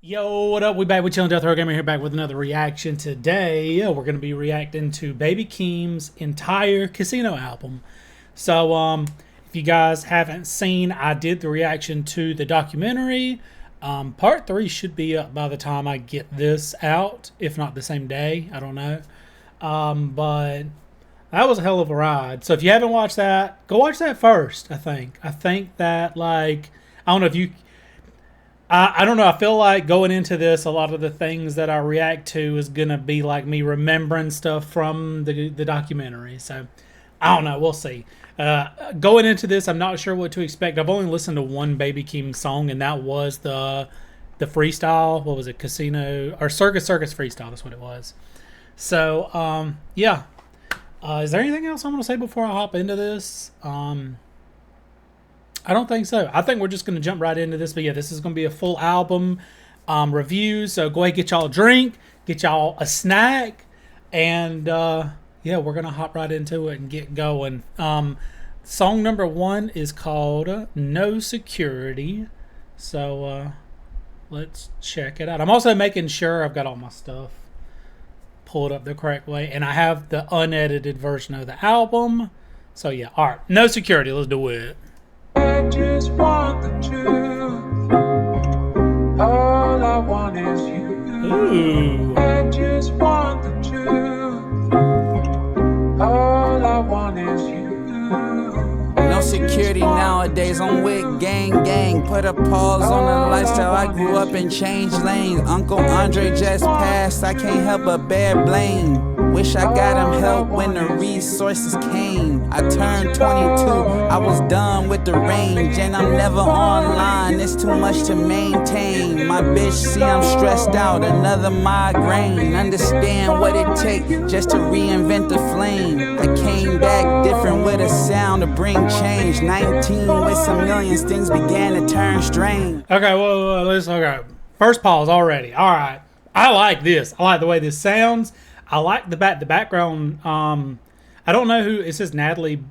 Yo, what up? We back with Chillin' DethRoweGamer here, back with another reaction. Today, we're going to be reacting to Baby Keem's entire Casino album. So, if you guys haven't seen, I did the reaction to the documentary. Part 3 should be up by the time I get this out, if not the same day. I don't know. But that was a hell of a ride. So if you haven't watched that, go watch that first, I think. I think that, like, I don't know if you... I don't know. I feel like going into this, a lot of the things that I react to is going to be like me remembering stuff from the documentary. So, I don't know. We'll see. Going into this, I'm not sure what to expect. I've only listened to one Baby Keem song, and that was the freestyle. What was it? Casino or Circus freestyle. That's what it was. So, yeah. Is there anything else I'm going to say before I hop into this? I don't think so. I think we're just going to jump right into this. But yeah, this is going to be a full album review. So go ahead, get y'all a drink, get y'all a snack, and yeah, we're going to hop right into it and get going. Song number 1 is called No Security. So let's check it out. I'm also making sure I've got all my stuff pulled up the correct way, and I have the unedited version of the album. So yeah, all right, No Security. Let's do it. I just want the truth. All I want is you. Ooh. I just want the truth. All I want is you. No security nowadays, I'm with gang. Put a pause on the lifestyle, I grew up and changed lanes. Uncle Andre just passed, I can't help but bear blame. Wish I got him help when the resources came. I turned 22, I was done with the range, and I'm never online, it's too much to maintain. My bitch see I'm stressed out, another migraine. Understand what it takes just to reinvent the flame. I came back different with a sound to bring change. 19 with some millions, things began to turn strange. Okay, well, let's okay. First pause already. All right, I like this. I like the way this sounds. I like the background. I don't know who it says. Natalie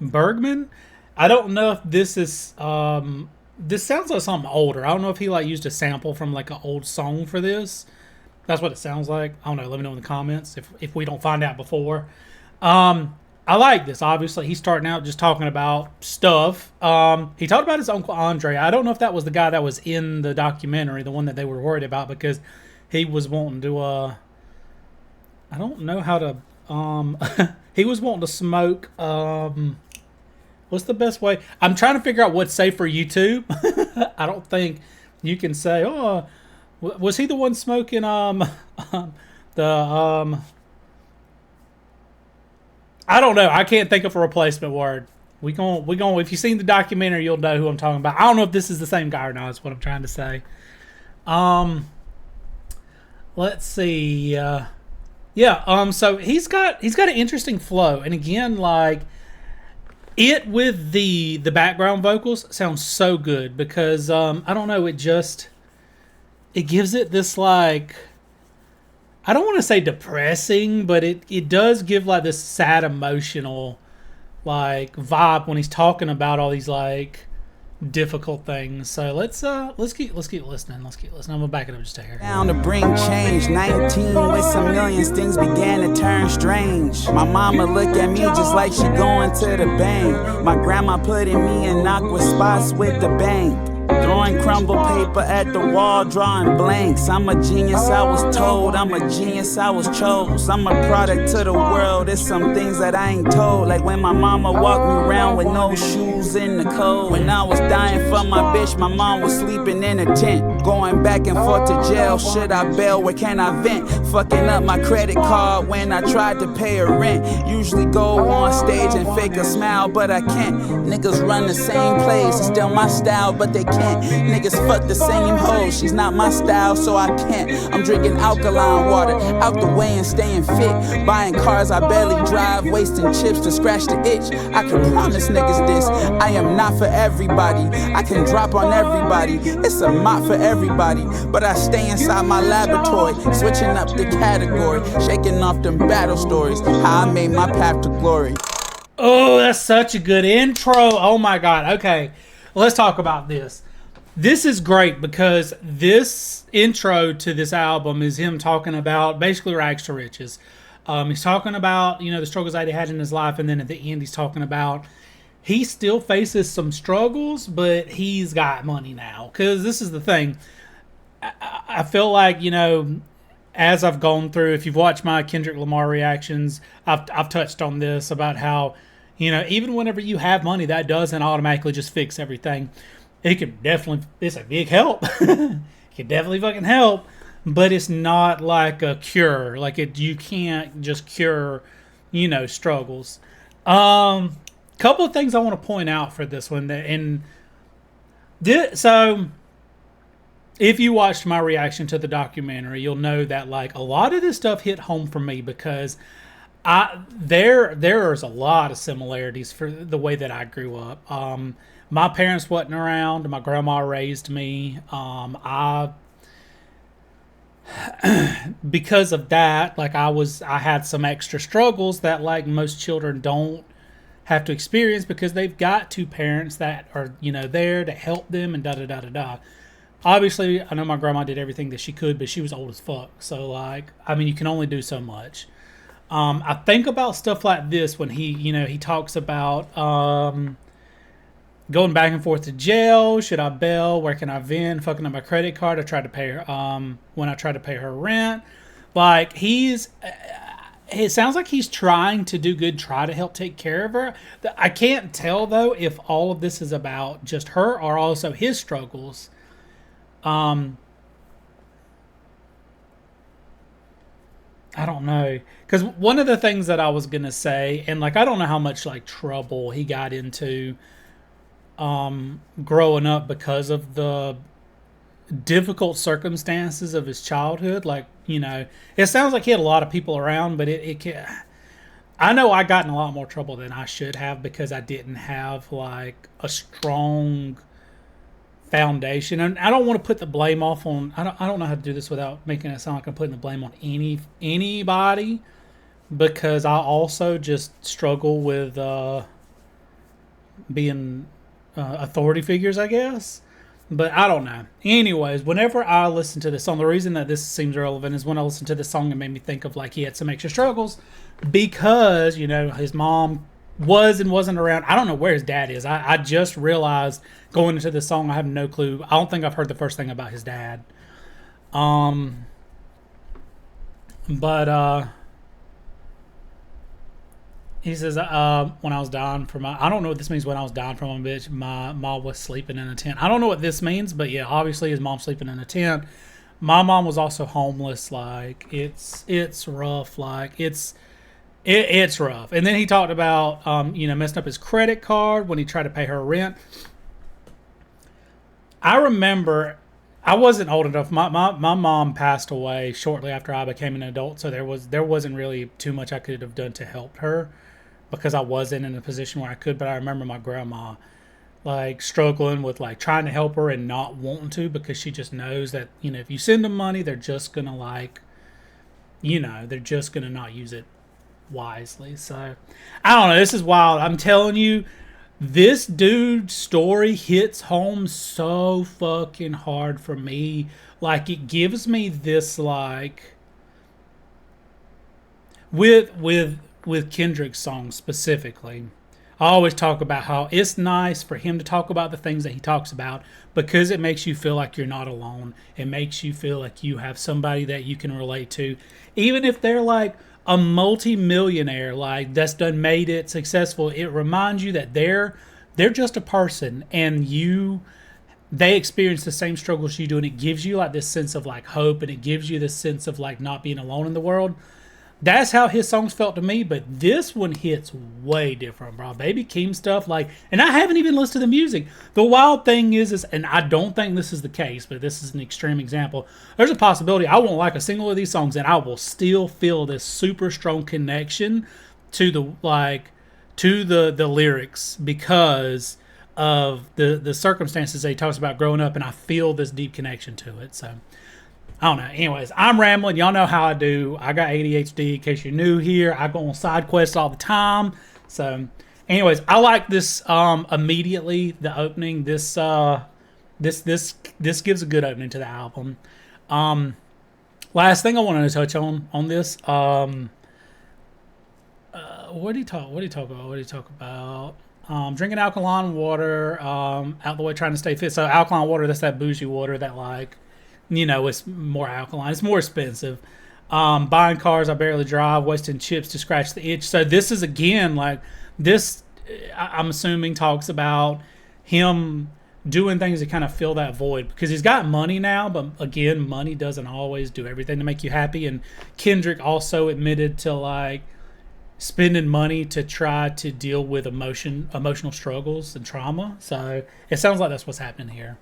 Bergman. I don't know if this is. This sounds like something older. I don't know if he like used a sample from like an old song for this. That's what it sounds like. I don't know. Let me know in the comments if we don't find out before. I like this. Obviously, he's starting out just talking about stuff. He talked about his Uncle Andre. I don't know if that was the guy that was in the documentary, the one that they were worried about, because he was wanting to. I don't know how to. He was wanting to smoke. What's the best way? I'm trying to figure out what's safe for YouTube. I don't think you can say. Oh, was he the one smoking? I don't know. I can't think of a replacement word. We gon' if you've seen the documentary, you'll know who I'm talking about. I don't know if this is the same guy or not. Is what I'm trying to say. Let's see. Yeah. So he's got an interesting flow, and again, like it with the background vocals sounds so good because I don't know. It gives it this like. I don't want to say depressing, but it does give like this sad emotional like vibe when he's talking about all these like difficult things. So let's keep listening. I'm gonna back it up just a hair. Down to bring change. 19 with some millions, things began to turn strange. My mama look at me just like she going to the bank. My grandma putting me in awkward spots with the bank. Throwing crumble paper at the wall, drawing blanks. I'm a genius, I was told. I'm a genius, I was chose. I'm a product to the world. There's some things that I ain't told. Like when my mama walked me around with no shoes in the cold. When I was dying for my bitch, my mom was sleeping in a tent. Going back and forth to jail. Should I bail? Where can I vent? Fucking up my credit card when I tried to pay her rent. Usually go on stage and fake a smile, but I can't. Niggas run the same place. It's still my style, but they can't. Niggas fuck the same hoes, she's not my style, so I can't. I'm drinking alkaline water, out the way and staying fit. Buying cars I barely drive, wasting chips to scratch the itch. I can promise niggas this, I am not for everybody. I can drop on everybody, it's a mop for everybody. But I stay inside my laboratory, switching up the category, shaking off them battle stories, how I made my path to glory. Oh, that's such a good intro. Oh my god. Okay, let's talk about this. This is great because this intro to this album is him talking about basically rags to riches. He's talking about, you know, the struggles that he had in his life, and then at the end he's talking about he still faces some struggles, but he's got money now. Because this is the thing. I feel like, you know, as I've gone through, if you've watched my Kendrick Lamar reactions, I've touched on this about how, you know, even whenever you have money, that doesn't automatically just fix everything. It can definitely, it's a big help. It can definitely fucking help, but it's not like a cure. Like you can't just cure, you know, struggles. Couple of things I want to point out for this one. So if you watched my reaction to the documentary, you'll know that like a lot of this stuff hit home for me because there's a lot of similarities for the way that I grew up. My parents wasn't around. My grandma raised me. Because of that, like I had some extra struggles that like most children don't have to experience because they've got two parents that are, you know, there to help them and da da da da da. Obviously, I know my grandma did everything that she could, but she was old as fuck. So like, I mean, you can only do so much. I think about stuff like this when he talks about going back and forth to jail. Should I bail? Where can I vent? Fucking up my credit card. I tried to pay her. When I tried to pay her rent, like it sounds like he's trying to do good, try to help take care of her. I can't tell though if all of this is about just her or also his struggles. I don't know, because one of the things that I was gonna say, and like I don't know how much like trouble he got into growing up because of the difficult circumstances of his childhood. Like, you know, it sounds like he had a lot of people around, but I know I got in a lot more trouble than I should have because I didn't have like a strong foundation. And I don't want to put the blame off on, I don't know how to do this without making it sound like I'm putting the blame on anybody, because I also just struggle with being authority figures, I guess. But I don't know. Anyways, whenever I listen to this song, the reason that this seems relevant is when I listened to this song, it made me think of like he had some extra struggles because, you know, his mom was and wasn't around. I don't know where his dad is. I just realized going into this song, I have no clue. I don't think I've heard the first thing about his dad. He says, when I was dying from I don't know what this means, when I was dying from a bitch, my mom was sleeping in a tent. I don't know what this means, but yeah, obviously his mom's sleeping in a tent. My mom was also homeless. Like, it's rough. Like, it's rough. And then he talked about, messing up his credit card when he tried to pay her rent. I remember, I wasn't old enough. My mom passed away shortly after I became an adult, so there wasn't really too much I could have done to help her, because I wasn't in a position where I could. But I remember my grandma like struggling with like trying to help her and not wanting to, because she just knows that, you know, if you send them money, they're just gonna like, you know, they're just gonna not use it wisely. So I don't know, this is wild. I'm telling you, this dude's story hits home so fucking hard for me. Like, it gives me this like with Kendrick's songs specifically, I always talk about how it's nice for him to talk about the things that he talks about, because it makes you feel like you're not alone. It makes you feel like you have somebody that you can relate to, even if they're like a multi-millionaire, like that's done made it successful. It reminds you that they're just a person, and they experience the same struggles you do, and it gives you like this sense of like hope, and it gives you this sense of like not being alone in the world. That's how his songs felt to me, but this one hits way different, bro. Baby Keem stuff, like, and I haven't even listened to the music. The wild thing is, and I don't think this is the case, but this is an extreme example. There's a possibility I won't like a single of these songs, and I will still feel this super strong connection to the lyrics because of the circumstances that he talks about growing up, and I feel this deep connection to it. So I don't know. Anyways, I'm rambling. Y'all know how I do. I got ADHD, in case you're new here. I go on side quests all the time. So anyways, I like this immediately, the opening. This this gives a good opening to the album. Last thing I wanted to touch on this. What do you talk about? Drinking alkaline water, out the way trying to stay fit. So alkaline water, that's that bougie water that, like, you know, it's more alkaline. It's more expensive. Buying cars I barely drive, wasting chips to scratch the itch. So this is, again, like, this, I'm assuming, talks about him doing things to kind of fill that void, because he's got money now, but again, money doesn't always do everything to make you happy. And Kendrick also admitted to, like, spending money to try to deal with emotional struggles and trauma. So it sounds like that's what's happening here.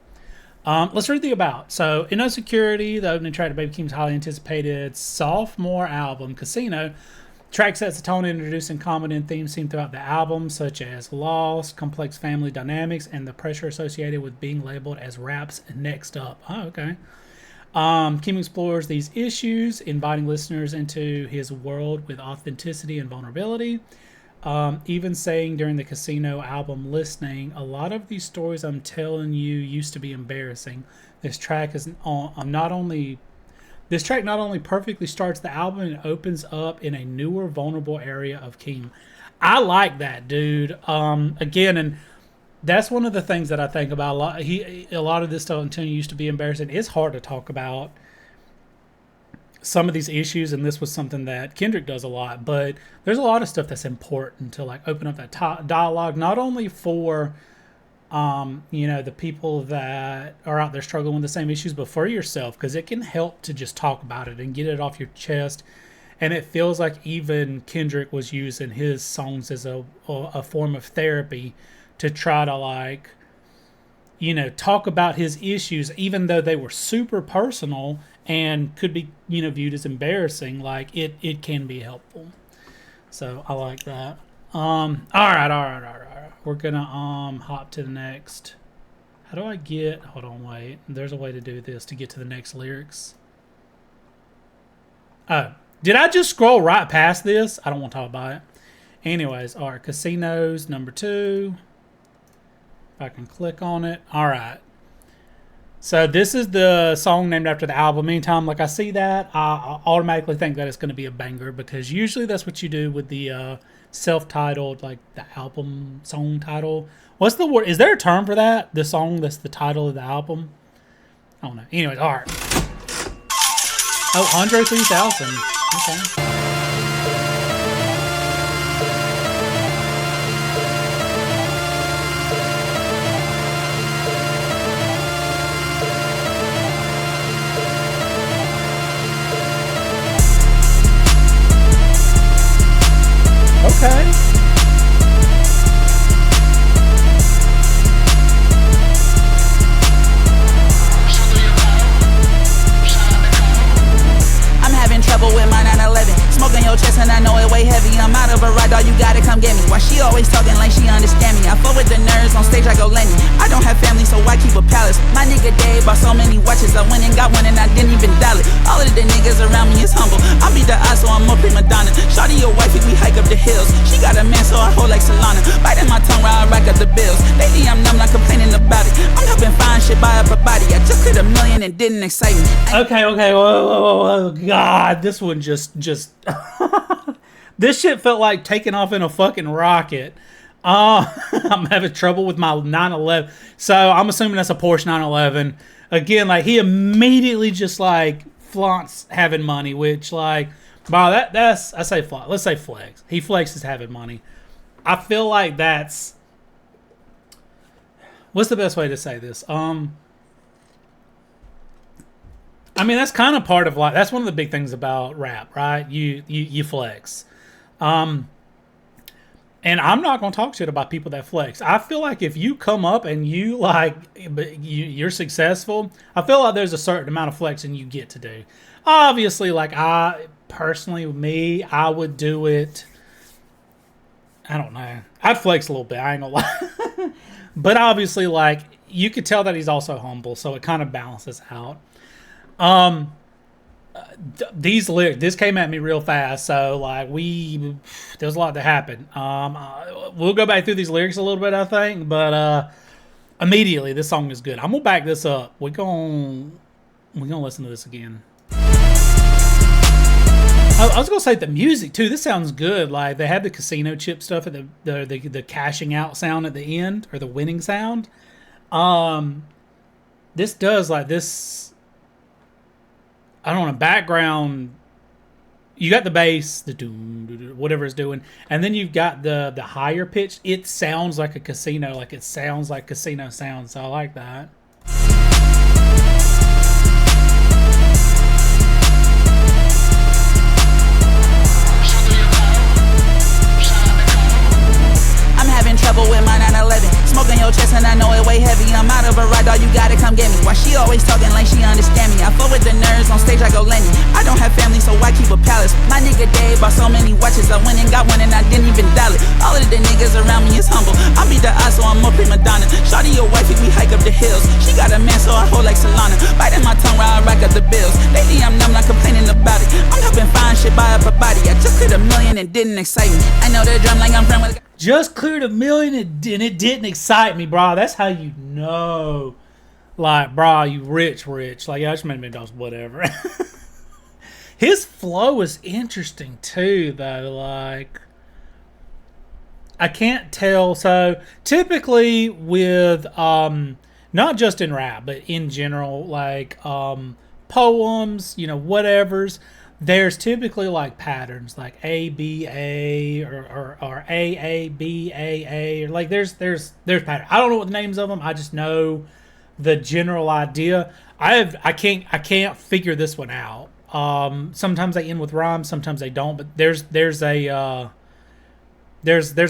Let's read the about. So, in No Security, the opening track to Baby Keem's highly anticipated sophomore album, Casino, track sets the tone, introducing common and themes seen throughout the album, such as loss, complex family dynamics, and the pressure associated with being labeled as rap's next up. Oh, okay. Keem explores these issues, inviting listeners into his world with authenticity and vulnerability. Even saying during the Casino album listening, a lot of these stories I'm telling you used to be embarrassing. This track not only perfectly starts the album, and opens up in a newer, vulnerable area of Keem. I like that, dude. Again, and that's one of the things that I think about a lot. A lot of this stuff until used to be embarrassing. It's hard to talk about some of these issues, and this was something that Kendrick does a lot. But there's a lot of stuff that's important to, like, open up that dialogue, not only for the people that are out there struggling with the same issues, but for yourself, because it can help to just talk about it and get it off your chest. And it feels like even Kendrick was using his songs as a form of therapy, to try to, like, talk about his issues, even though they were super personal and could be, viewed as embarrassing. Like, it can be helpful. So I like that. All right. We're gonna hop to the next. How do I get? Hold on, wait. There's a way to do this to get to the next lyrics. Oh, did I just scroll right past this? I don't want to talk about it. Anyways, all right. Casinos, number 2. If I can click on it. All right. So this is the song named after the album. Anytime, like, I see that, I automatically think that it's going to be a banger, because usually that's what you do with the self-titled, like, the album song title. What's the word? Is there a term for that? The song that's the title of the album? I don't know. Anyways, all right. Oh, Andre 3000. Okay. Okay. I'm having trouble with my 911. Smoking your chest and I know it weigh heavy. I'm out of a ride, dog, you gotta come get me. Why she always talking like she understand me? I fuck with the nerds, on stage I go Lenny. I don't have family, so I keep a palace. My nigga Dave bought so many watches, I went and got one and I didn't even dial it. All of the niggas around me is humble. I beat the odds, so I'm a prima donna. Shawty your wifey, we hike up the hills. She got a man, so I hold like Solana. Biting my tongue while I rack up the bills. Lately I'm numb, not complaining about it. I'm helping find shit, buy up a body. I just hit $1 million and didn't excite me. Okay, whoa, God, this one just this shit felt like taking off in a fucking rocket. I'm having trouble with my 911, so I'm assuming that's a Porsche 911. Again, like, he immediately just, like, flaunts having money, which, like, wow, that's, I say flaunt, let's say flex. He flexes having money. I feel like that's, what's the best way to say this? I mean, that's kind of part of, like, that's one of the big things about rap, right? You flex. And I'm not going to talk shit about people that flex. I feel like if you come up and you, like, you're successful, I feel like there's a certain amount of flexing you get to do. Obviously, like, I would do it. I don't know. I'd flex a little bit. I ain't gonna lie. But obviously, like, you could tell that he's also humble, so it kind of balances out. These lyrics, this came at me real fast, so, like, there's a lot that happened. We'll go back through these lyrics a little bit, I think, but immediately, this song is good. I'm gonna back this up. We're gonna listen to this again. I was gonna say the music too. This sounds good. Like they had the casino chip stuff at the cashing out sound at the end, or the winning sound. This does like this. I don't know, background. You got the bass, the doom, whatever it's doing, and then you've got the higher pitch. It sounds like a casino, like it sounds like casino sounds. So I like that. I'm having trouble with my 911. Smoking your chest and I know it weigh heavy. I'm out of a ride, dog, you gotta come get me. Why she always talking like she understand me? I fuck with the nerds on stage, I go Lenny. I don't have family, so why keep a palace? My nigga Dave bought so many watches, I went and got one and I didn't even dial it. All of the niggas around me is humble. I beat the odds, so I'm more prima donna. Shawty your wifey, we hike up the hills. She got a man, so I hold like Solana. Biting my tongue while I rack up the bills. Lately I'm numb, not complaining about it. I'm helping find shit, buy up a body. I just cleared $1 million and didn't excite me. I know the drum like I'm friend with. Just cleared $1 million and it didn't excite me, bro. That's how you know. Like, bro, you rich. Like, yeah, I just made me $1 whatever. His flow is interesting too, though. Like, I can't tell. So typically with not just in rap, but in general, like poems, you know, whatever's. There's typically like patterns, like A B A or A B A, or like there's patterns. I don't know what the names of them. I just know the general idea. I can't figure this one out. Sometimes they end with rhymes, sometimes they don't. But there's a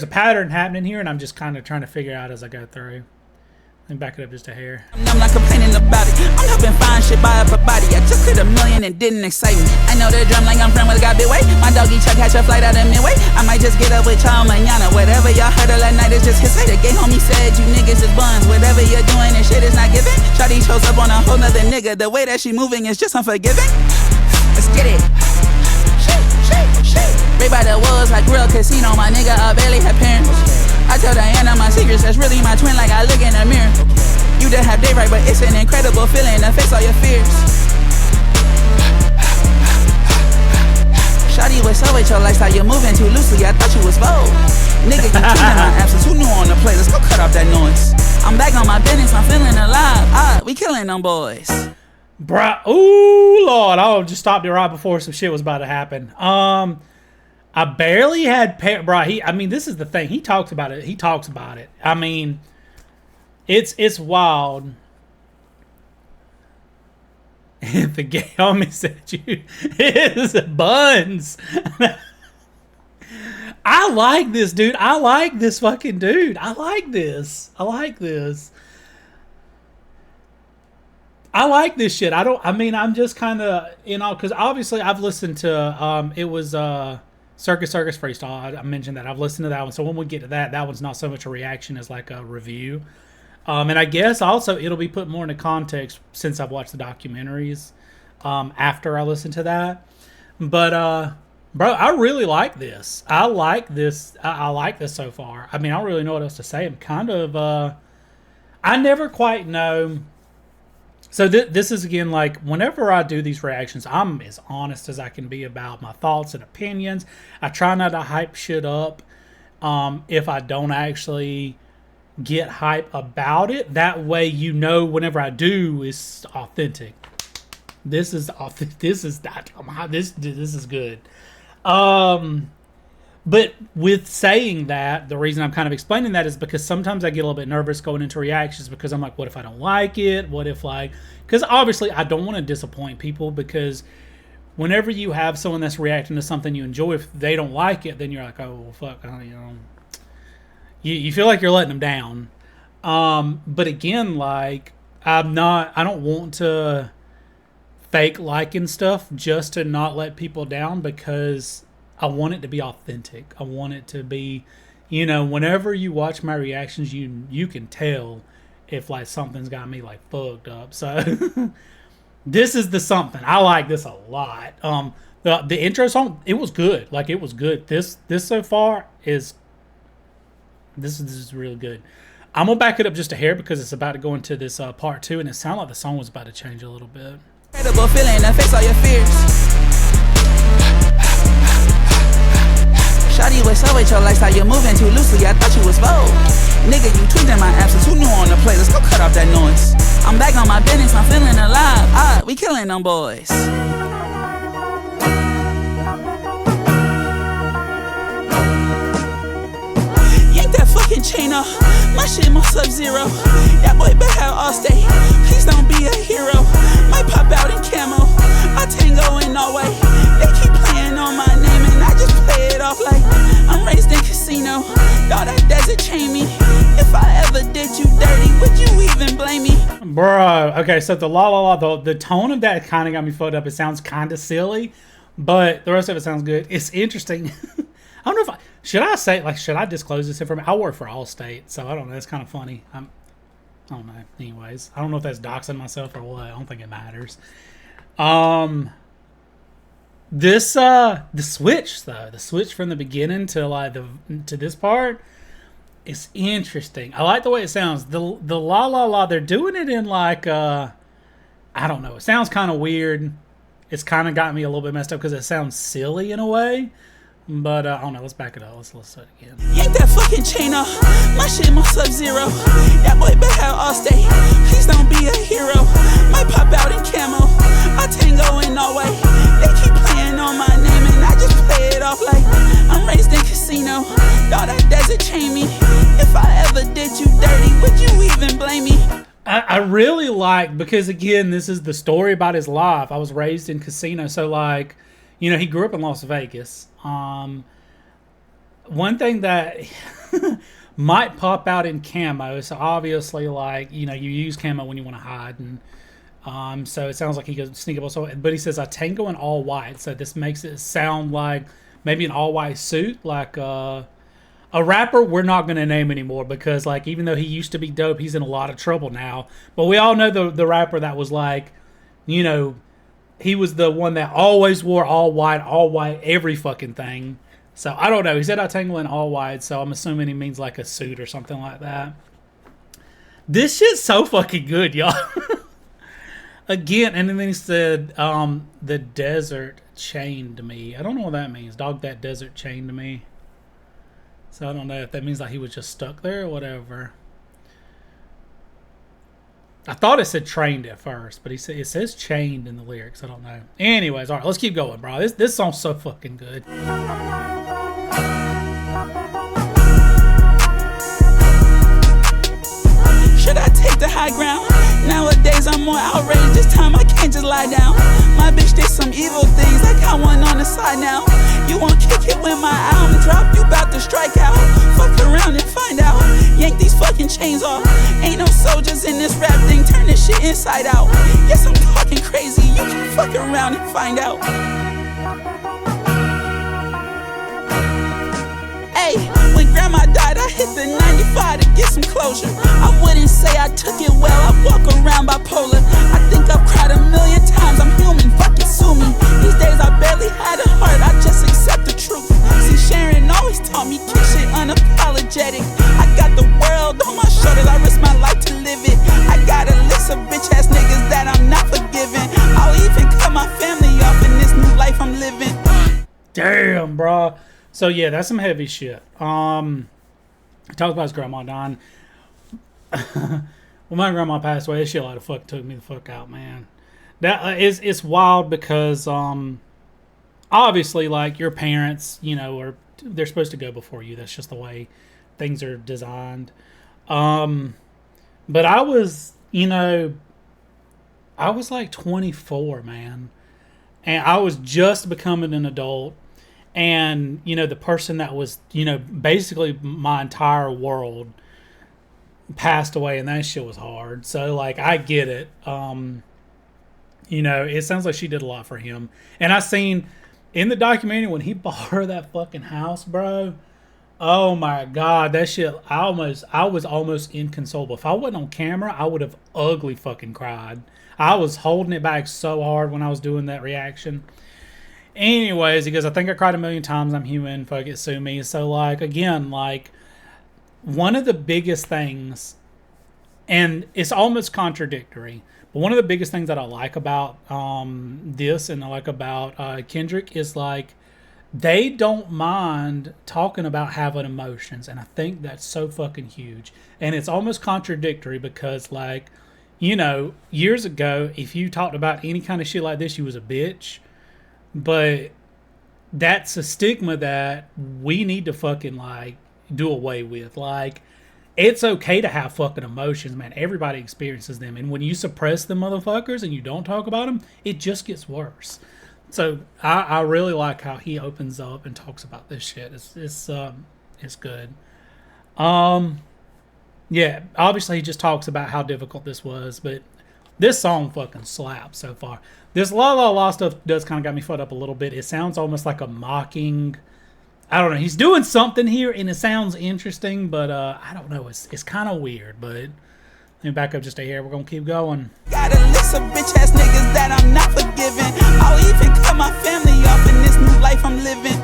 pattern happening here, and I'm just kind of trying to figure out as I go through. Let me back it up just a hair. I'm not complaining about it. I'm helping find shit, buy up a body. I just cleared $1 million and didn't excite me. I know the drum like I'm friend with a guy big way. My doggy Chuck catch a flight out of Midway. I might just get up with 𝘗𝘗𝘧𝘶𝘯𝘕. Whatever y'all heard of that night is just his. The gay homie said you niggas is buns. Whatever you're doing and shit is not giving. Shawty shows up on a whole nother nigga. The way that she moving is just unforgiving. Let's get it. Right by the walls like real casino. My nigga, I barely had parents. I tell Diana my secrets, that's really my twin, like I look in the mirror. You done have day right, but it's an incredible feeling to face all your fears. Shawty, what's up with your lifestyle? You're moving too loosely, I thought you was bold. Nigga, you in my absence, who knew on the play? Let's go cut off that noise. I'm back on my business, I'm feeling alive. We killing them boys. Bruh, ooh, Lord, I just stopped it right before some shit was about to happen. I barely had, bro. I mean, this is the thing. He talks about it. I mean, it's wild. The gay homie said you is buns. I like this, dude. I like this fucking dude. I like this shit. I'm just kind of, you know, because obviously I've listened to, it was, Circus Freestyle. I mentioned that. I've listened to that one. So when we get to that one's not so much a reaction as like a review. And I guess also it'll be put more into context since I've watched the documentaries after I listen to that. But, bro, I really like this. I like this so far. I mean, I don't really know what else to say. I'm kind of, I never quite know. So this is, again, like, whenever I do these reactions, I'm as honest as I can be about my thoughts and opinions. I try not to hype shit up if I don't actually get hype about it. That way, you know, whenever I do, it's authentic. This is good. But with saying that, the reason I'm kind of explaining that is because sometimes I get a little bit nervous going into reactions because I'm like, what if I don't like it? What if, like, because obviously I don't want to disappoint people, because whenever you have someone that's reacting to something you enjoy, if they don't like it, then you're like, oh, well, fuck, you know, you feel like you're letting them down. But again, like, I don't want to fake liking stuff just to not let people down, because I want it to be authentic. I want it to be, you know, whenever you watch my reactions, you can tell if, like, something's got me, like, fucked up. So this is the something. I like this a lot. The intro song, it was good. Like, it was good. This so far is really good. I'm gonna back it up just a hair because it's about to go into this part 2, and it sounded like the song was about to change a little bit. Incredible feeling to face all your fears. Shawty, what's up with your lifestyle? You're moving too loosely, I thought you was bold. Nigga, you tweaked in my absence, who knew on the play? Let's go cut off that noise. I'm back on my business, I'm feeling alive. We killing them boys. Fucking chain off, my shit more sub-zero. That boy better have all stay. Please don't be a hero. Might pop out in camo. I tango in Norway. They keep playing on my name and I just play it off like I'm raised in casino. Thought that desert chain me. If I ever did you dirty, would you even blame me? Bro, okay, so the la la la, the tone of that kind of got me fucked up. It sounds kind of silly, but the rest of it sounds good. It's interesting. I don't know if should I say, like, should I disclose this information? I work for Allstate, so I don't know. It's kind of funny. I don't know. Anyways, I don't know if that's doxing myself or what. I don't think it matters. The switch though, the switch from the beginning to like to this part is interesting. I like the way it sounds. The la la la. They're doing it in like I don't know. It sounds kind of weird. It's kind of got me a little bit messed up because it sounds silly in a way. But I don't know, let's back it up. Let's do it again. Yank that fucking chain off. My shit more sub-zero. That boy better have all stay. Please don't be a hero. Might pop out in camo. I tango in Norway. They keep playing on my name and I just play it off like I'm raised in casino. Thought that desert chain me. If I ever did you dirty, would you even blame me? I really like, because again, this is the story about his life. I was raised in casino, so like, you know, he grew up in Las Vegas. One thing that might pop out in camo is obviously, like, you know, you use camo when you want to hide, and so it sounds like he could sneak up also. But he says I tango in all white, so this makes it sound like maybe an all white suit, like a rapper we're not going to name anymore, because like even though he used to be dope, he's in a lot of trouble now. But we all know the rapper that was like, you know, he was the one that always wore all white, every fucking thing. So I don't know. He said I tangle in all white, so I'm assuming he means like a suit or something like that. This shit's so fucking good, y'all. Again, and then he said, the desert chained me. I don't know what that means. Dog, that desert chained me. So I don't know if that means like he was just stuck there or whatever. I thought it said trained at first, but it says chained in the lyrics. I don't know. Anyways, all right, let's keep going, bro. This song's so fucking good. Should I take the high ground? Nowadays I'm more outraged. This time I can't just lie down. My bitch did some evil things. I got one on the side now. You won't kick it when my album drop. You bout to strike out. Fuck around and find out. Yank these fucking chains off. Ain't no soldiers in this rap thing. Turn this shit inside out. Yes, I'm talking crazy. You can fuck around and find out. Hey, when grandma died, I hit the 95 to get some closure. I wouldn't say I took it well. I walk around bipolar. I think I've cried a million times. I'm human, fucking sue me. These days I barely had a heart. I just accept the truth. See, Sharon always taught me kick shit unapologetic. I got the world on my shoulders. I risk my life to live it. I got a list of bitch ass niggas that I'm not forgiving. I'll even cut my family off in this new life I'm living. Damn, bro. So yeah, that's some heavy shit. He talks about his grandma dying. When my grandma passed away, this shit like the fuck took me the fuck out, man. That it's wild because obviously, like, your parents, you know, they're supposed to go before you. That's just the way things are designed. But I was, you know, I was like 24, man, and I was just becoming an adult. And, you know, the person that was, you know, basically my entire world passed away, and that shit was hard. So, like, I get it. You know, it sounds like she did a lot for him. And I seen in the documentary when he bought her that fucking house, bro. Oh my God, that shit, I was almost inconsolable. If I wasn't on camera, I would have ugly fucking cried. I was holding it back so hard when I was doing that reaction. Anyways, he goes, I think I cried a million times. I'm human. Fuck it, sue me. So, like, again, like, one of the biggest things, and it's almost contradictory, but one of the biggest things that I like about this and I like about Kendrick is like they don't mind talking about having emotions, and I think that's so fucking huge. And it's almost contradictory because, like, you know, years ago, if you talked about any kind of shit like this, you was a bitch. But that's a stigma that we need to fucking, like, do away with. Like, it's okay to have fucking emotions, man. Everybody experiences them. And when you suppress them motherfuckers and you don't talk about them, it just gets worse. So I really like how he opens up and talks about this shit. It's good. Yeah, obviously he just talks about how difficult this was, but this song fucking slaps so far. This La La La stuff does kind of got me fucked up a little bit. It sounds almost like a mocking. I don't know. He's doing something here, and it sounds interesting, but I don't know. It's kind of weird, but let me back up just a hair. We're going to keep going. Got a list of bitch-ass niggas that I'm not forgiving. I'll even cut my family off in this new life I'm living.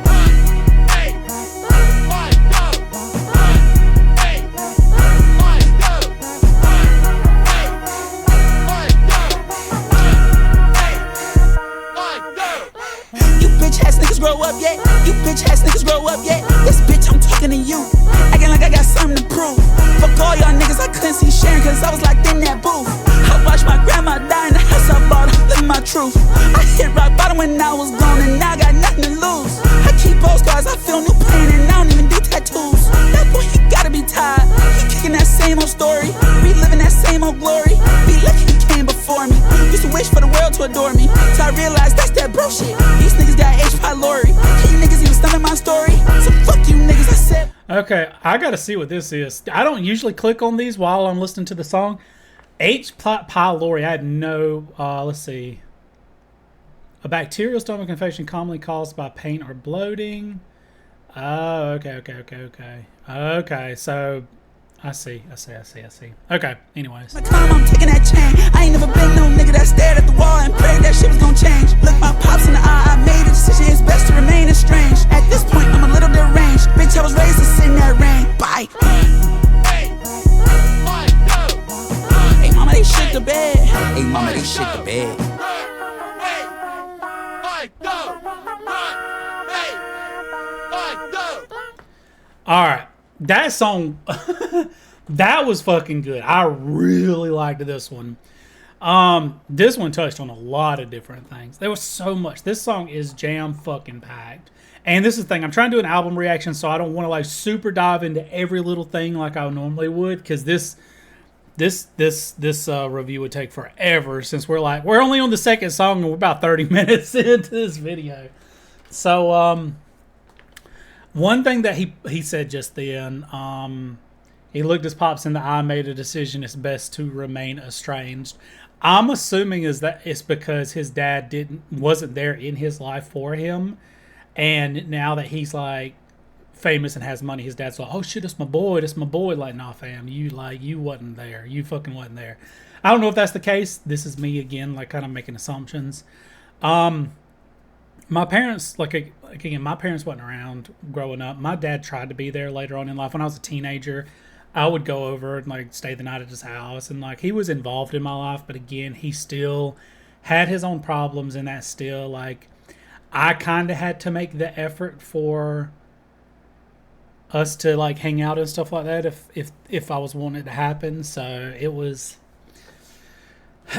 Grow up yet? You bitch ass niggas grow up yet? This bitch, I'm talking to you, acting like I got something to prove. Fuck all y'all niggas, I couldn't see sharing cause I was locked in that booth. I watched my grandma die in the house I bought, I'm living my truth. I hit rock bottom when I was gone and now I got nothing to lose. I keep postcards, I feel new pain and I don't even do tattoos. That boy, he gotta be tired, he kicking that same old story, reliving that same old glory. Be lucky he came before me, used to wish for the world to adore me, till I realized that's that bro shit. These niggas got H. Pylori. Can you niggas even stomach my story? So fuck you niggas, I said. Okay, I gotta see what this is. I don't usually click on these while I'm listening to the song. H. pylori, I had no, let's see. A bacterial stomach infection commonly caused by pain or bloating. Oh, okay. Okay, so I see. Okay, anyways. I'm taking that chain. I ain't never been no nigga that stared at the wall and prayed that shit was gonna change. Look my pops in the eye, I made a decision, it's best to remain estranged. At this point, I'm a little deranged. Bitch, I was raised to sit in that rain. Bye. Hey, mama, they shit the bed. Hey, mama, they shit the bed. Alright, that song, that was fucking good. I really liked this one. This one touched on a lot of different things. There was so much. This song is jam fucking packed. And this is the thing, I'm trying to do an album reaction, so I don't want to like super dive into every little thing like I normally would, because this review would take forever, since we're only on the second song and we're about 30 minutes into this video. So one thing that he said just then, he looked his pops in the eye, made a decision it's best to remain estranged. I'm assuming is that it's because his dad wasn't there in his life for him, and now that he's like famous and has money, his dad's like, oh shit, that's my boy. Like, nah fam, you wasn't there. You fucking wasn't there. I don't know if that's the case. This is me again, like kind of making assumptions. My parents, again, my parents wasn't around growing up. My dad tried to be there later on in life. When I was a teenager, I would go over and like stay the night at his house, and like he was involved in my life, but again, he still had his own problems, and that still like I kind of had to make the effort for us to like hang out and stuff like that if I was wanting it to happen. So it was,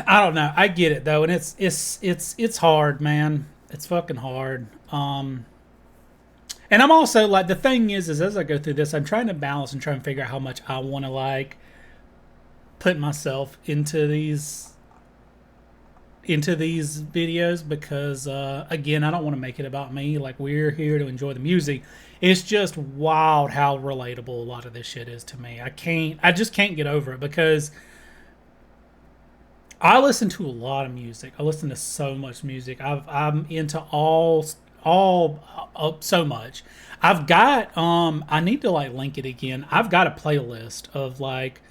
I don't know. I get it though, and it's hard, man. It's fucking hard. And I'm also like, the thing is as I go through this, I'm trying to balance and try and figure out how much I want to like put myself into these videos, because again, I don't want to make it about me. Like, we're here to enjoy the music. It's just wild how relatable a lot of this shit is to me. I just can't get over it, because I listen to a lot of music. I listen to so much music. I'm into all so much. I've got I need to like link it again. I've got a playlist of like,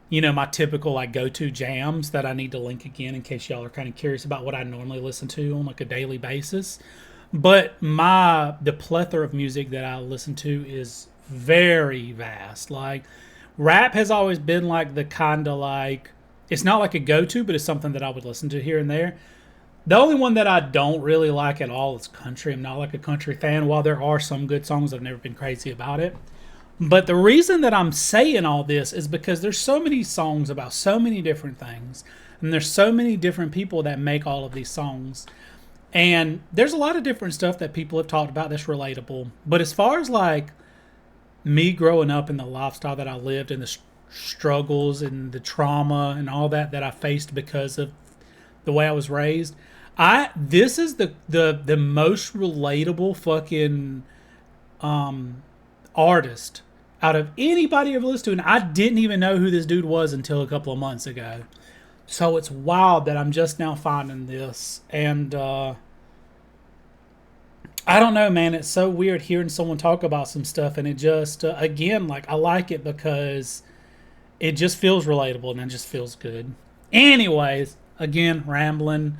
you know, my typical like go-to jams that I need to link again in case y'all are kind of curious about what I normally listen to on like a daily basis. But the plethora of music that I listen to is very vast. Like, rap has always been like the kind of like, it's not like a go-to, but it's something that I would listen to here and there. The only one that I don't really like at all is country. I'm not like a country fan. While there are some good songs, I've never been crazy about it. But the reason that I'm saying all this is because there's so many songs about so many different things. And there's so many different people that make all of these songs. And there's a lot of different stuff that people have talked about that's relatable. But as far as like me growing up in the lifestyle that I lived and the struggles and the trauma and all that I faced because of the way I was raised, this is the most relatable fucking artist out of anybody I've listened to, and I didn't even know who this dude was until a couple of months ago. So it's wild that I'm just now finding this, and I don't know, man. It's so weird hearing someone talk about some stuff, and it just again, like, I like it because it just feels relatable and it just feels good. Anyways, again, rambling.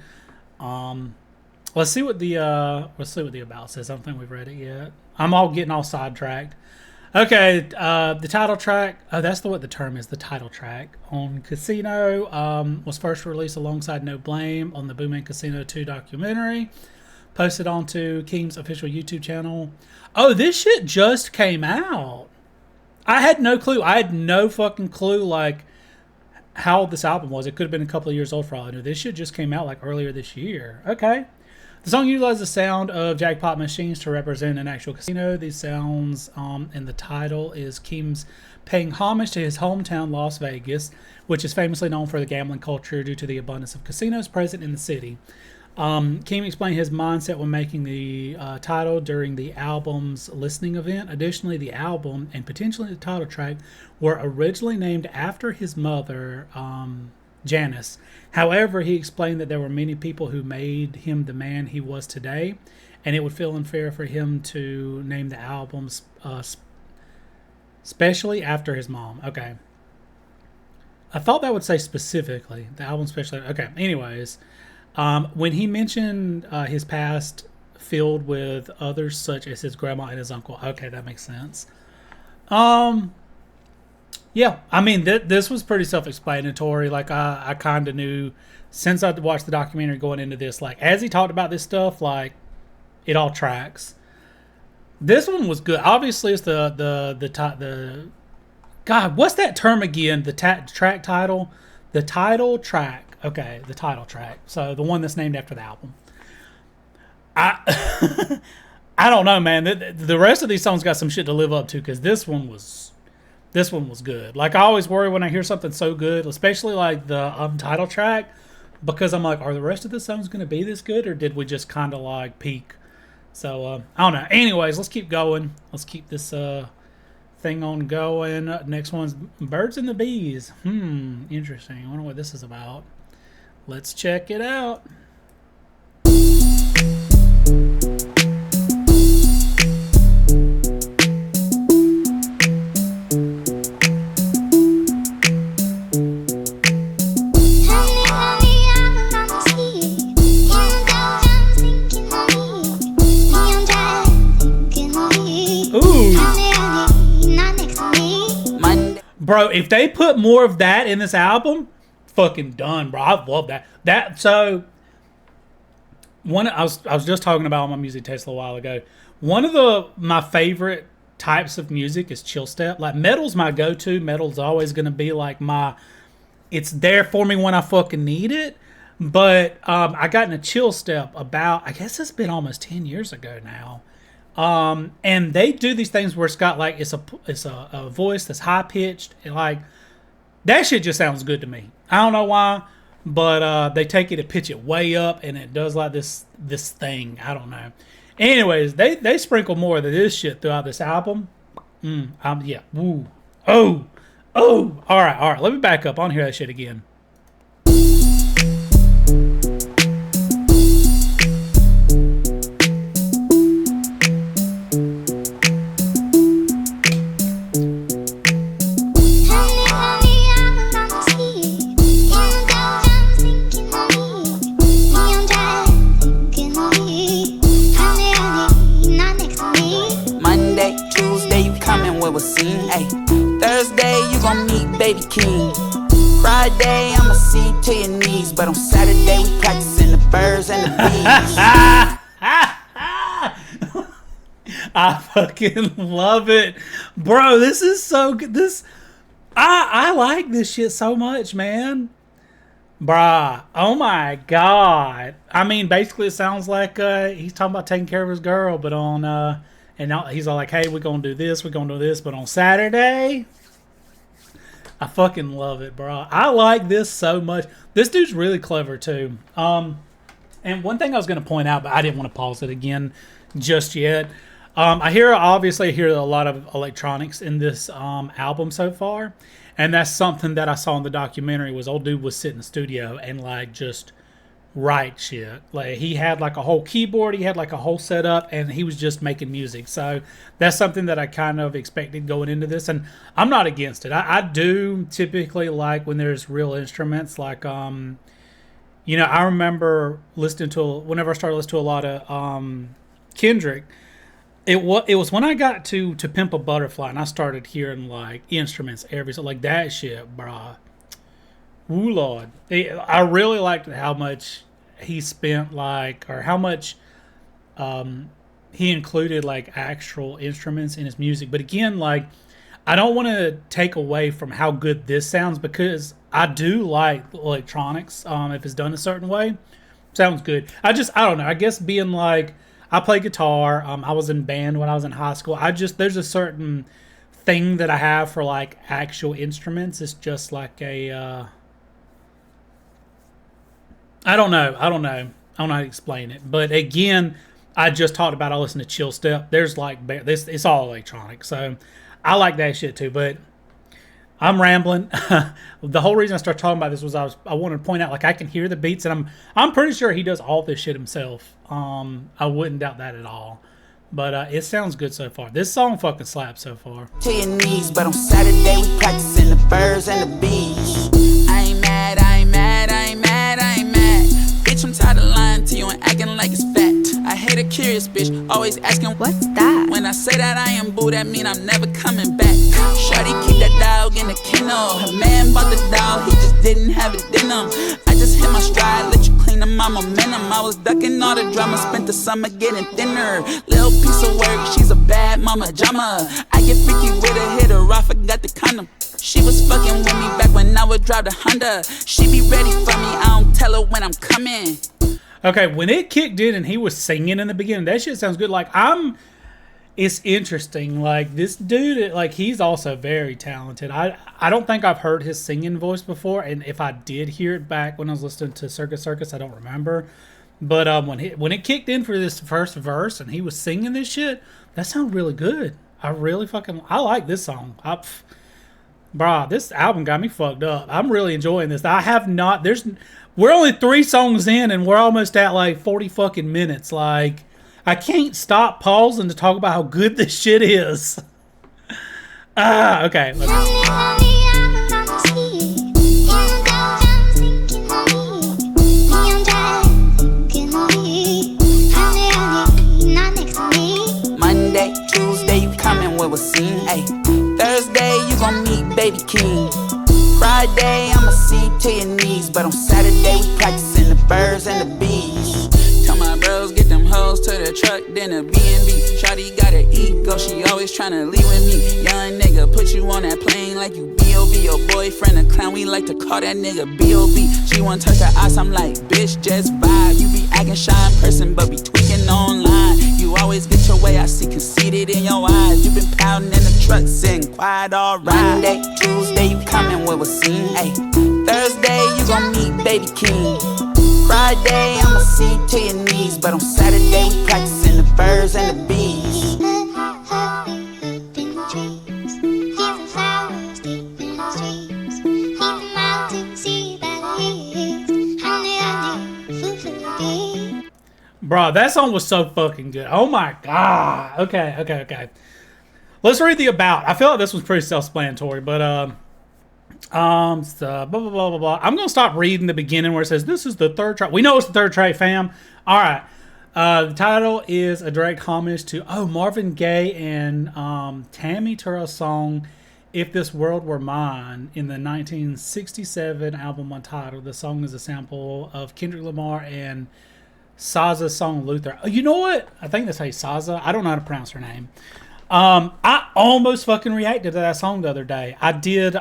Let's see what the about says. I don't think we've read it yet. I'm all getting all sidetracked. Okay, the title track. Oh, that's what the term is. The title track on Casino was first released alongside No Blame on the Booming Casino 2 documentary, posted onto Keem's official YouTube channel. Oh, this shit just came out. I had no clue. I had no fucking clue, like, how old this album was. It could have been a couple of years old for all I knew. This shit just came out like earlier this year. Okay. The song utilizes the sound of jackpot machines to represent an actual casino. These sounds in the title is Keem's paying homage to his hometown, Las Vegas, which is famously known for the gambling culture due to the abundance of casinos present in the city. Keem explained his mindset when making the title during the album's listening event. Additionally, the album and potentially the title track were originally named after his mother, Janice. However, he explained that there were many people who made him the man he was today, and it would feel unfair for him to name the albums especially after his mom. Okay. I thought that would say specifically. The album specially. Okay. Anyways, when he mentioned his past filled with others such as his grandma and his uncle. Okay, that makes sense. Yeah, I mean, this was pretty self-explanatory. Like, I kind of knew since I watched the documentary going into this, like, as he talked about this stuff, like, it all tracks. This one was good. Obviously, it's the God, what's that term again? The track title? The title track. Okay, the title track. So, the one that's named after the album. I don't know, man. The rest of these songs got some shit to live up to, because this one was good. Like, I always worry when I hear something so good, especially like the title track, because I'm like, are the rest of the songs going to be this good, or did we just kind of like peak? So I don't know. Anyways, let's keep going. Let's keep this thing on going. Next one's Birds and the Bees. Interesting. I wonder what this is about. Let's check it out. Bro, if they put more of that in this album, fucking done, bro. I love that. So I was just talking about my music taste a little while ago. One of my favorite types of music is chill step. Like, metal's my go-to. Metal's always gonna be like it's there for me when I fucking need it. But I got in a chill step about, I guess it's been almost 10 years ago now. And they do these things where it's got like, it's a voice that's high pitched, and like, that shit just sounds good to me. I don't know why, but they take it and pitch it way up, and it does like this thing. I don't know. Anyways, they sprinkle more of this shit throughout this album. Yeah. Woo. Oh. All right. Let me back up. I want to hear that shit again. baby king. Friday, I'ma see you to your knees. But on Saturday, we practicing the birds and the bees. I fucking love it. Bro, this is so good. I like this shit so much, man. Bruh, oh my god. I mean, basically it sounds like he's talking about taking care of his girl, but on and now he's all like, hey, we're gonna do this, but on Saturday, I fucking love it, bro. I like this so much. This dude's really clever too. And one thing I was gonna point out, but I didn't want to pause it again just yet. I hear a lot of electronics in this album so far, and that's something that I saw in the documentary. Was old dude was sitting in the studio and like just write shit. Like he had like a whole keyboard, he had like a whole setup, and he was just making music. So that's something that I kind of expected going into this, and I'm not against it. I do typically like when there's real instruments, like you know, I remember whenever I started listening to a lot of Kendrick. It was when I got to Pimp a Butterfly and I started hearing like instruments so like that shit, bruh. Ooh Lord. I really liked how much he spent or how much he included like actual instruments in his music. But again, like I don't want to take away from how good this sounds, because I do like electronics. If it's done a certain way, sounds good. I don't know. I guess being like, I play guitar. I was in band when I was in high school. There's a certain thing that I have for like actual instruments. It's just like a, I don't know how to explain it. But again, I just talked about, I listen to Chill Step. There's like this, it's all electronic. So I like that shit too. But I'm rambling. The whole reason I started talking about this was I wanted to point out, like, I can hear the beats, and I'm pretty sure he does all this shit himself. I wouldn't doubt that at all. But it sounds good so far. This song fucking slaps so far. To your knees, but on Saturday we practicing the birds and the bees. I ain't mad. Bitch, I'm tired of lying to you and acting like it's fact. I hate a curious bitch, always asking what's that. When I say that I am boo, that mean I'm never coming back. Shawty keep that dog in the kennel. Her man bought the dog, he just didn't have it in him. I just hit my stride, let you clean up my momentum. I was ducking all the drama, spent the summer getting thinner. Little piece of work, she's a bad mama jama. I get freaky with her, hit her, I forgot the condom. She was fucking with me back when I would drive the Honda. She be ready for me, I don't tell her when I'm coming. Okay, when it kicked in and he was singing in the beginning, that shit sounds good. Like, it's interesting. Like, this dude, like, he's also very talented. I don't think I've heard his singing voice before, and if I did hear it back when I was listening to Circus, I don't remember. But when it kicked in for this first verse and he was singing this shit, that sounded really good. I like this song. Bruh, this album got me fucked up. I'm really enjoying this. We're only 3 songs in and we're almost at like 40 fucking minutes. Like, I can't stop pausing to talk about how good this shit is. Okay. Monday, Tuesday, you coming with a scene. Ay. Thursday, you gon' meet baby Keem. Friday, I'ma see you to your knees. But on Saturday, we practicing the birds and the bees. Tell my bros, get them hoes to the truck, then a B&B. Shawty got her ego, she always tryna leave with me. Young nigga, put you on that plane like you B.O.B. Your boyfriend a clown, we like to call that nigga B.O.B. She wanna touch her ass, I'm like, bitch, just vibe. You be acting shy in person, but be tweaking online. You always get your way, I see conceited in your eyes. You been pounding in the truck, sitting quiet all right. Monday, Tuesday, you coming with a scene. Ay. Thursday, you gon' meet baby Keem. Friday, I'ma see you to your knees. But on Saturday, we practicing the birds and the bees. Bro, that song was so fucking good. Oh my god. Okay. Let's read the about. I feel like this was pretty self-explanatory, but blah blah blah blah. I'm gonna stop reading the beginning where it says this is the third track. We know it's the third track, fam. All right. The title is a direct homage to Marvin Gaye and Tammy Terrell's song If This World Were Mine in the 1967 album Untitled. The song is a sample of Kendrick Lamar and SZA's song Luther. You know what? I think that's how you SZA. I don't know how to pronounce her name. I almost fucking reacted to that song the other day. I did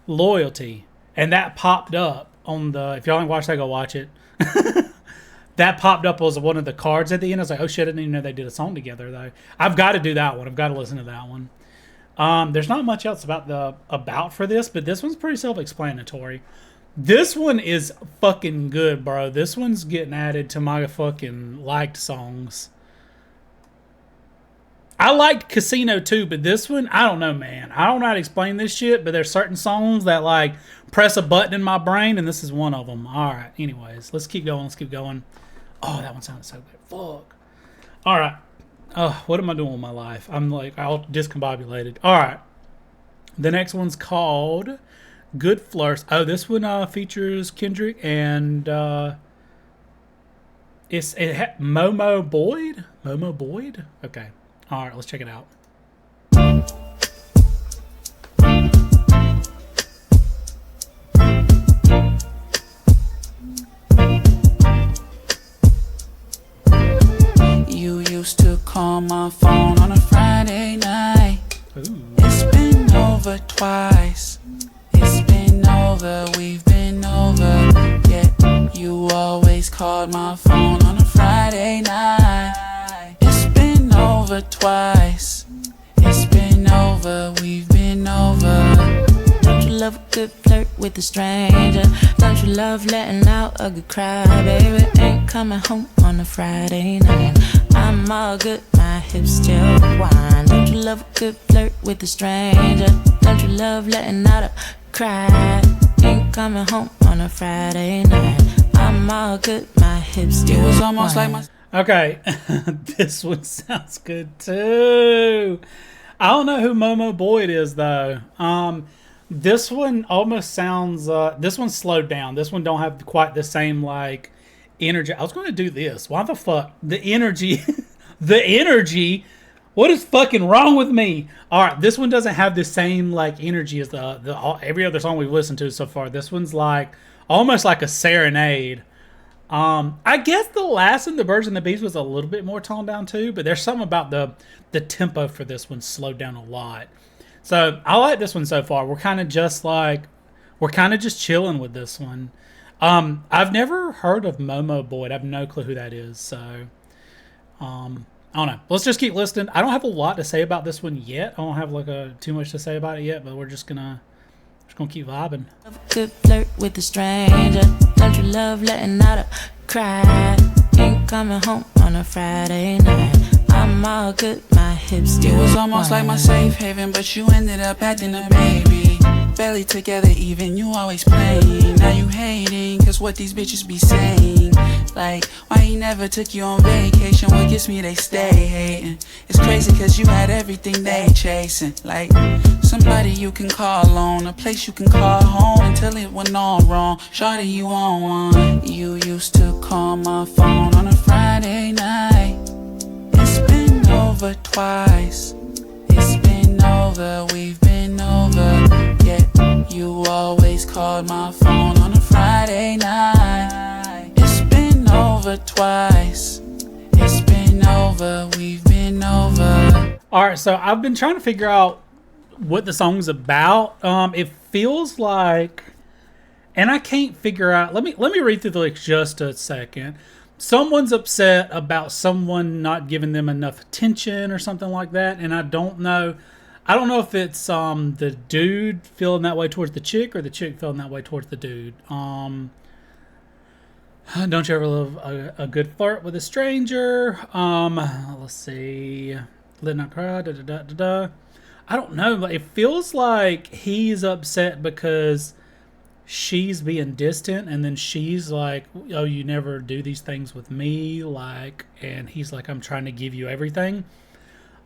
Loyalty, and that popped up on the, if y'all ain't watched that, go watch it. That popped up as one of the cards at the end. I was like, oh shit, I didn't even know they did a song together though. I've got to do that one. I've got to listen to that one. There's not much else about for this, but this one's pretty self-explanatory. This one is fucking good, bro. This one's getting added to my fucking liked songs. I liked Casino too, but this one, I don't know, man. I don't know how to explain this shit, but there's certain songs that like press a button in my brain, and this is one of them. All right, anyways, let's keep going. Let's keep going. Oh, that one sounded so good. Fuck. All right. What am I doing with my life? I'm like all discombobulated. All right. The next one's called Good Flirts. Oh, this one features Kendrick and Momo Boyd. Momo Boyd. Okay. All right. Let's check it out. You used to call my phone on a Friday night. Ooh. It's been over twice. It's been over, we've been over. Yet you always called my phone on a Friday night. It's been over twice. It's been over, we've been over. Don't you love a good flirt with a stranger? Don't you love letting out a good cry? Baby, ain't coming home on a Friday night. I'm all good, my hips still whine. Don't you love a good flirt with a stranger? Don't you love letting out a cry? Ain't coming home on a Friday night. I'm all good, my hips still whine. It was almost like my... Okay, this one sounds good too. I don't know who Momo Boyd is though. This one almost sounds. This one's slowed down. This one don't have quite the same like energy. I was going to do this. Why the fuck? The energy, the energy. What is fucking wrong with me? All right, this one doesn't have the same like energy as the every other song we've listened to so far. This one's like almost like a serenade. I guess the last and the Birds and the Bees was a little bit more toned down too, but there's something about the tempo for this one slowed down a lot. So I like this one so far. We're kind of just chilling with this one. I've never heard of Momo Boyd. I have no clue who that is. So I don't know. Let's just keep listening. I don't have a lot to say about this one yet. I don't have too much to say about it yet, but we're just gonna keep vibing. Good flirt with a stranger. Don't you love letting out a cry? Ain't coming home on a Friday night. I'm all good, my hips still. It was almost like my safe haven, but you ended up acting a baby. Barely together even, you always playing. Now you hating, cause what these bitches be saying. Like, why he never took you on vacation? What gets me, they stay hating. It's crazy cause you had everything they chasing. Like, somebody you can call on, a place you can call home until it went all wrong. Shawty, you on one. You used to call my phone on a Friday night. It's been over twice. It's been over, we've been over. Yet you always called my phone on a Friday night. It's been over twice. It's been over, we've been over. Alright, so I've been trying to figure out what the song's about. It feels like, and I can't figure out, let me read through the lyrics just a second. Someone's upset about someone not giving them enough attention or something like that, and I don't know if it's the dude feeling that way towards the chick or the chick feeling that way towards the dude. Don't you ever love a good flirt with a stranger? Let's see. Let not cry. Da, da, da, da, da. I don't know, but it feels like he's upset because she's being distant, and then she's like, oh, you never do these things with me, like, and he's like, I'm trying to give you everything.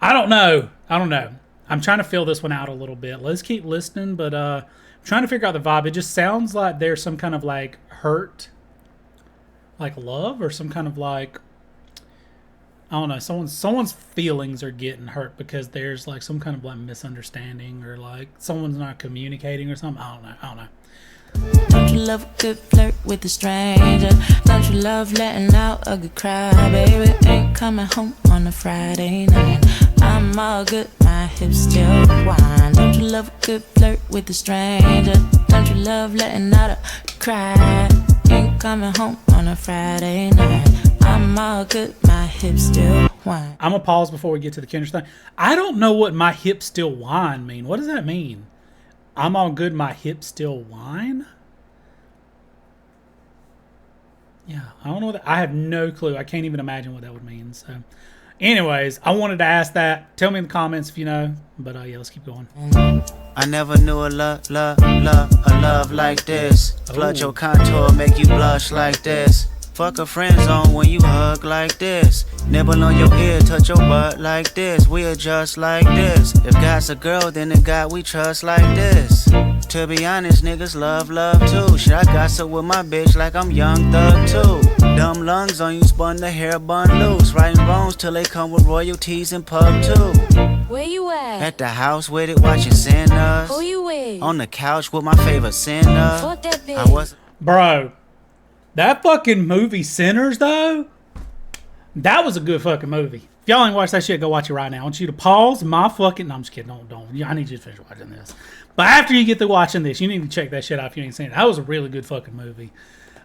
I don't know. I'm trying to feel this one out a little bit. Let's keep listening, but I'm trying to figure out the vibe. It just sounds like there's some kind of like hurt, like love, or some kind of like I don't know, someone's feelings are getting hurt because there's like some kind of like misunderstanding or like someone's not communicating or something. I don't know. Don't you love a good flirt with a stranger? Don't you love letting out a good cry, baby? Ain't coming home on a Friday night. I'm all good, my hips still whine. Don't you love a good flirt with a stranger? Don't you love letting out a cry? Ain't coming home on a Friday night. I'm all good, my hips still whine. I'm gonna pause before we get to the Kendrick thing. I don't know what my hips still whine mean. What does that mean? I'm all good, my hips still whine? Yeah, I don't know. I have no clue. I can't even imagine what that would mean. So, anyways, I wanted to ask that. Tell me in the comments if you know. But yeah, let's keep going. I never knew a love like this. Flood your contour, make you blush like this. Fuck a friend zone when you hug like this. Nibble on your ear, touch your butt like this. We adjust like this. If God's a girl, then the God we trust like this. To be honest, niggas love too. Shit, I gossip with my bitch like I'm Young Thug too. Dumb lungs on you, spun the hair bun loose. Writing wrongs till they come with royalties and pub too. Where you At the house with it, watching Sinners. Who you with? On the couch with my favorite sinner. Fuck that bitch. I was. Bro, that fucking movie Sinners, though, that was a good fucking movie. If y'all ain't watched that shit, go watch it right now. I want you to pause my fucking... No, I'm just kidding. Don't. I need you to finish watching this. But after you get to watching this, you need to check that shit out if you ain't seen it. That was a really good fucking movie.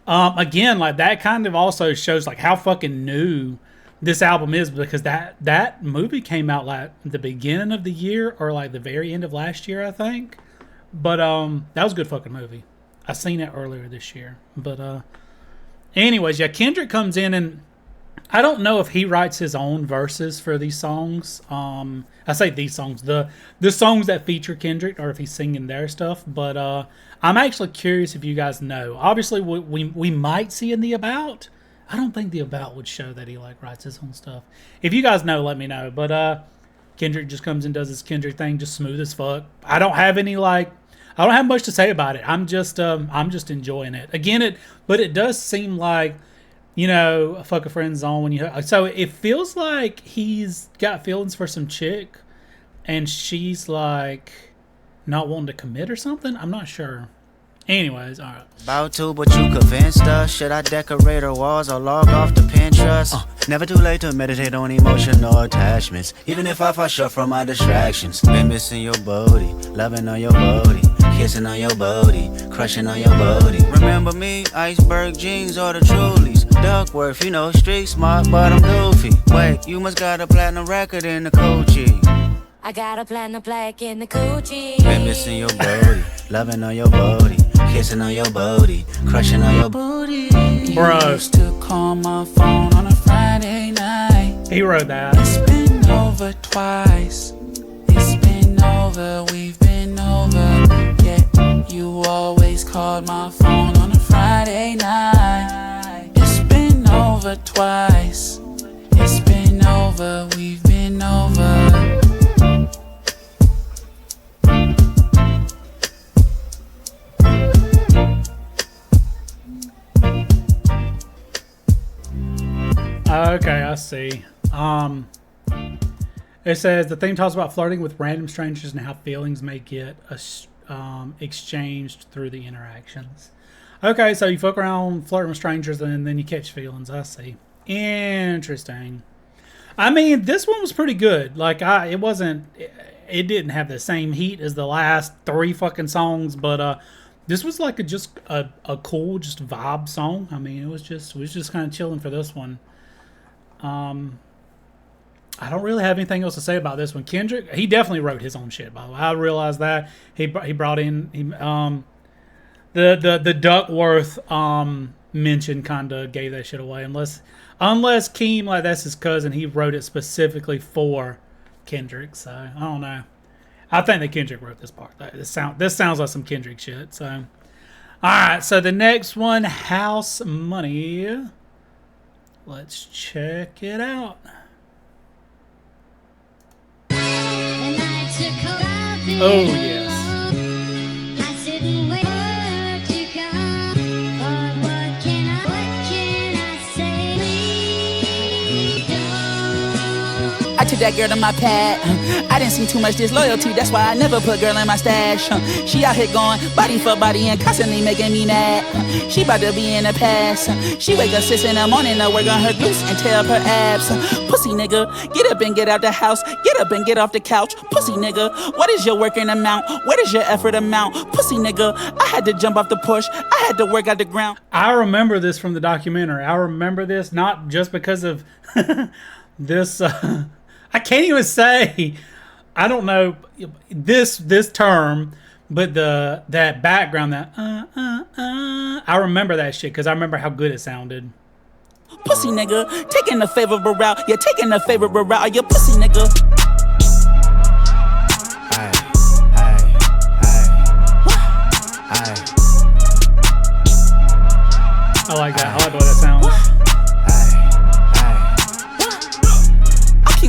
Again, like, that kind of also shows, like, how fucking new this album is, because that movie came out, like, the beginning of the year or, like, the very end of last year, I think. But, that was a good fucking movie. I seen it earlier this year. But, anyways, yeah, Kendrick comes in, and I don't know if he writes his own verses for these songs. I say these songs, the songs that feature Kendrick, or if he's singing their stuff. But I'm actually curious if you guys know. Obviously, we might see in the About. I don't think the About would show that he like writes his own stuff. If you guys know, let me know. But Kendrick just comes and does his Kendrick thing, just smooth as fuck. I don't have much to say about it. I'm just enjoying it. Again, but it does seem like, you know, a fuck a friend zone when you. So it feels like he's got feelings for some chick, and she's like not wanting to commit or something. I'm not sure. Anyways, all right. About to, but you convinced us. Should I decorate her walls or log off to Pinterest? Never too late to meditate on emotional attachments. Even if I fall short from my distractions. Been missing your booty, loving on your booty, kissing on your booty, crushing on your booty. Remember me? Iceberg jeans or the Trulies. Duckworth, you know, street smart, but I'm goofy. Wait, you must got a platinum record in the Coochie. I got a platinum plaque in the Coochie. Been missing your booty, loving on your booty, kissing on your booty, crushing on your booty. Bro, Used to call my phone on a Friday night. he wrote that. It's been over twice. It's been over, we've been over. Yeah, you always called my phone on a Friday night. It's been over twice. It's been over, we've been over. Okay, I see. It says the theme talks about flirting with random strangers and how feelings may get exchanged through the interactions. Okay, so you fuck around flirting with strangers and then you catch feelings. I see. Interesting. I mean, this one was pretty good. Like, it didn't have the same heat as the last 3 fucking songs, but this was like a cool, just vibe song. I mean, it was just kind of chilling for this one. I don't really have anything else to say about this one. Kendrick, he definitely wrote his own shit, by the way. I realized that. He brought in the Duckworth mention kind of gave that shit away. Unless Keem, like, that's his cousin, he wrote it specifically for Kendrick. So I don't know. I think that Kendrick wrote this part. This sounds like some Kendrick shit. So, all right. So the next one, House Money. Let's check it out. Oh, yes. that girl in my pad. I didn't see too much disloyalty, that's why I never put girl in my stash. She out here going body for body and constantly making me mad. She bout to be in the past. She wake up 6 in the morning to work on her glutes and tear up her abs. Pussy nigga, get up and get out the house. Get up and get off the couch. Pussy nigga, what is your working amount? What is your effort amount? Pussy nigga, I had to jump off the push. I had to work out the ground. I remember this from the documentary. I remember this not just because of this. I can't even say. I don't know this term, but that background, that I remember that shit because I remember how good it sounded. Pussy nigga, taking the favorable route. You're taking the favorable route. You pussy nigga. I like that. I like the way that sounds.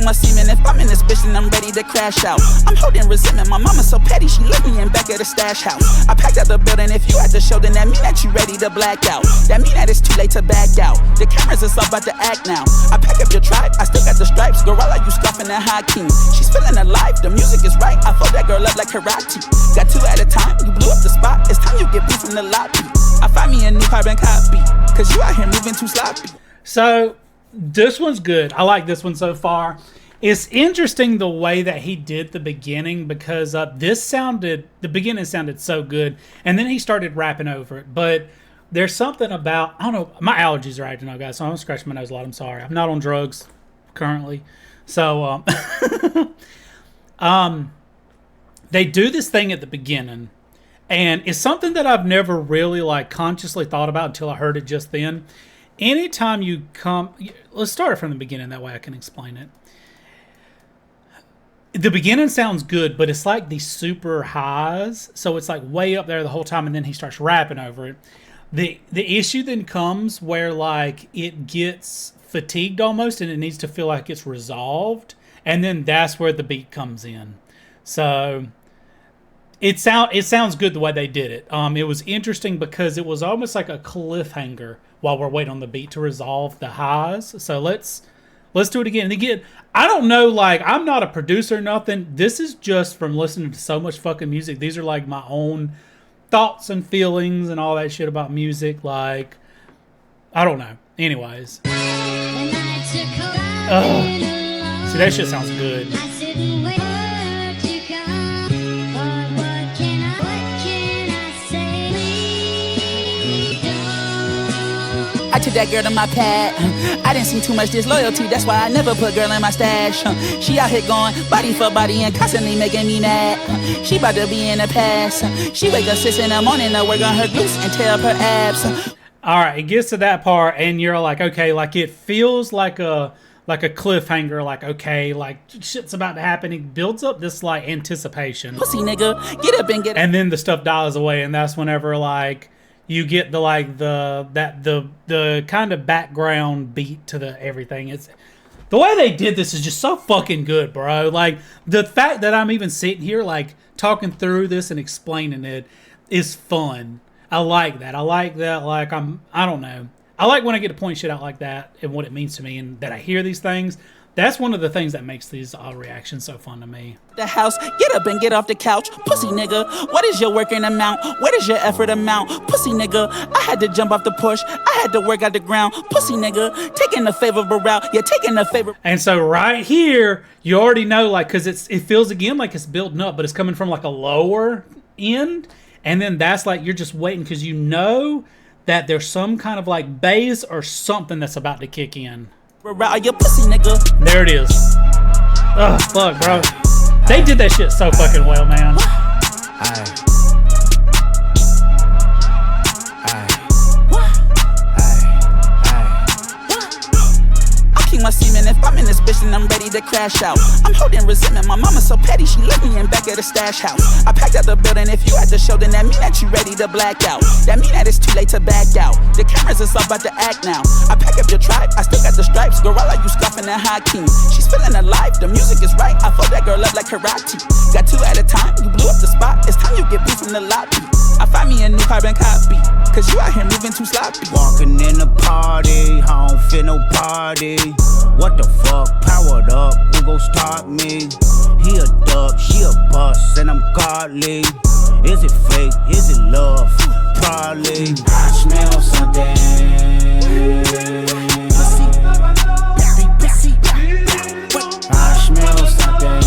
My semen, if I'm in this bitch, then I'm ready to crash out. I'm holding resentment, my mama so petty, she left me in back at the stash house. I packed out the building, if you at the show, then that mean that you ready to black out. That mean that it's too late to back out. The cameras is all about to act now. I pack up your tribe, I still got the stripes. Gorilla, you scoffing at Keem. She's feeling alive, the music is right. I fold that girl up like karate. Got 2 at a time, you blew up the spot. It's time you get beat from the lobby. I find me a new carbon copy, cause you out here moving too sloppy. So this one's good. I like this one so far. It's interesting the way that he did the beginning because the beginning sounded so good, and then he started rapping over it. But there's something about, I don't know, my allergies are acting up, guys, so I'm scratching my nose a lot. I'm sorry. I'm not on drugs currently. So they do this thing at the beginning, and it's something that I've never really like consciously thought about until I heard it just then. Anytime you come, let's start it from the beginning, that way I can explain it. The beginning sounds good, but it's like these super highs, so it's like way up there the whole time, and then he starts rapping over it. The issue then comes where like it gets fatigued almost, and it needs to feel like it's resolved, and then that's where the beat comes in. So it sounds good the way they did it. It was interesting because it was almost like a cliffhanger while we're waiting on the beat to resolve the highs. So let's do it again. And again, I don't know, like, I'm not a producer or nothing. This is just from listening to so much fucking music. These are like my own thoughts and feelings and all that shit about music. Like, I don't know. Anyways. See, that shit sounds good. I took that girl in my pad. I didn't see too much disloyalty, that's why I never put girl in my stash. She out here going body for body and constantly making me mad. She bout to be in the past. She wake up 6 in the morning to work on her glutes and tear up her abs. All right, it gets to that part, and you're like, okay, like it feels like a cliffhanger, like, okay, like shit's about to happen. It builds up this like anticipation. Pussy nigga, get up and get. And then the stuff dies away, and that's whenever like you get the like the kind of background beat to the everything. It's the way they did this is just so fucking good, bro. Like the fact that I'm even sitting here like talking through this and explaining it is fun. I like that. Like I don't know. I like when I get to point shit out like that and what it means to me, and that I hear these things. That's one of the things that makes these reactions so fun to me. The house, get up and get off the couch. Pussy nigga, what is your working amount? What is your effort amount? Pussy nigga, I had to jump off the push. I had to work out the ground. Pussy nigga, taking the favorable route. You're taking the favorable. And so right here, you already know, like, because it feels again like it's building up, but it's coming from like a lower end. And then that's like, you're just waiting because you know that there's some kind of like bass or something that's about to kick in. Your pussy nigga. There it is. Ugh, fuck, bro. They did that shit so fucking well, man. My semen, if I'm in this bitch, then I'm ready to crash out. I'm holding resentment, my mama so petty, she left me in back at the stash house. I packed out the building, if you at the show, then that mean that you ready to black out. That mean that it's too late to back out. The cameras is all about to act now. I pack up your tribe, I still got the stripes. Gorilla, you scoffing at Keem. She's feeling alive, the music is right. I fold that girl up like karate. Got 2 at a time, you blew up the spot. It's time you get beat from the lobby. I find me a new carbon copy, cause you out here moving too sloppy. Walking in the party, I don't feel no party. What the fuck, powered up, who gon' start partly. Is it fake? Is it love? Probably. I smell something. I smell something.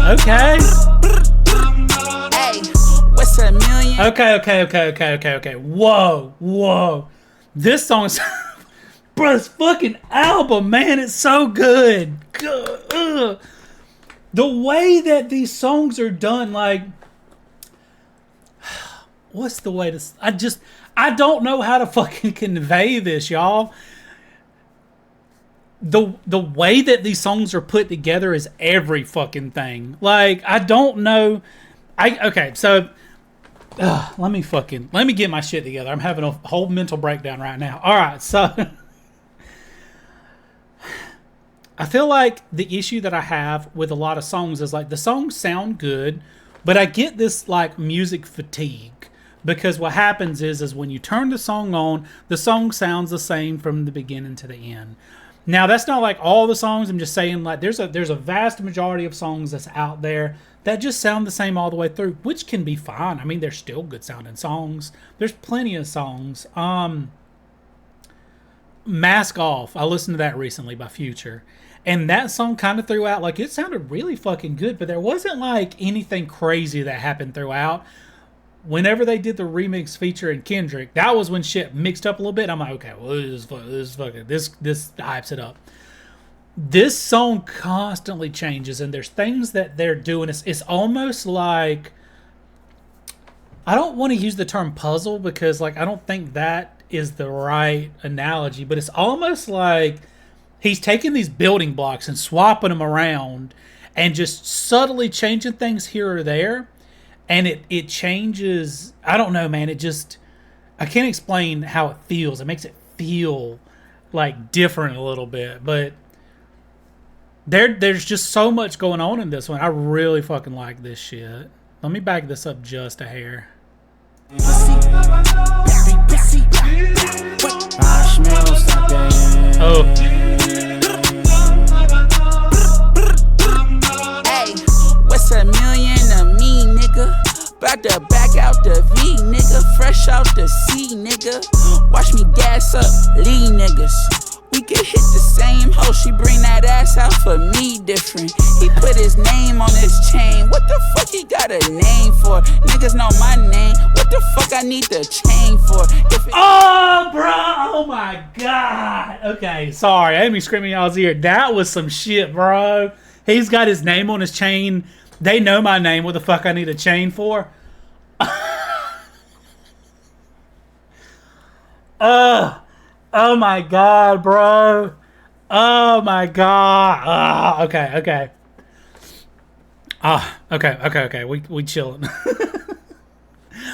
Okay. Hey, what's a million? Okay. Whoa. This song is... Bro, this fucking album, man, it's so good. Ugh. The way that these songs are done, like... What's the way to... I don't know how to fucking convey this, y'all. The way that these songs are put together is every fucking thing. Like, I don't know... Okay, so... let me get my shit together. I'm having a whole mental breakdown right now. Alright, so... I feel like the issue that I have with a lot of songs is like the songs sound good, but I get this like music fatigue because what happens is when you turn the song on, the song sounds the same from the beginning to the end. Now that's not like all the songs. I'm just saying like there's a vast majority of songs that's out there that just sound the same all the way through, which can be fine. I mean, they're still good sounding songs. There's plenty of songs. Mask Off. I listened to that recently by Future. And that song kind of throughout, like, it sounded really fucking good, but there wasn't, like, anything crazy that happened throughout. Whenever they did the remix featuring Kendrick, that was when shit mixed up a little bit. I'm like, okay, well, this hypes it up. This song constantly changes, and there's things that they're doing. It's almost like, I don't want to use the term puzzle because, like, I don't think that is the right analogy, but it's almost like he's taking these building blocks and swapping them around and just subtly changing things here or there. And it changes. I don't know, man. I can't explain how it feels. It makes it feel like different a little bit. But there's just so much going on in this one. I really fucking like this shit. Let me back this up just a hair. Oh. Hey, what's a million to me, nigga? About to back out the V, nigga. Fresh out the C, nigga. Watch me gas up, lead niggas. We could hit the same hoe, she bring that ass out for me different. He put his name on his chain. What the fuck he got a name for? Niggas know my name. What the fuck I need the chain for? Oh, bro! Oh my god! Okay, sorry, I didn't mean screaming in y'all's ear. That was some shit, bro. He's got his name on his chain. They know my name. What the fuck I need a chain for? Oh my god, bro. Oh my god. Okay. Okay. We chilling.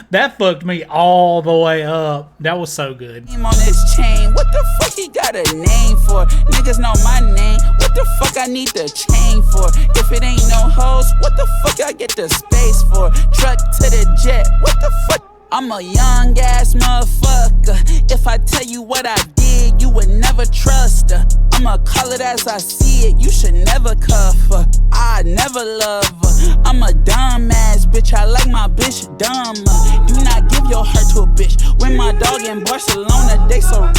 That fucked me all the way up. That was so good. Name on his chain. What the fuck he got a name for? Niggas know my name. What the fuck I need the chain for? If it ain't no hoes, what the fuck I get the space for? Truck to the jet. What the fuck? I'm a young ass motherfucker. If I tell you what I did, you would never trust her. I'ma call it as I see it. You should never cuff her. I never love her. I'm a dumb ass bitch. I like my bitch dumber. Do not give your heart to a bitch. When my dog in Barcelona, they so out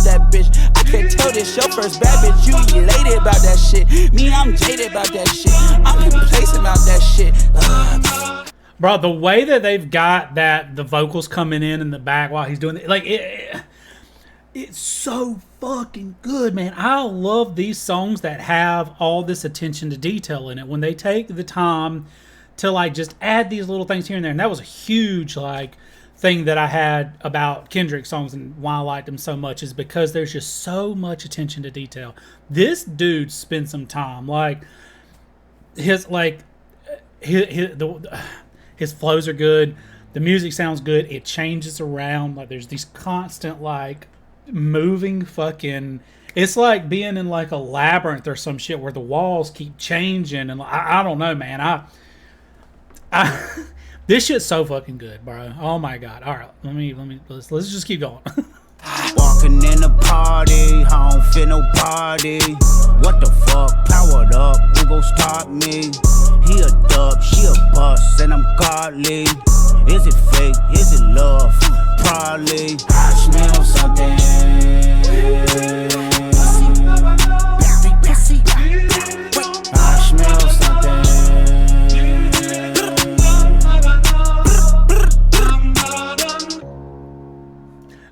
that bitch. I can tell this your first bad bitch. You elated about that shit. Me, I'm jaded about that shit. I'm complacent about that shit. Bro, the way that they've got the vocals coming in the back while he's doing it, like it's so fucking good, man. I love these songs that have all this attention to detail in it when they take the time to like just add these little things here and there. And that was a huge like thing that I had about Kendrick songs and why I liked them so much is because there's just so much attention to detail. This dude spent some time like his flows are good. The music sounds good. It changes around. Like there's these constant like moving fucking. It's like being in like a labyrinth or some shit where the walls keep changing and I don't know, man. I this shit's so fucking good, bro. Oh my god. All right, let's just keep going. Walking in the party, I don't feel no party. What the fuck? Powered up, who gon' stop me? he a dub, she a bust, and I'm godly. Is it fake? Is it love? Probably. I smell something. I smell something.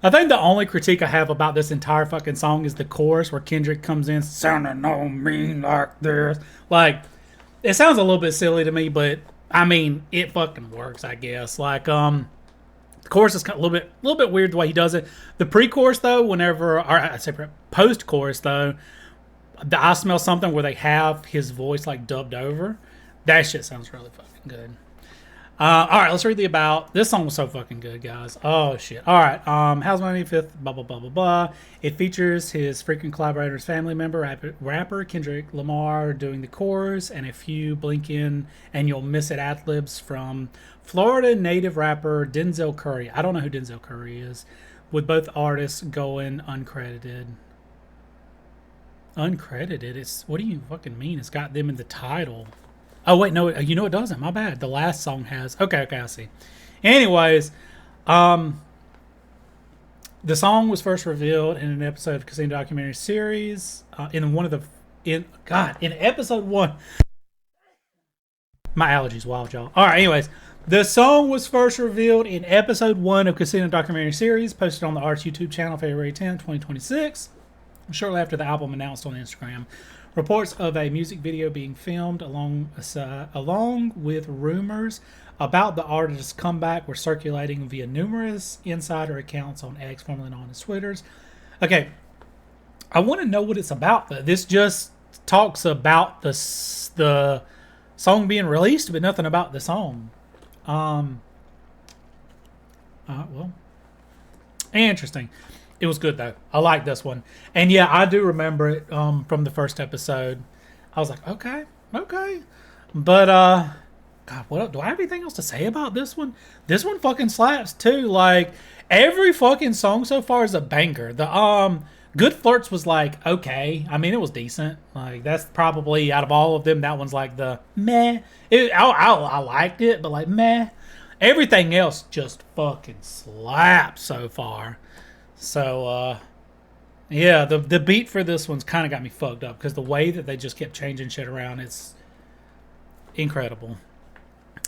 I think the only critique I have about this entire fucking song is the chorus where Kendrick comes in sounding on me like this. Like, it sounds a little bit silly to me, but I mean, it fucking works, I guess. Like, the chorus is kind of a little bit weird the way he does it. The pre-chorus though, or I say post-chorus though, the I Smell Something where they have his voice like dubbed over, that shit sounds really fucking good. All right, let's read the about. This song was so fucking good, guys. Oh shit. All right. How's my 25th? Blah blah blah blah blah. It features his frequent collaborators, family member, rapper Kendrick Lamar doing the chorus, and a few blink in and you'll miss it ad-libs from Florida native rapper Denzel Curry. I don't know who Denzel Curry is. With both artists going uncredited. Uncredited? It's, what do you fucking mean? It's got them in the title. Oh, wait, no, you know it doesn't. My bad. The last song has. Okay, I see. Anyways, the song was first revealed in an episode of Casino documentary series. In episode 1. My allergies wild, y'all. All right, anyways. The song was first revealed in episode 1 of Casino documentary series, posted on the Arts YouTube channel February 10th, 2026. Shortly after the album announced on Instagram. Reports of a music video being filmed along with rumors about the artist's comeback were circulating via numerous insider accounts on X, formerly known as Twitter's. Okay, I want to know what it's about. This just talks about the song being released, but nothing about the song. Well, interesting. It was good though. I like this one, and yeah, I do remember it from the first episode. I was like, okay, but God, what do I have anything else to say about this one? This one fucking slaps too. Like every fucking song so far is a banger. The Good Flirts was like okay. I mean, it was decent. Like that's probably out of all of them, that one's like the meh. I liked it, but like meh. Everything else just fucking slaps so far. So, yeah, the beat for this one's kind of got me fucked up because the way that they just kept changing shit around, it's incredible.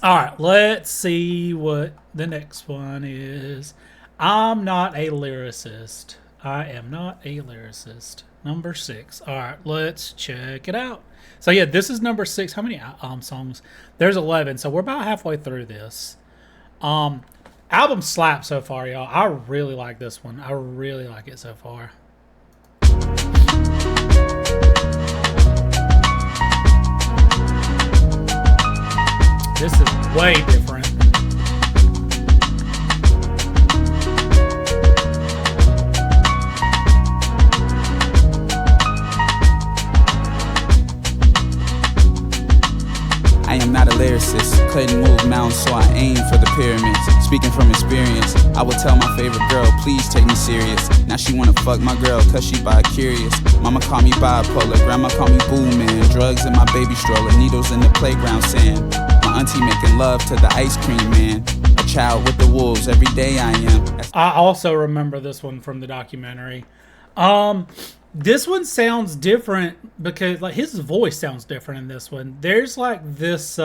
All right, let's see what the next one is. I'm not a lyricist. I am not a lyricist. Number 6. All right, let's check it out. So, yeah, this is number 6. How many songs? There's 11, so we're about halfway through this. Album slap so far, y'all. I really like this one. I really like it so far. This is way different. I am not a lyricist, couldn't move mountains, so I aim for the pyramids. Speaking from experience, I would tell my favorite girl, please take me serious. Now she wanna fuck my girl, cause she bi-curious. Mama call me bipolar, grandma call me boo man. Drugs in my baby stroller, needles in the playground sand. My auntie making love to the ice cream man. A child with the wolves, every day I am. I also remember this one from the documentary. This one sounds different because like his voice sounds different in this one. There's like this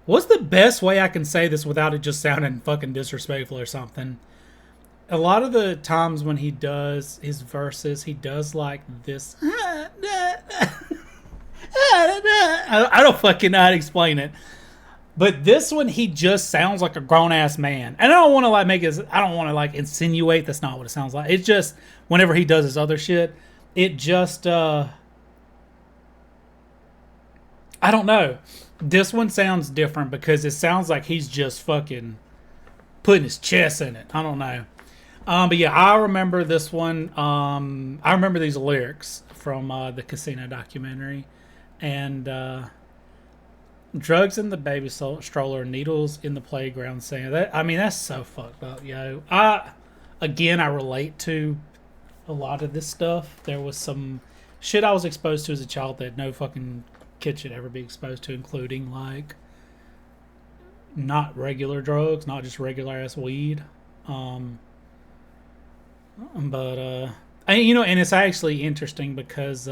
what's the best way I can say this without it just sounding fucking disrespectful or something? A lot of the times when he does his verses, he does like this. I don't fucking know how to explain it. But this one, he just sounds like a grown-ass man. And I don't want to like I don't want to like insinuate that's not what it sounds like. It's just, whenever he does his other shit, it just, I don't know. This one sounds different because it sounds like he's just fucking putting his chest in it. I don't know. But yeah, I remember this one. I remember these lyrics from the Casino documentary. And, drugs in the baby stroller, needles in the playground sand. That, I mean, that's so fucked up, yo. I relate to a lot of this stuff. There was some shit I was exposed to as a child that no fucking kid should ever be exposed to, including like not regular drugs, not just regular ass weed. But you know, and it's actually interesting because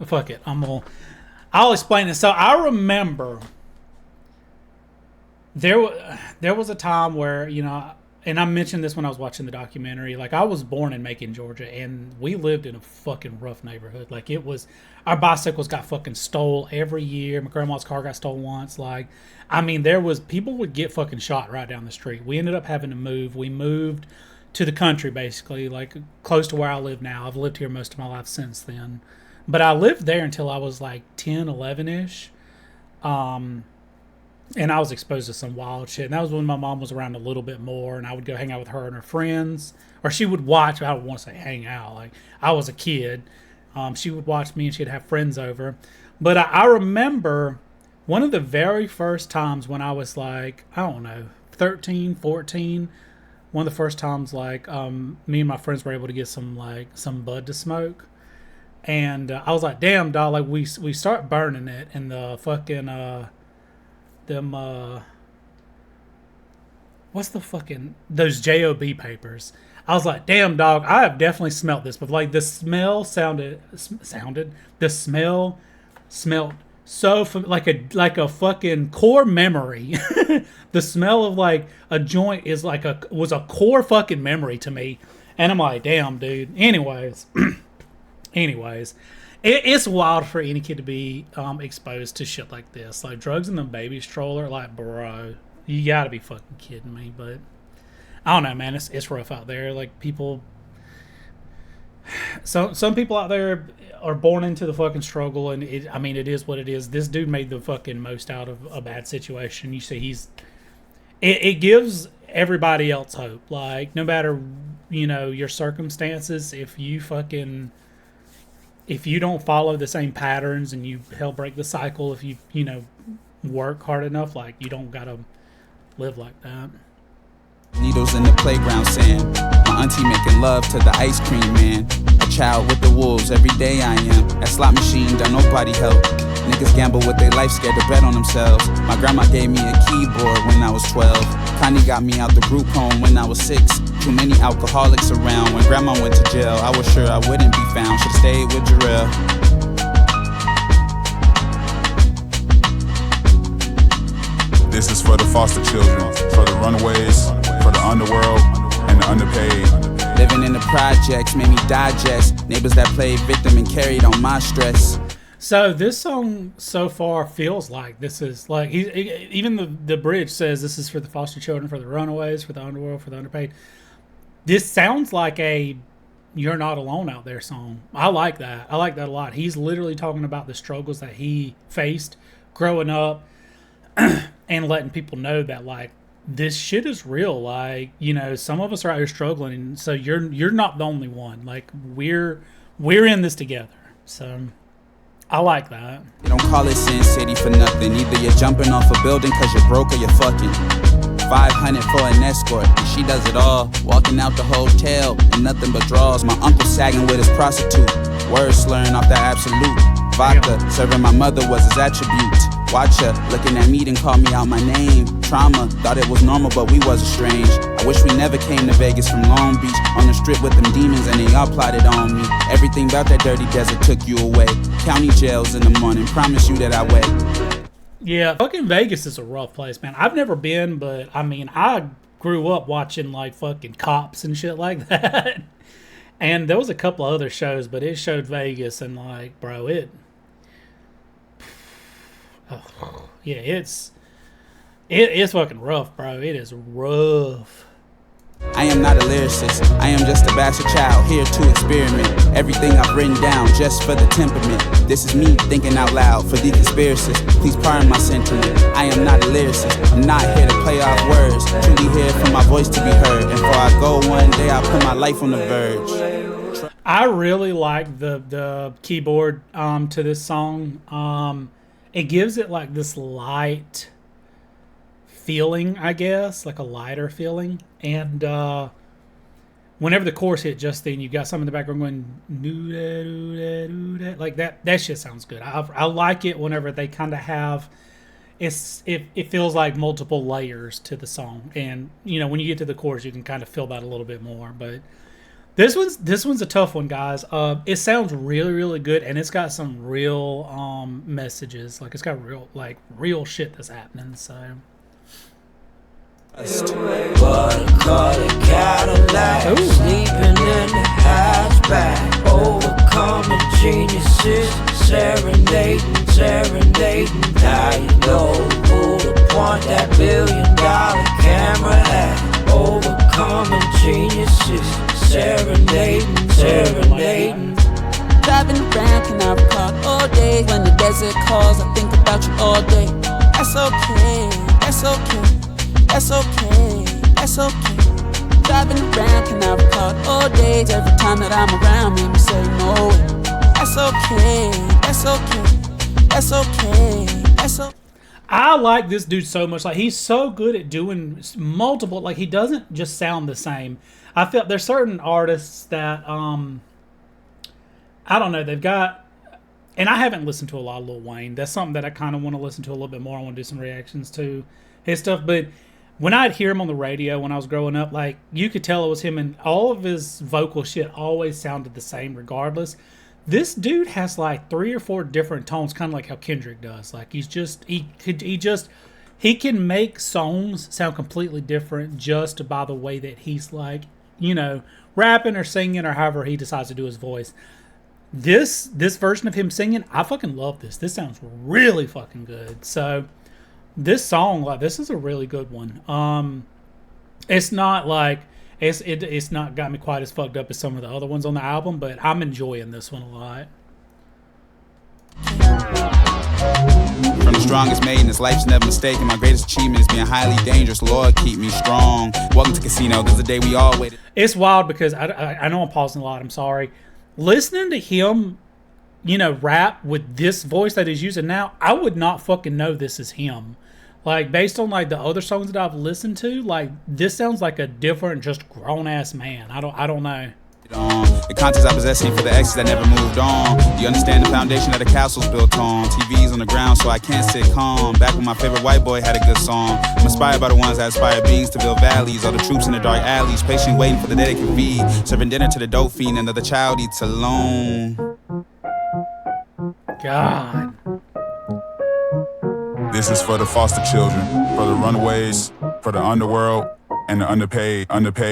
fuck it, I'll explain it. So I remember there was a time where, you know, and I mentioned this when I was watching the documentary, like I was born in Macon, Georgia, and we lived in a fucking rough neighborhood. Like it was, our bicycles got fucking stole every year. My grandma's car got stolen once. Like, I mean, people would get fucking shot right down the street. We ended up having to move. We moved to the country, basically, like close to where I live now. I've lived here most of my life since then. But I lived there until I was like 10, 11-ish. And I was exposed to some wild shit. And that was when my mom was around a little bit more. And I would go hang out with her and her friends. Or she would watch. I don't want to say hang out. Like, I was a kid. She would watch me and she'd have friends over. But I remember one of the very first times when I was like, I don't know, 13, 14. One of the first times, like, me and my friends were able to get some bud to smoke. And I was like, damn, dog, like, we start burning it in the fucking, what's the fucking, those JOB papers. I was like, damn, dog, I have definitely smelt this. But, like, the smell smelled so, like a fucking core memory. The smell of, like, a joint was a core fucking memory to me. And I'm like, damn, dude. Anyways, it's wild for any kid to be exposed to shit like this. Like, drugs in the baby stroller, like, bro, you gotta be fucking kidding me. But I don't know, man. It's rough out there. Like, people, some people out there are born into the fucking struggle, and it is what it is. This dude made the fucking most out of a bad situation. You see, it gives everybody else hope. Like, no matter, you know, your circumstances, if you don't follow the same patterns and you help break the cycle, if you know, work hard enough, like, you don't gotta live like that. Needles in the playground sand. My auntie making love to the ice cream man. A child with the wolves, every day I am. That slot machine, don't nobody help. Niggas gamble with their life, scared to bet on themselves. My grandma gave me a keyboard when I was 12. Connie got me out the group home when I was 6. Too many alcoholics around. When grandma went to jail, I was sure I wouldn't be found. Should've stayed with Jarrell. This is for the foster children, for the runaways, for the underworld, and the underpaid. Living in the projects made me digest. Neighbors that played victim and carried on my stress. So this song so far feels like this is like, even the bridge says this is for the foster children, for the runaways, for the underworld, for the underpaid. This sounds like a "You're Not Alone Out There" song. I like that. I like that a lot. He's literally talking about the struggles that he faced growing up and letting people know that, like, this shit is real. Like, you know, some of us are out here struggling, and so you're not the only one. Like, we're in this together. So I like that. They don't call it Sin City for nothing. Either you're jumping off a building cause you're broke or you're fucking. 500 for an escort, and she does it all. Walking out the hotel and nothing but draws. My uncle sagging with his prostitute. Words slurring off that absolute. Vodka, serving my mother was his attribute. Watch her, looking at me, then call me out my name. Trauma, thought it was normal, but we was estranged. I wish we never came to Vegas from Long Beach. On the strip with them demons, and they all plotted on me. Everything about that dirty desert took you away. County jails in the morning, promise you that I wait. Yeah, fucking Vegas is a rough place, man. I've never been, but I mean, I grew up watching like fucking Cops and shit like that. And there was a couple of other shows, but it showed Vegas, and like, bro, it's fucking rough, bro. It is rough. I am not a lyricist, I am just a bastard child here to experiment. Everything I've written down just for the temperament. This is me thinking out loud for the conspiracists. Please pardon my sentiment. I am not a lyricist, I'm not here to play off words. Truly here for my voice to be heard. And before I go one day, I'll put my life on the verge. I really like the keyboard to this song. It gives it like this light feeling, I guess, like a lighter feeling. And whenever the chorus hit just then, you got something in the background going doo-da-doo-da-doo-da, like that. That shit sounds good. I like it whenever they kind of have it feels like multiple layers to the song, and you know when you get to the chorus, you can kind of feel that a little bit more. But this one's a tough one, guys. It sounds really, really good, and it's got some real messages. Like it's got real shit that's happening. So. What a color Cadillac, sleeping in the hatchback, overcoming geniuses, serenading. Now you know who to point that $1 billion camera at. Overcoming geniuses, serenading. Driving around Canary Park all day. When the desert calls, I think about you all day. That's okay, that's okay. That's okay, that's okay. Driving around Canary Park all day. Every time that I'm around, make me say no way. That's okay, that's okay. That's okay, that's okay. I like this dude so much. Like he's so good at doing multiple. Like he doesn't just sound the same. I feel there's certain artists that I don't know. They've got, and I haven't listened to a lot of Lil Wayne. That's something that I kind of want to listen to a little bit more. I want to do some reactions to his stuff, but. When I'd hear him on the radio when I was growing up, like, you could tell it was him, and all of his vocal shit always sounded the same regardless. This dude has, like, 3 or 4 different tones, kind of like how Kendrick does. Like, he can make songs sound completely different just by the way that he's, like, you know, rapping or singing or however he decides to do his voice. This version of him singing, I fucking love this. This sounds really fucking good. So... this song, like, this is a really good one. It's not like it's not got me quite as fucked up as some of the other ones on the album, but I'm enjoying this one a lot. From the strongest made in this life's never mistaken. My greatest achievement is being highly dangerous. Lord, keep me strong. Welcome to Casino. This is the day we all waited. It's wild because I know I'm pausing a lot. I'm sorry. Listening to him, you know, rap with this voice that he's using now, I would not fucking know this is him. Like, based on, like, the other songs that I've listened to, like, this sounds like a different, just grown-ass man. I don't know. The contents I possess ain't for the exes that never moved on. Do you understand the foundation that the castle's built on? TV's on the ground so I can't sit calm. Back when my favorite white boy had a good song. I'm inspired by the ones that inspire beings to build valleys. All the troops in the dark alleys, patient waiting for the day they can feed. Serving dinner to the dope fiend and the child eats alone. God. This is for the foster children, for the runaways, for the underworld, and the underpaid. I'm gonna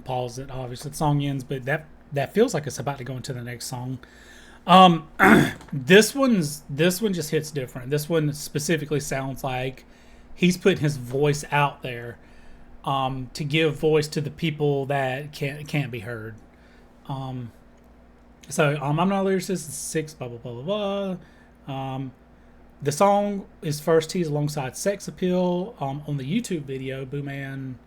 pause it. Obviously, the song ends, but that feels like it's about to go into the next song. This one just hits different. This one specifically sounds like he's putting his voice out there to give voice to the people that can't be heard. So I'm not a lyricist. It's 6 blah blah blah blah blah. The song is first teased alongside Sex Appeal on the YouTube video. Boo Man.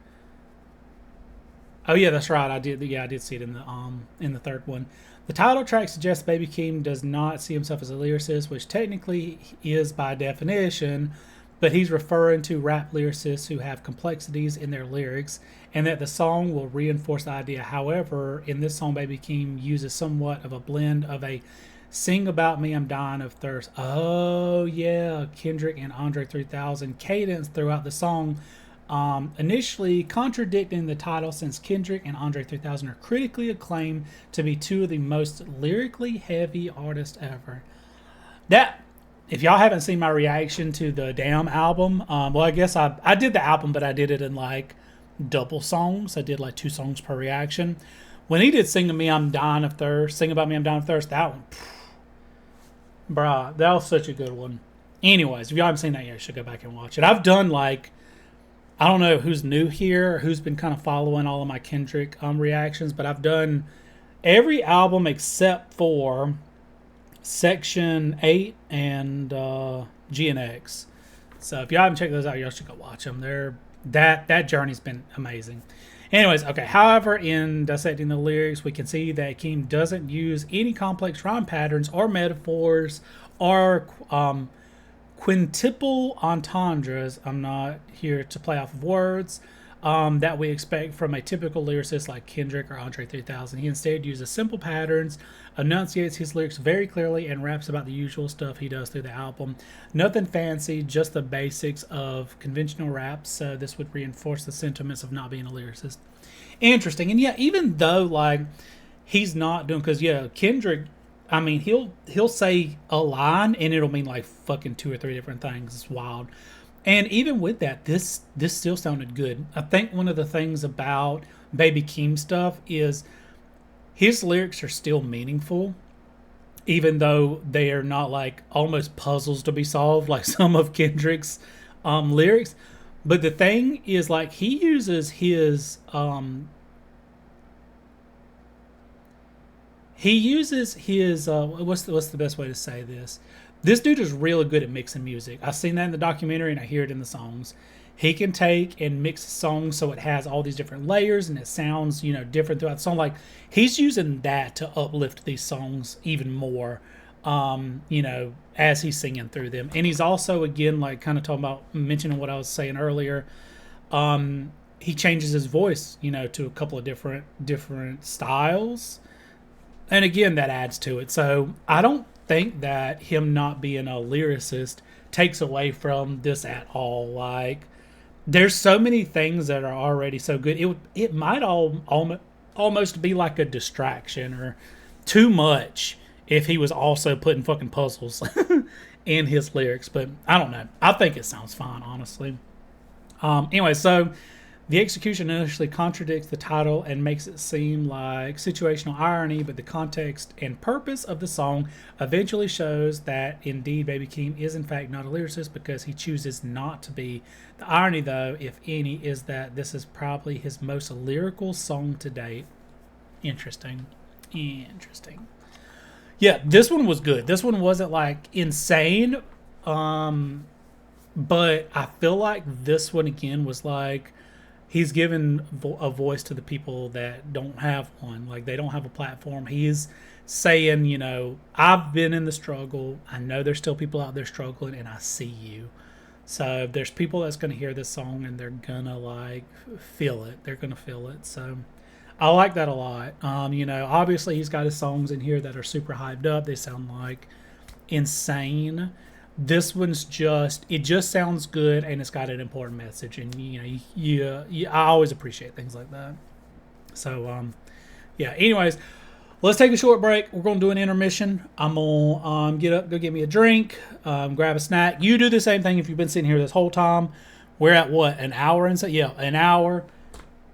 Oh yeah, that's right. I did see it in the third one. The title track suggests Baby Keem does not see himself as a lyricist, which technically is by definition, but he's referring to rap lyricists who have complexities in their lyrics, and that the song will reinforce the idea. However, in this song, Baby Keem uses somewhat of a blend of a "Sing About Me, I'm Dying of Thirst." Oh yeah, Kendrick and Andre 3000 cadence throughout the song, initially contradicting the title since Kendrick and Andre 3000 are critically acclaimed to be 2 of the most lyrically heavy artists ever. That, if y'all haven't seen my reaction to the Damn album, well, I guess I did the album, but I did it in like double songs. I did like 2 songs per reaction. When he did Sing About Me, I'm Dying of Thirst, that one, bruh, that was such a good one. Anyways, if y'all haven't seen that yet, you should go back and watch it. I've done like, I don't know who's new here, or who's been kind of following all of my Kendrick reactions, but I've done every album except for Section 8 and G and X. So if y'all haven't checked those out, y'all should go watch them. That journey's been amazing. Anyways, okay. However, in dissecting the lyrics, we can see that Keem doesn't use any complex rhyme patterns or metaphors or quintuple entendres, I'm not here to play off of words, that we expect from a typical lyricist like Kendrick or Andre 3000. He instead uses simple patterns, enunciates his lyrics very clearly, and raps about the usual stuff he does through the album. Nothing fancy, just the basics of conventional rap, so this would reinforce the sentiments of not being a lyricist. Interesting. And yeah, even though like he's not doing, because yeah, Kendrick, I mean, he'll say a line and it'll mean like fucking 2 or 3 different things. It's wild. And even with that, this still sounded good. I think one of the things about Baby Keem stuff is his lyrics are still meaningful, even though they are not like almost puzzles to be solved like some of Kendrick's lyrics. But the thing is, like, he uses his what's the best way to say this? This dude is really good at mixing music. I've seen that in the documentary and I hear it in the songs. He can take and mix songs so it has all these different layers and it sounds, you know, different throughout the song. Like, he's using that to uplift these songs even more, you know, as he's singing through them. And he's also, again, like kind of talking about, mentioning what I was saying earlier, he changes his voice, you know, to a couple of different styles. And again, that adds to it. So I don't think that him not being a lyricist takes away from this at all. Like, there's so many things that are already so good. It might almost be like a distraction or too much if he was also putting fucking puzzles in his lyrics. But I don't know. I think it sounds fine, honestly. Anyway, so the execution initially contradicts the title and makes it seem like situational irony, but the context and purpose of the song eventually shows that indeed Baby Keem is in fact not a lyricist because he chooses not to be. The irony, though, if any, is that this is probably his most lyrical song to date. Interesting. Yeah, this one was good. This one wasn't like insane, but I feel like this one again was like, he's given a voice to the people that don't have one. Like, they don't have a platform. He is saying, you know, I've been in the struggle. I know there's still people out there struggling, and I see you. So there's people that's going to hear this song, and they're going to, like, feel it. They're going to feel it. So I like that a lot. You know, obviously he's got his songs in here that are super hyped up. They sound, like, insane. This one's it just sounds good, and it's got an important message, and you know, I always appreciate things like that. So yeah, anyways, let's take a short break. We're gonna do an intermission. I'm gonna get up, go get me a drink, grab a snack. You do the same thing if you've been sitting here this whole time. We're at what, an hour and so? Yeah, an hour.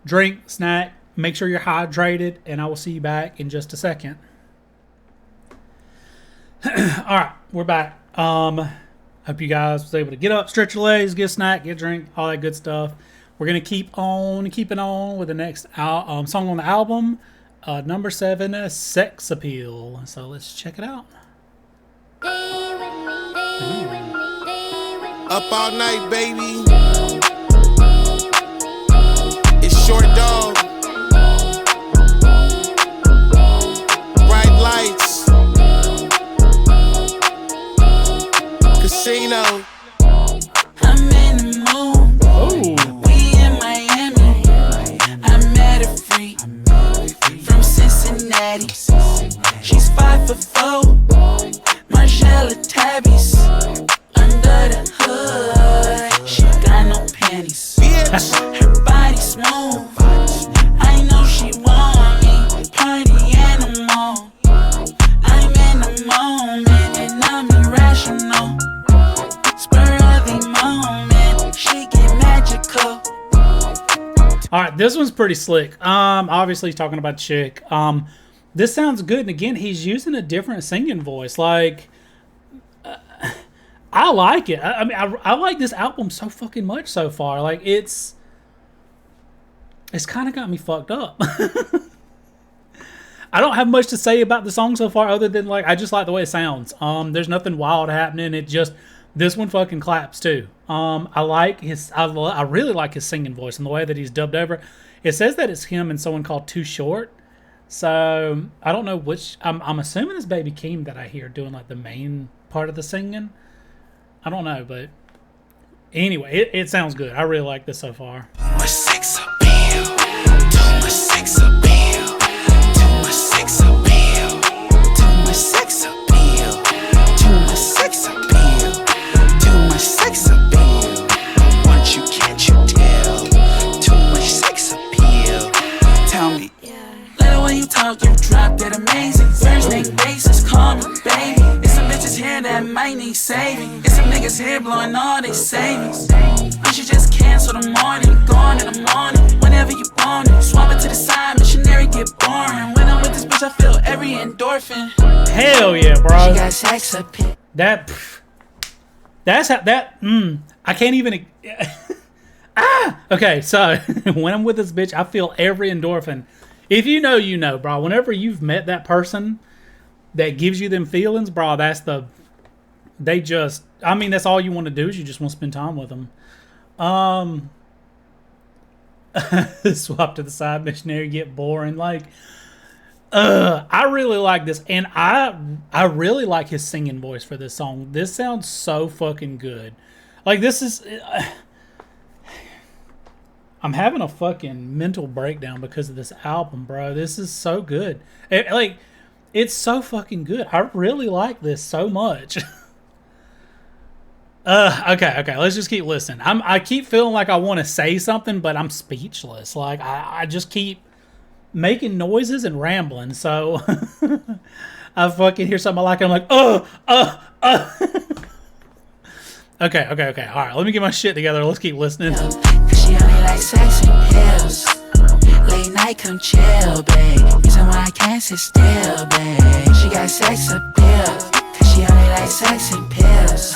Drink, snack, make sure you're hydrated, and I will see you back in just a second. All right, we're back. Hope you guys was able to get up, stretch your legs, get a snack, get a drink, all that good stuff. We're gonna keep keeping on with the next song on the album, number 7, Sex Appeal. So let's check it out. Up all night, baby. It's Short Dog. Bright lights. Casino. I'm in the mood. Oh. We in Miami. I met a freak from Cincinnati. She's 5'4". Margiela tabbies under the hood. She got no panties. Her body smooth. I know she want me. Party animal. I'm in the moment and I'm irrational. All right, this one's pretty slick. Obviously he's talking about chick. This sounds good, and again, he's using a different singing voice. Like, I like it. I mean, I like this album so fucking much so far. Like, it's kind of got me fucked up. I don't have much to say about the song so far, other than like I just like the way it sounds. There's nothing wild happening. This one fucking claps too. I really like his singing voice and the way that he's dubbed over. It says that it's him and someone called Too Short. So I don't know which. I'm assuming it's Baby Keem that I hear doing like the main part of the singing. I don't know, but anyway, it sounds good. I really like this so far. My sex appeal, too much sex appeal, too much sex appeal, too much sex appeal, too much sex appeal, too much sex appeal. Once you catch, you tell. Too much sex appeal. Tell me. Later when you talk, you drop that amazing. First name basis, call me baby. It's some bitches here that might need saving. It's some niggas here blowing all their savings. You should just cancel the morning, gone in the morning. Whenever you want it, swap it to the side, missionary get boring. When I'm with this bitch, I feel every endorphin. Hell yeah, bro. She got sex appeal. That's how that. I can't even. Okay, so when I'm with this bitch, I feel every endorphin. If you know, you know, bro. Whenever you've met that person that gives you them feelings, bro, that's the. They just. I mean, that's all you want to do is you just want to spend time with them. Swap to the side, missionary get boring. Like, I really like this, and I really like his singing voice for this song. This sounds so fucking good. Like, this is. I'm having a fucking mental breakdown because of this album, bro. This is so good. It's so fucking good. I really like this so much. Okay. Let's just keep listening. I keep feeling like I want to say something, but I'm speechless. Like I just keep making noises and rambling. So I fucking hear something I like, and I'm like, Okay. All right, let me get my shit together. Let's keep listening. Cause she only like sex and pills. Late night, come chill, babe. Reason why I can't sit still, babe. She got sex appeal. Cause she only like sex and pills.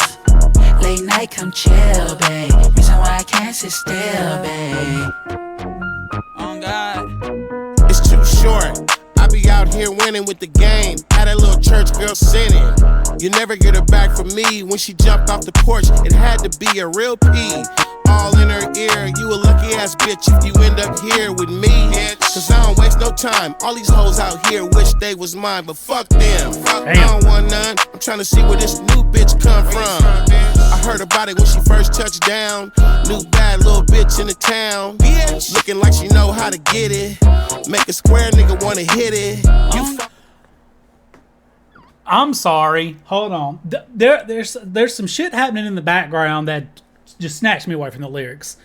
Late night, come chill, babe. Reason why I can't sit still, babe. Oh God. It's too short. I be out here winning with the game. Had that little church girl sinning. You never get her back from me. When she jumped off the porch, it had to be a real P. All in her ear, you a lucky ass bitch if you end up here with me. Cause I don't waste no time. All these hoes out here wish they was mine, but fuck them. I don't want none. I'm trying to see where this new bitch come from. I heard about it when she first touched down. New bad little bitch in the town. Looking like she know how to get it. Make a square nigga wanna hit it. I'm sorry. Hold on. There's some shit happening in the background that just snatched me away from the lyrics.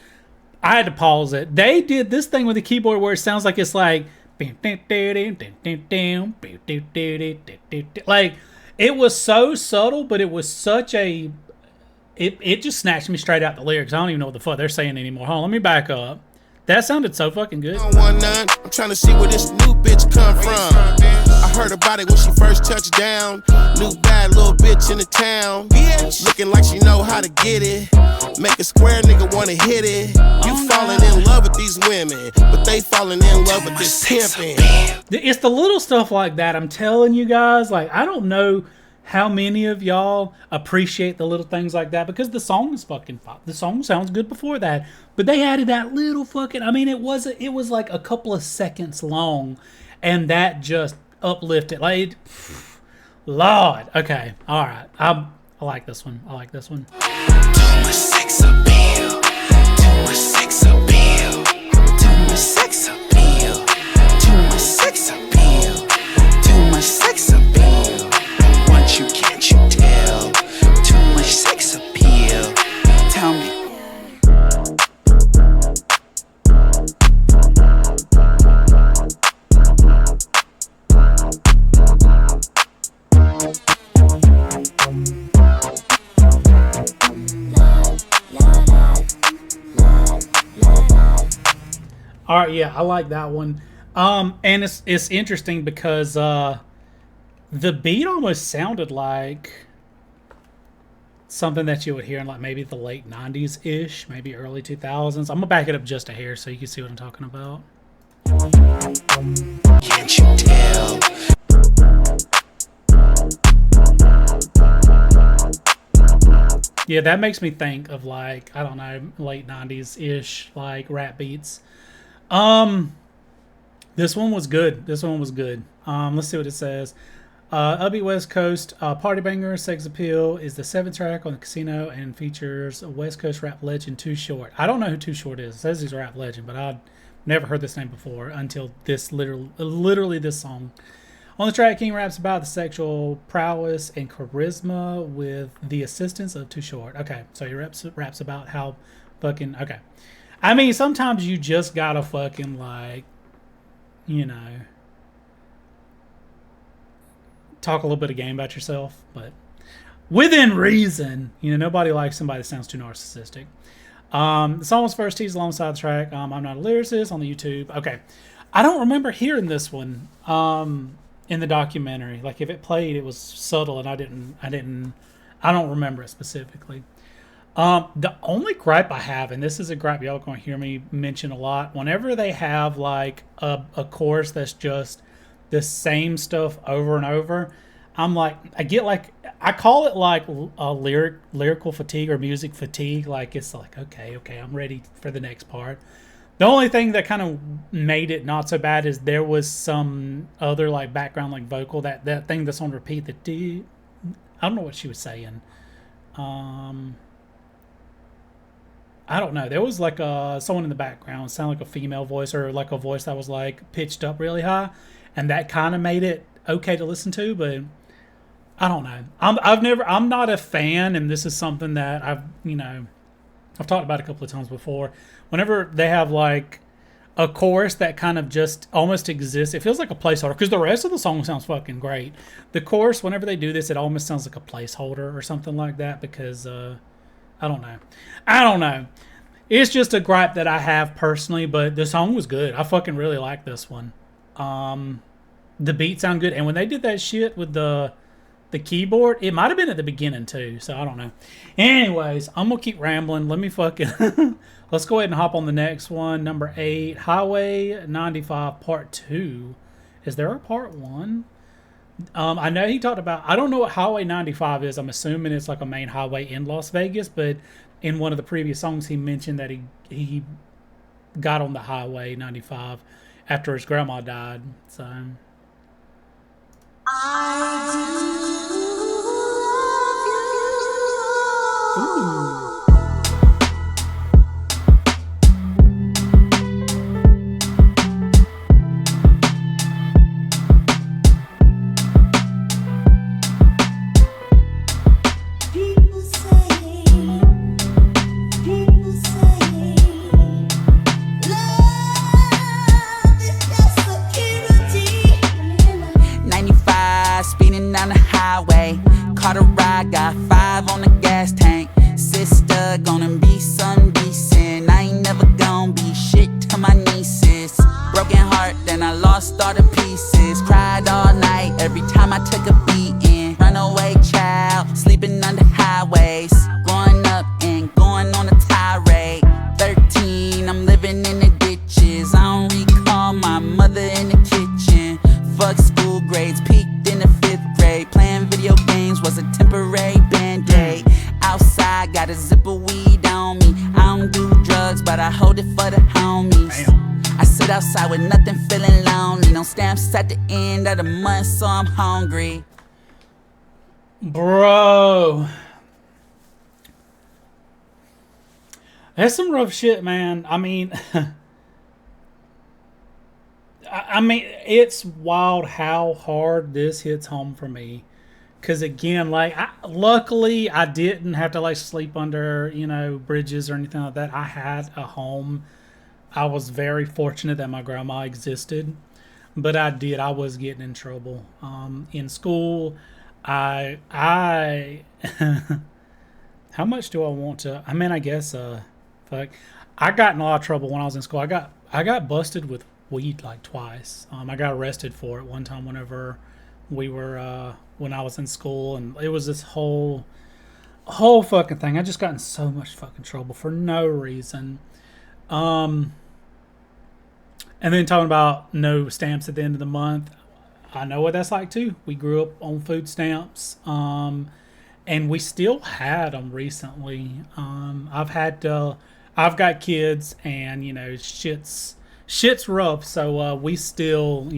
I had to pause it. They did this thing with the keyboard where it sounds like it's like it was so subtle, but it was such a it just snatched me straight out the lyrics. I don't even know what the fuck they're saying anymore. Hold on, let me back up. That sounded so fucking good. I don't want none. I'm trying to see where this new bitch come from. I heard about it when she first touched down. New bad little bitch in the town. Looking like she know how to get it. Make a square nigga wanna hit it. You falling in love with these women, but they falling in love with this pimping. It's the little stuff like that. I'm telling you guys, like, I don't know how many of y'all appreciate the little things like that, because the song is fucking fine. The song sounds good before that, but they added that little fucking, I mean, it was like a couple of seconds long, and that just uplifted. Like, Lord. Okay, all right. I like this one. Too much sex appeal. Too much sex appeal. Too much sex appeal. Too much sex appeal. Too much sex appeal. Once you catch, you tell. Too much sex appeal. Tell me. All right, yeah, I like that one. And it's interesting because the beat almost sounded like something that you would hear in like maybe the late 90s ish, maybe early 2000s. I'm gonna back it up just a hair so you can see what I'm talking about. Can't you tell? Yeah, that makes me think of like, I don't know, late 90s ish like rap beats. This one was good. Let's see what it says. Upbeat West Coast Party Banger Sex Appeal is the 7th track on the Casino and features a West Coast rap legend Too Short. I don't know who Too Short is. It says he's a rap legend, but I'd never heard this name before until this literally this song. On the track, King raps about the sexual prowess and charisma with the assistance of Too Short. Okay, so he raps about how fucking... Okay. I mean, sometimes you just gotta fucking, like, you know, talk a little bit of game about yourself, but within reason. You know, nobody likes somebody that sounds too narcissistic. The song was first teased alongside the track I'm Not a Lyricist on the YouTube. Okay. I don't remember hearing this one in the documentary. Like, if it played, it was subtle, and I don't remember it specifically. The only gripe I have, and this is a gripe y'all going to hear me mention a lot, whenever they have like a chorus that's just the same stuff over and over, I'm like, I call it like a lyrical fatigue or music fatigue. Like, it's like, okay, I'm ready for the next part. The only thing that kind of made it not so bad is there was some other like background like vocal, that thing that's on repeat, I don't know what she was saying. I don't know. There was like someone in the background, sound like a female voice, or like a voice that was like pitched up really high, and that kind of made it okay to listen to. But I don't know. I'm not a fan, and this is something that I've talked about a couple of times before. Whenever they have like a chorus that kind of just almost exists, it feels like a placeholder, because the rest of the song sounds fucking great. The chorus, whenever they do this, it almost sounds like a placeholder or something like that, because I don't know. It's just a gripe that I have personally, but the song was good. I fucking really like this one. The beats sound good, and when they did that shit with the keyboard, it might have been at the beginning too, so I don't know. Anyways, I'm gonna keep rambling. Let me fucking let's go ahead and hop on the next one. Number 8, Highway 95 Part 2. Is there a Part 1? I know he talked about, I don't know what Highway 95 is. I'm assuming it's like a main highway in Las Vegas, but in one of the previous songs he mentioned that he got on the Highway 95 after his grandma died. So ooh. 95, speeding down the highway. Caught a ride, got 5 on the gas tank. Sister, gonna be some decent. I ain't never gonna be shit to my nieces. Broken heart, then I lost all the pieces. Cried all night every time I took a beating. Runaway child, sleeping under highways. Growing up and going on a tirade. 13, I'm living in the ditches. I don't recall my mother in the kitchen. Fuck school grades, peaked in the 5th grade. Playing video games was a temporary band-aid. Outside, got a zip of weed on me. I don't do drugs, but I hold it for the homies. I sit outside with nothing, feeling lonely. No stamps at the end of the month, so I'm hungry. Bro, that's some rough shit, man. I mean, it's wild how hard this hits home for me. Because again, like, luckily I didn't have to like sleep under, bridges or anything like that. I had a home. I was very fortunate that my grandma existed, but I was getting in trouble. In school, how much do I want to? I mean, I guess, fuck. I got in a lot of trouble when I was in school. I got busted with weed like twice. I got arrested for it one time whenever we were when I was in school, and it was this whole fucking thing. I just got in so much fucking trouble for no reason. And then talking about no stamps at the end of the month, I know what that's like too. We grew up on food stamps, and we still had them recently. I've got kids, and shit's rough, so we still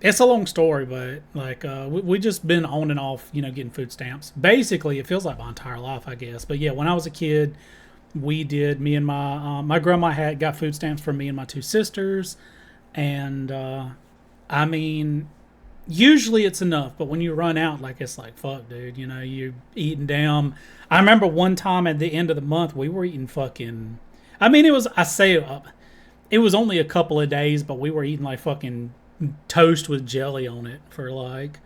it's a long story, but like we just been on and off, you know, getting food stamps. Basically, it feels like my entire life, I guess. But yeah, when I was a kid, we did. Me and my grandma got food stamps for me and my two sisters, and I mean, usually it's enough, but when you run out, like it's like fuck, dude. You know, you're eating down. I remember one time at the end of the month, we were eating fucking. I mean, it was it was only a couple of days, but we were eating like fucking toast with jelly on it for like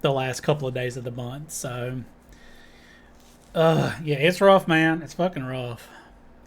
the last couple of days of the month. So yeah, it's rough, man. It's fucking rough.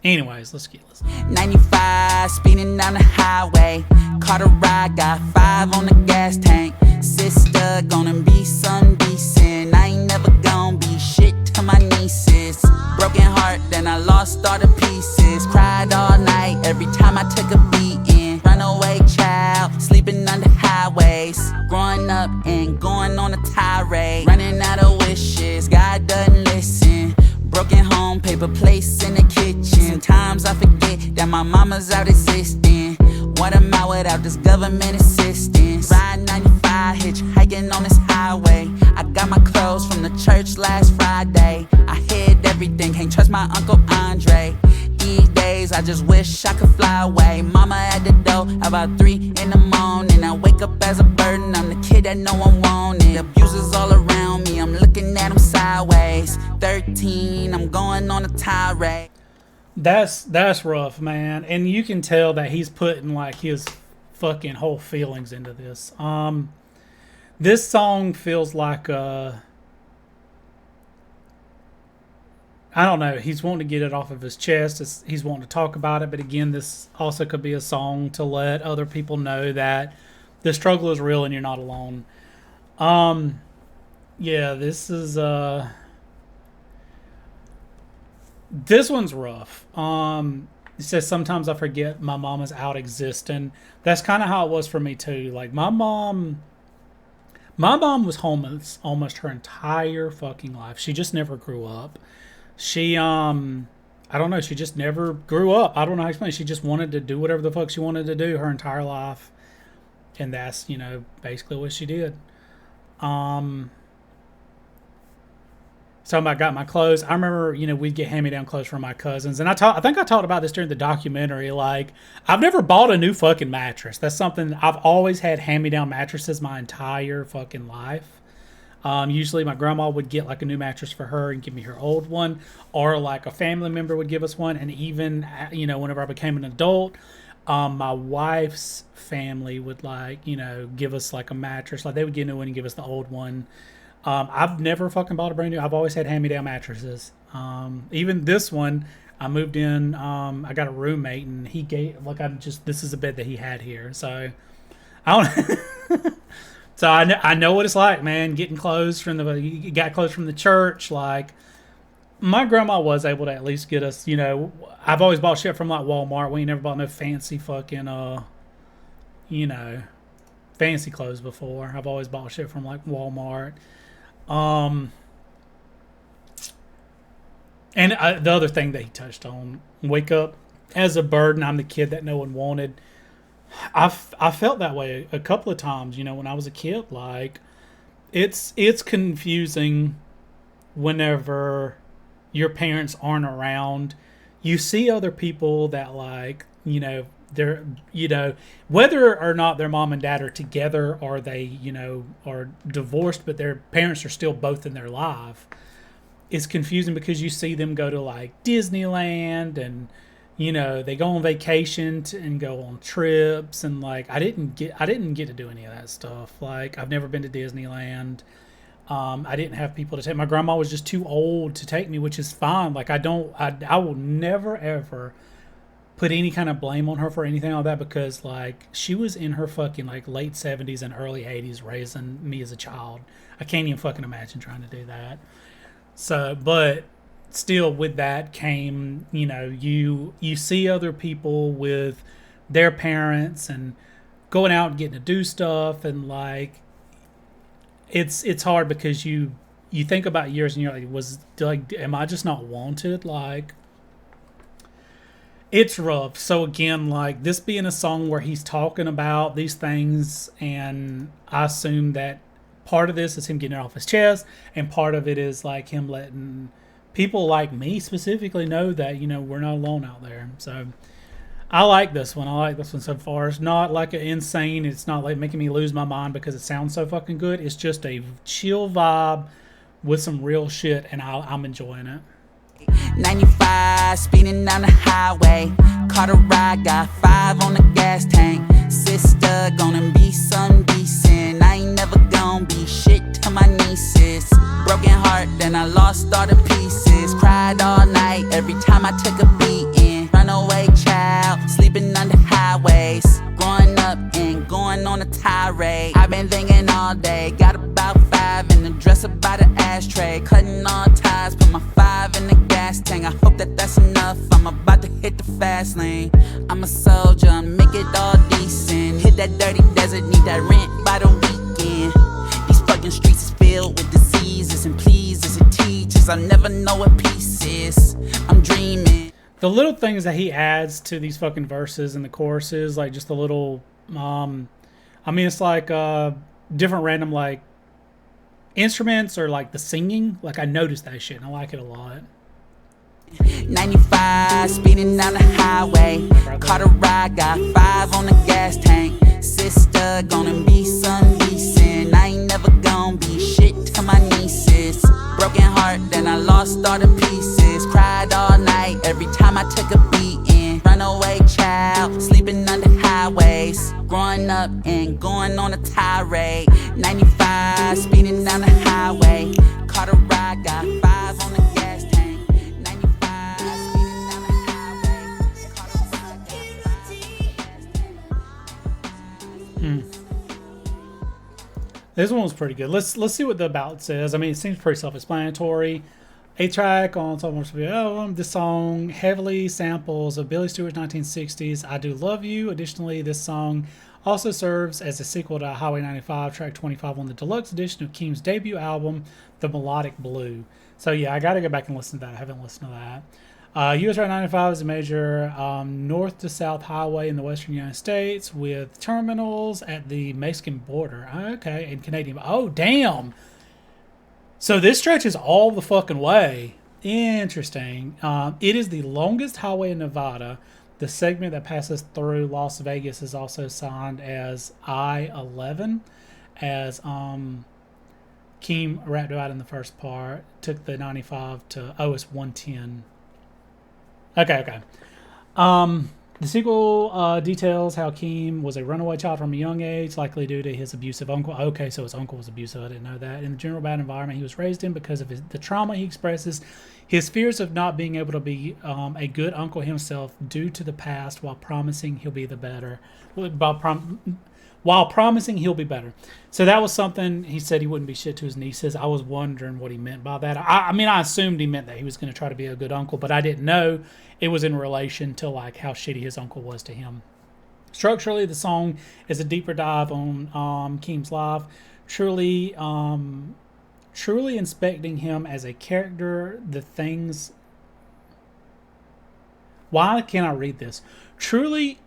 Anyways, let's get listening. 95, speeding down the highway. Caught a ride, got 5 on the gas tank. Sister, gonna be some decent. I ain't never gonna be shit to my nieces. Broken heart, then I lost all the pieces. Cried all night every time I took a beating. Runaway child, sleeping under highways. Growing up and going on a tirade. Running out of wishes, God doesn't listen. Broken home, paper plates in the kitchen. Sometimes I forget that my mama's out existing. What am I without this government assistance? Ride 95, hitchhiking on this highway. I got my clothes from the church last Friday. I hid everything, can't trust my Uncle Andre. These days, I just wish I could fly away. Mama at the door, about 3 in the morning. I wake up as a burden, I'm the kid that no one wanted. Abusers all around me, I'm looking at them sideways. 13, I'm going on a tirade. That's rough, man. And you can tell that he's putting like his fucking whole feelings into this. This song feels like I don't know. He's wanting to get it off of his chest. He's wanting to talk about it. But again, this also could be a song to let other people know that the struggle is real and you're not alone. Yeah, this is this one's rough. It says sometimes I forget my mom is out existing. That's kind of how it was for me too. Like my mom was homeless almost her entire fucking life. She just never grew up. She I don't know, she just never grew up. I don't know how to explain it. She just wanted to do whatever the fuck she wanted to do her entire life. And that's, you know, basically what she did. So I got my clothes. I remember, you know, we'd get hand-me-down clothes from my cousins. And I think I talked about this during the documentary. Like, I've never bought a new fucking mattress. That's something, I've always had hand-me-down mattresses my entire fucking life. Usually my grandma would get like a new mattress for her and give me her old one. Or like a family member would give us one. And even, you know, whenever I became an adult, my wife's family would like, you know, give us like a mattress. Like they would get a new one and give us the old one. I've never fucking bought a brand new. I've always had hand-me-down mattresses. Even this one, I moved in. I got a roommate, and he gave like this is a bed that he had here. So I don't. So I know what it's like, man. Getting clothes from got clothes from the church. Like my grandma was able to at least get us. You know, I've always bought shit from like Walmart. We ain't never bought no fancy fucking you know, fancy clothes before. I've always bought shit from like Walmart. And the other thing that he touched on, wake up as a burden. I'm the kid that no one wanted. I felt that way a couple of times, you know, when I was a kid. Like it's confusing whenever your parents aren't around. You see other people that like, you know, they're, you know, whether or not their mom and dad are together or they, you know, are divorced, but their parents are still both in their life. It's confusing because you see them go to like Disneyland and, you know, they go on vacation and go on trips. And like, I didn't get to do any of that stuff. Like I've never been to Disneyland. I didn't have people to take. My grandma was just too old to take me, which is fine. Like I will never ever put any kind of blame on her for anything like that, because like she was in her fucking like late 70s and early 80s raising me as a child. I can't even fucking imagine trying to do that. So, but still with that came, you know, you see other people with their parents and going out and getting to do stuff, and like it's hard because you think about years and you're like, am I just not wanted? Like It's rough. So again, like this being a song where he's talking about these things, and I assume that part of this is him getting it off his chest, and part of it is like him letting people like me specifically know that, you know, we're not alone out there. So I like this one. I like this one so far. It's not like an insane, it's not like making me lose my mind because it sounds so fucking good. It's just a chill vibe with some real shit, and I'm enjoying it. 95, speeding down the highway. Caught a ride, got 5 on the gas tank. Sister, gonna be some decent. I ain't never gonna be shit to my nieces. Broken heart, then I lost all the pieces. Cried all night, every time I took a beating. Runaway child, sleeping under highways. Growing up and going on a tirade. I've been thinking all day, got about 5 in the dresser by the ashtray. Cutting all ties, put my 5 in the gas tank. I hope that that's enough, I'm about to hit the fast lane. I'm a soldier, make it all decent. Hit that dirty desert, need that rent by the weekend. These fucking streets is filled with diseases and pleases and teachers. I'll never know what peace is. I'm dreaming. The little things that he adds to these fucking verses and the choruses, like just the little, I mean, it's like different random like instruments or like the singing. Like I noticed that shit and I like it a lot. 95, speeding down the highway. Caught a ride, got 5 on the gas tank. Sister, gonna be some decent. I ain't never gonna be shit to my nieces. Broken heart, then I lost all the pieces. Cried all night, every time I took a beating. Runaway child, sleeping under highways. Growing up and going on a tirade. 95, speeding down the highway. Caught a ride, got 5 on the gas tank. 95, speeding down the highway. Caught a ride, got 5 on the gas tank. This one was pretty good. Let's see what the about says. I mean, it seems pretty self-explanatory. A track on someone's album. This song heavily samples of Billy Stewart's 1960s "I Do Love You." Additionally, this song also serves as a sequel to Highway 95, track 25 on the deluxe edition of Keem's debut album, The Melodic Blue. So yeah, I got to go back and listen to that. I haven't listened to that. US Route 95 is a major north to south highway in the western United States with terminals at the Mexican border. Okay, and Canadian. Oh, damn. So this stretches all the fucking way. Interesting. It is the longest highway in Nevada. The segment that passes through Las Vegas is also signed as I-11, as Keem rapped about in the first part. Took the 95 to, oh, it's 110. Okay. The sequel details how Keem was a runaway child from a young age, likely due to his abusive uncle. Okay, so his uncle was abusive. I didn't know that. In the general bad environment he was raised in because of the trauma he expresses, his fears of not being able to be a good uncle himself due to the past, while promising he'll be better. So that was something he said he wouldn't be shit to his nieces. I was wondering what he meant by that. I mean, I assumed he meant that he was going to try to be a good uncle, but I didn't know it was in relation to like how shitty his uncle was to him. Structurally, the song is a deeper dive on Keem's life, truly inspecting him as a character, the things... Why can't I read this? Truly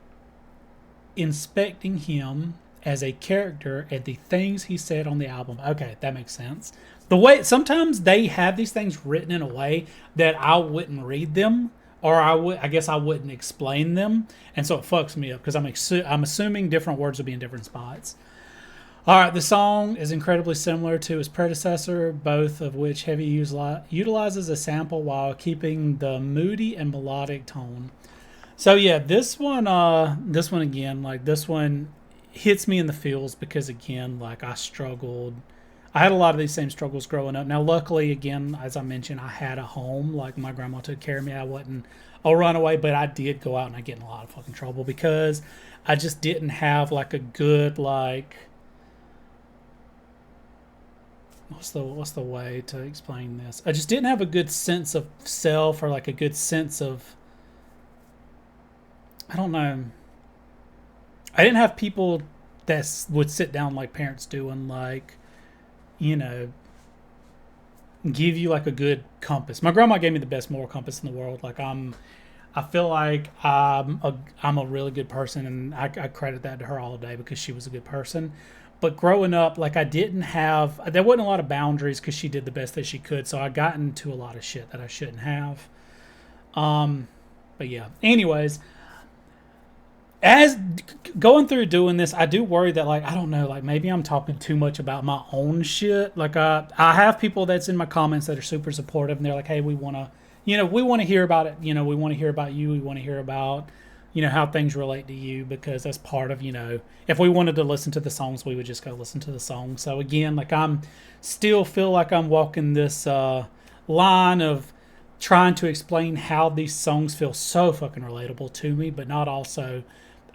inspecting him as a character and the things he said on the album. Okay, that makes sense. The way sometimes they have these things written in a way that I wouldn't read them, or I guess I wouldn't explain them, and so it fucks me up because I'm assuming different words will be in different spots. All right, the song is incredibly similar to his predecessor, both of which heavy utilizes a sample while keeping the moody and melodic tone. So yeah, this one again, like this one hits me in the feels because again, like I had a lot of these same struggles growing up. Now, luckily, again, as I mentioned, I had a home. Like my grandma took care of me. I wasn't a runaway, but I did go out and I get in a lot of fucking trouble because I just didn't have like a good like. What's the way to explain this? I just didn't have a good sense of self or like a good sense of. I don't know. I didn't have people that would sit down like parents do and like, you know, give you like a good compass. My grandma gave me the best moral compass in the world. Like I I feel like I'm a really good person, and I credit that to her all day because she was a good person. But growing up, like, there wasn't a lot of boundaries because she did the best that she could. So I got into a lot of shit that I shouldn't have. But yeah, anyways, as going through doing this, I do worry that, like, I don't know, like, maybe I'm talking too much about my own shit. Like, I have people that's in my comments that are super supportive, and they're like, hey, we want to hear about it. We want to hear about you. We want to hear about, how things relate to you, because that's part of, if we wanted to listen to the songs, we would just go listen to the songs. So again, like, I'm still feel like I'm walking this line of trying to explain how these songs feel so fucking relatable to me, but not also,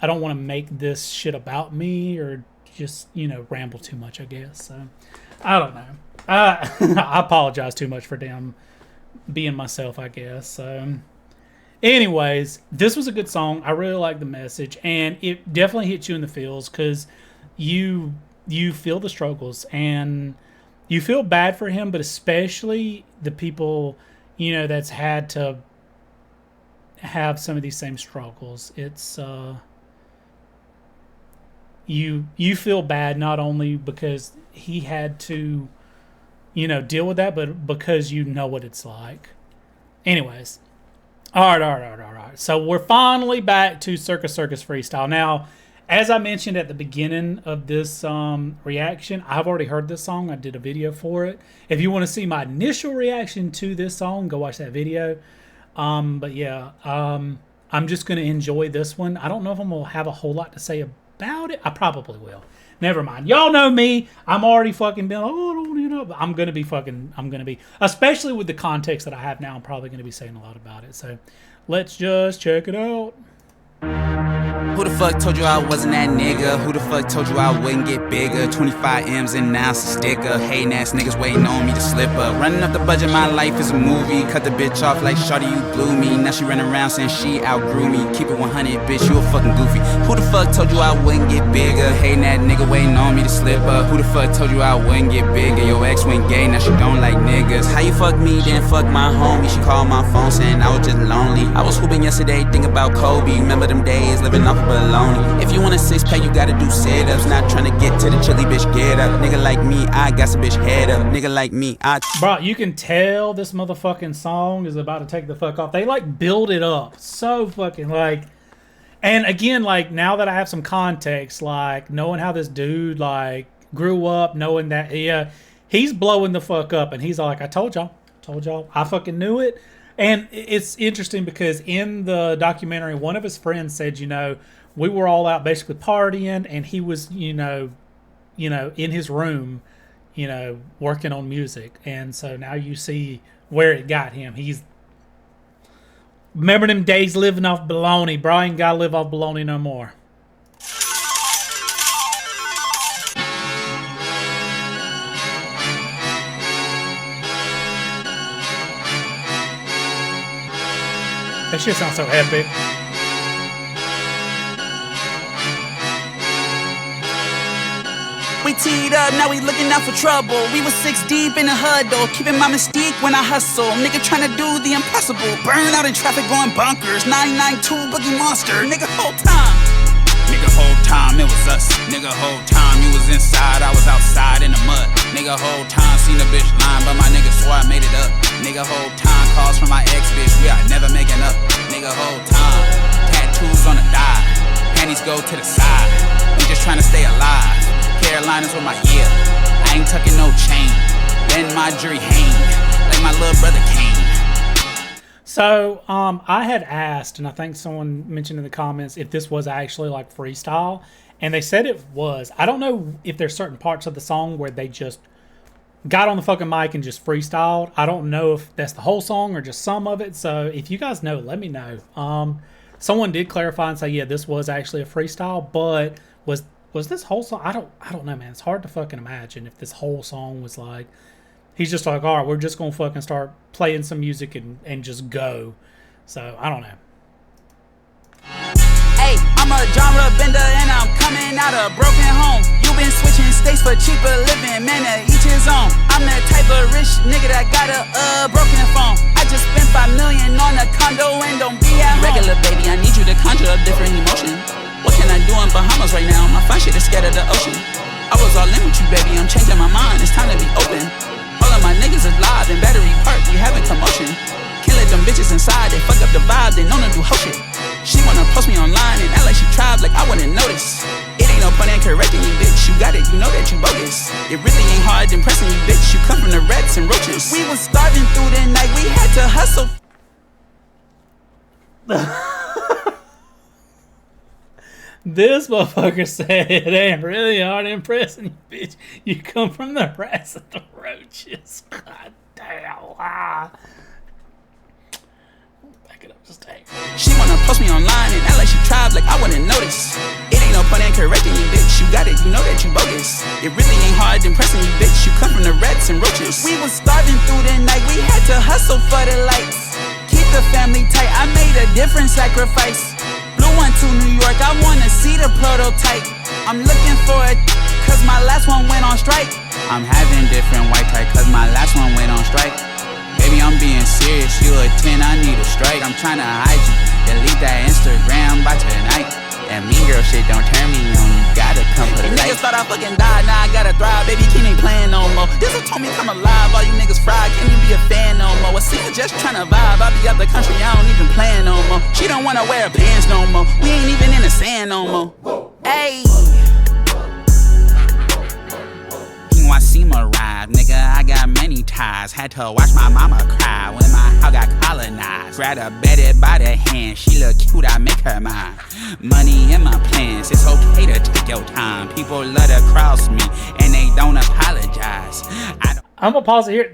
I don't want to make this shit about me or just, ramble too much, I guess. So I don't know. I apologize too much for being myself, I guess. So anyways, this was a good song. I really like the message, and it definitely hits you in the feels because you feel the struggles and you feel bad for him, but especially the people, that's had to have some of these same struggles. It's you feel bad not only because he had to deal with that, but because you know what it's like. Anyways. All right. So we're finally back to Circus Circus Freestyle. Now, as I mentioned at the beginning of this reaction, I've already heard this song. I did a video for it. If you want to see my initial reaction to this song, go watch that video. But yeah, I'm just going to enjoy this one. I don't know if I'm going to have a whole lot to say about it. I probably will. Never mind. Y'all know me. I'm already fucking been, I'm going to be, especially with the context that I have now, I'm probably going to be saying a lot about it. So let's just check it out. Who the fuck told you I wasn't that nigga? Who the fuck told you I wouldn't get bigger? 25 M's and now it's a sticker. Hating ass niggas waiting on me to slip up. Running up the budget, my life is a movie. Cut the bitch off like shawty, you blew me. Now she running around saying she outgrew me. Keep it 100, bitch, you a fucking goofy. Who the fuck told you I wouldn't get bigger? Hating that nigga waiting on me to slip up. Who the fuck told you I wouldn't get bigger? Your ex went gay, now she don't like niggas. How you fuck me, then fuck my homie? She called my phone saying I was just lonely. I was hooping yesterday, thinking about Kobe. Remember them days, living off of baloney. If you want a six pack, you gotta do sit-ups. Not trying to get to the chili, bitch, get up. Nigga like me, I got some bitch head up. Nigga like me, Bro, you can tell this motherfucking song is about to take the fuck off. They like build it up so fucking like, and again, like, now that I have some context, like knowing how this dude like grew up, knowing that he's blowing the fuck up, and he's like, I told y'all, I fucking knew it. And it's interesting because in the documentary, one of his friends said, we were all out basically partying, and he was, in his room, working on music. And so now you see where it got him. Remember them days living off baloney, bro? Ain't gotta live off baloney no more. That shit sounds so epic. We teed up, now we looking out for trouble. We was 6 deep in the huddle, keeping my mystique when I hustle. Nigga tryna do the impossible, burn out in traffic going bunkers. 992 Boogie Monster, nigga whole time. Nigga whole time it was us. Nigga whole time you was inside, I was outside in the mud. Nigga whole time seen a bitch lying, but my nigga swore I made it up. Nigga whole time calls from my ex bitch, we are never making up. Nigga whole time, tattoos on the thigh, panties go to the side. We just tryna stay alive. Carolinas with my ear, I ain't tucking no chain. Then my jury hang, like my little brother came. So, I had asked, and I think someone mentioned in the comments, if this was actually like freestyle, and they said it was. I don't know if there's certain parts of the song where they just got on the fucking mic and just freestyled. I don't know if that's the whole song or just some of it. So if you guys know, let me know. Someone did clarify and say, yeah, this was actually a freestyle, but was this whole song? I don't know, man. It's hard to fucking imagine if this whole song was like, he's just like, all right, we're just gonna fucking start playing some music and just go. So I don't know. Hey, I'm a genre bender and I'm coming out of broken home. You been switching states for cheaper living, man, to each his own. I'm the type of rich nigga that got a broken phone. I just spent 5 million on a condo and don't be at home. Regular baby, I need you to conjure a different emotion. What can I do in Bahamas right now? My fine shit is scared of the ocean. I was all in with you, baby, I'm changing my mind, it's time to be open. All of my niggas is live in Battery Park, we having commotion. Can't let them bitches inside, they fuck up the vibe, they known to do hoe shit. She wanna post me online and act like she tried, like I wouldn't notice. It ain't no point in correcting you, bitch, you got it, you know that you bogus. It really ain't hard impressing you, bitch, you come from the rats and roaches. We was starving through the night, we had to hustle. This motherfucker said it ain't really hard impressing you, bitch. You come from the rats and the roaches. God damn. Back it up just a second. She wanna post me online and act like she tried, like I wouldn't notice. It ain't no point in correcting you, bitch, you got it, you know that you bogus. It really ain't hard impressing you, bitch, you come from the rats and roaches. We was starving through the night, we had to hustle for the lights. Keep the family tight, I made a different sacrifice. Blue one to New York, I wanna see the prototype. I'm looking for it, cause my last one went on strike. I'm having different white type, cause my last one went on strike. Baby, I'm being serious, you a 10, I need a strike. I'm tryna hide you, delete that Instagram by tonight. That mean girl shit don't turn me on, you gotta come for the light. Niggas thought I fucking died, now I gotta thrive. Baby, Keem ain't playing no more. This one told me come alive, all you niggas fried, can't even be a fan no more. A singer just tryna vibe, I be out the country, I don't even plan no more. She don't wanna wear pants no more, we ain't even in the sand no more. Ayy. 𝘯𝘰𝘯𝘬 arrive, nigga, I got many ties. Had to watch my mama cry when my house got colonized. Grab her better by the hand, she look cute, I make her mine. Money in my plans, it's okay to take your time. People love to cross me, and they don't apologize. I'm gonna pause it here.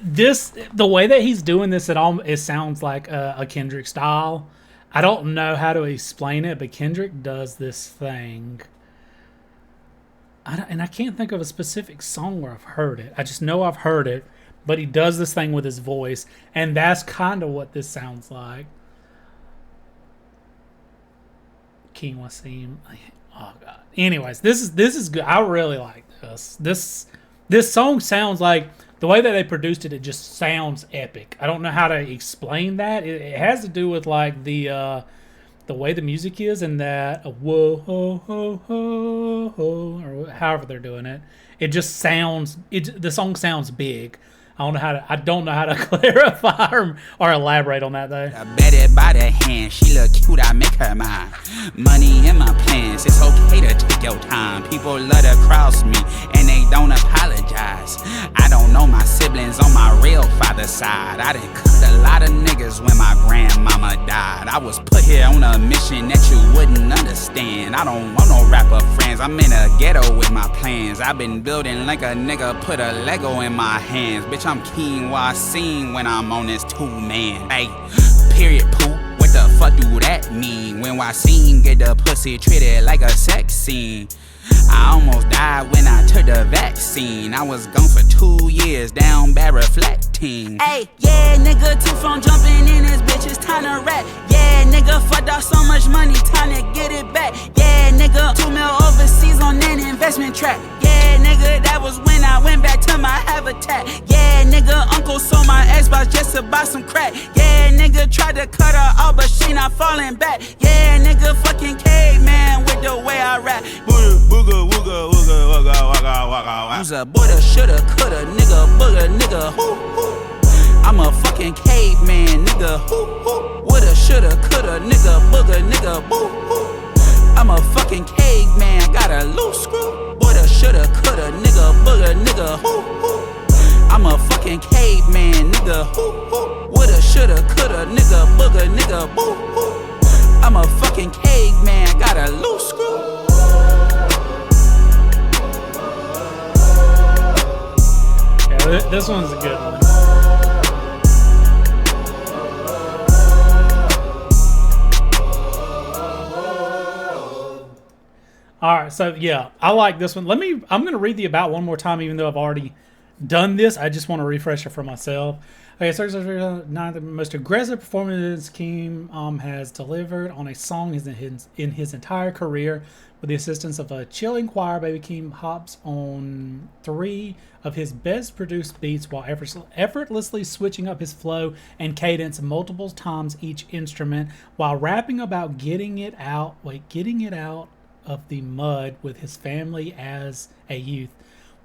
The way that he's doing this, it sounds like a Kendrick style. I don't know how to explain it, but Kendrick does this thing. I can't think of a specific song where I've heard it. I just know I've heard it, but he does this thing with his voice, and that's kind of what this sounds like. 𝘯𝘰𝘯𝘬𝘯𝘬. Oh god. Anyways, this is good. I really like this. This song sounds like the way that they produced it. It just sounds epic. I don't know how to explain that. It has to do with like the way the music is, and that whoa ho ho ho ho, or however they're doing it. It just sounds. The song sounds big. I don't know how to clarify or elaborate on that though. I bet it by the hand, she look cute, I make her mine. Money in my plans, it's okay to take your time. People love to cross me, and they don't apologize. I don't know my siblings on my real father's side. I done cut a lot of niggas when my grandmama died. I was put here on a mission that you wouldn't understand. I don't want no rapper friends, I'm in a ghetto with my plans. I've been building like a nigga put a Lego in my hands. Bitch, I'm 𝘯𝘰𝘯𝘯𝘯 when I'm on this 2-man. Hey, period poo, what the fuck do that mean? When 𝘯𝘰𝘯 get the pussy treated like a sex scene. I almost died when I took the vaccine. I was gone for 2 years, down bad reflecting. Hey, yeah, nigga, 2 phone jumping in this bitch, it's time to rap. Yeah, nigga, fucked off so much money, time to get it back. Yeah, nigga, 2 mil overseas on an investment track. Yeah, nigga, that was when I went back to my habitat. Yeah, nigga, uncle sold my Xbox just to buy some crack. Yeah, nigga, tried to cut her off, but she not falling back. Yeah, nigga, fucking caveman with the way I rap. Booga, wooga, wooga, wugga, wugga, wugga. You's a woulda, shoulda, coulda, nigga, booga, nigga, hoo, hoo. I'm a fucking caveman, nigga, hoo, hoo. Woulda, shoulda, coulda, nigga, booga, nigga, boo, hoo. I'm a fucking caveman, got a loose screw. Woulda, shoulda, coulda, nigga, booga, nigga, hoo, hoo. I'm a fucking caveman, nigga, hoo, hoo. Woulda, shoulda, coulda, nigga, booga, nigga, boo, hoo. I'm a fucking caveman, got a loose screw. This one's a good one. All right, so yeah, I like this one. I'm going to read the about one more time, even though I've already done this. I just want to refresh it for myself. Okay, so not the most aggressive performance Keem has delivered on a song in his entire career. With the assistance of a chilling choir, Baby Keem hops on 3 of his best produced beats while effortlessly switching up his flow and cadence multiple times each instrument while rapping about getting it out of the mud with his family as a youth.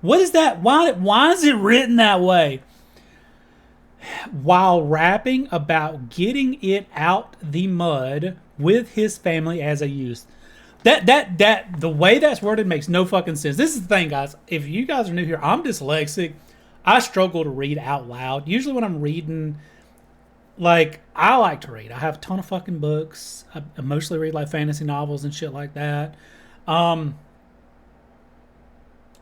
What is that? Why is it written that way? While rapping about getting it out the mud with his family as a youth. That the way that's worded makes no fucking sense. This is the thing, guys. If you guys are new here, I'm dyslexic. I struggle to read out loud. Usually when I'm reading, like, I like to read. I have a ton of fucking books. I mostly read like fantasy novels and shit like that.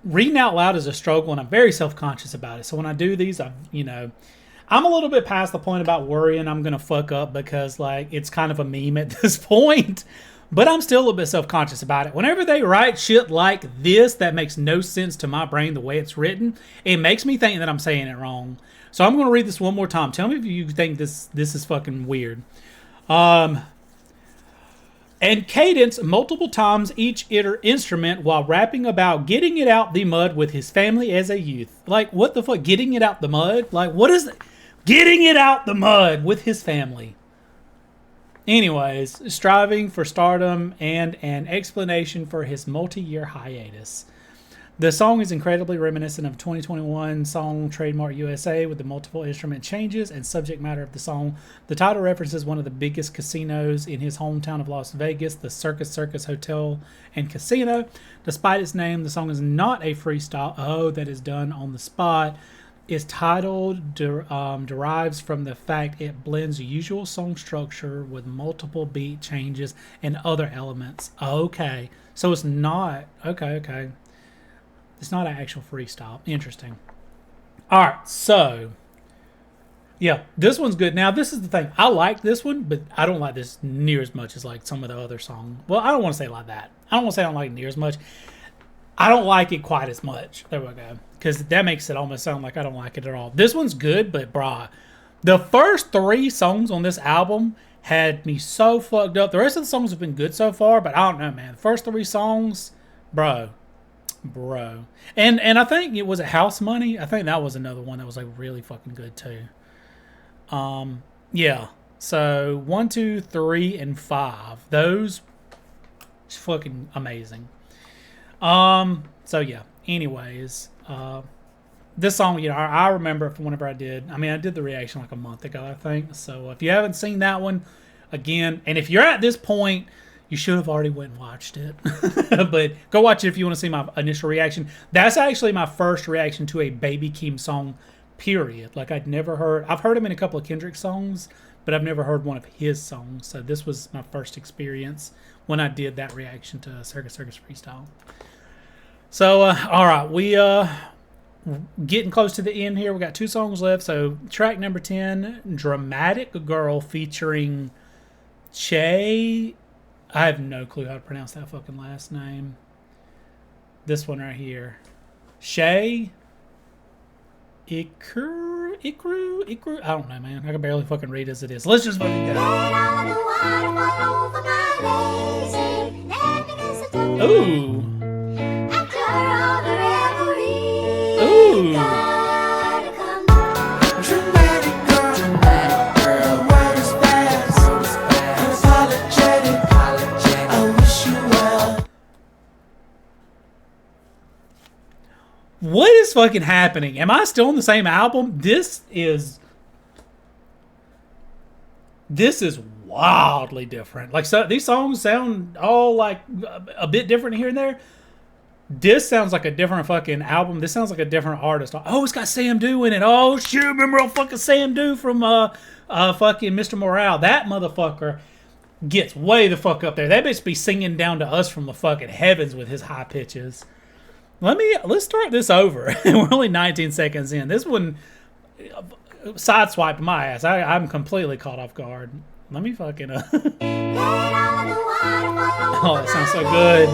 Reading out loud is a struggle, and I'm very self-conscious about it. So when I do these, I'm a little bit past the point about worrying I'm going to fuck up because, like, it's kind of a meme at this point. But I'm still a little bit self-conscious about it. Whenever they write shit like this that makes no sense to my brain the way it's written, it makes me think that I'm saying it wrong. So I'm going to read this one more time. Tell me if you think this is fucking weird. And cadence multiple times each instrument while rapping about getting it out the mud with his family as a youth. Like, what the fuck? Getting it out the mud? Like, what is it? Getting it out the mud with his family. Anyways, striving for stardom and an explanation for his multi-year hiatus. The song is incredibly reminiscent of 2021 song Trademark USA with the multiple instrument changes and subject matter of the song. The title references one of the biggest casinos in his hometown of Las Vegas, the Circus Hotel and Casino. Despite its name, the song is not a freestyle that is done on the spot. Its title derives from the fact it blends usual song structure with multiple beat changes and other elements. Okay. So it's not... Okay. It's not an actual freestyle. Interesting. Alright, so... yeah, this one's good. Now, this is the thing. I like this one, but I don't like this near as much as like some of the other songs. Well, I don't want to say like that. I don't want to say I don't like it near as much. I don't like it quite as much. There we go. Because that makes it almost sound like I don't like it at all. This one's good, but brah. The first 3 songs on this album had me so fucked up. The rest of the songs have been good so far, but I don't know, man. The first 3 songs, bro. And I think it was House Money. I think that was another one that was like really fucking good too. Yeah. So 1, 2, 3, and 5. Those fucking amazing. So yeah. Anyways, this song, I remember from whenever I did the reaction like a month ago, I think. So if you haven't seen that one, again, and if you're at this point, you should have already went and watched it. But go watch it if you want to see my initial reaction. That's actually my first reaction to a Baby Keem song, period. Like I've heard him in a couple of Kendrick songs, but I've never heard one of his songs. So this was my first experience when I did that reaction to Circus Freestyle. So, all right, we getting close to the end here. We got 2 songs left. So track number 10, Dramatic Girl featuring Che. I have no clue how to pronounce that fucking last name. This one right here. 𝘗𝘯𝘗𝘯𝘢. I don't know, man. I can barely fucking read as it is. Let's just fucking go. Ooh. Ooh. What is fucking happening? Am I still on the same album? This is wildly different. Like, so these songs sound all like a bit different here and there. This sounds like a different fucking album. This sounds like a different artist. Oh, it's got Sam Dew in it. Oh shit, remember old fucking Sam Dew from fucking Mr. Morale. That motherfucker gets way the fuck up there. That bitch be singing down to us from the fucking heavens with his high pitches. Let's start this over. We're only 19 seconds in. This one sideswiped my ass. I'm completely caught off guard. Let me fucking oh, that sounds so good.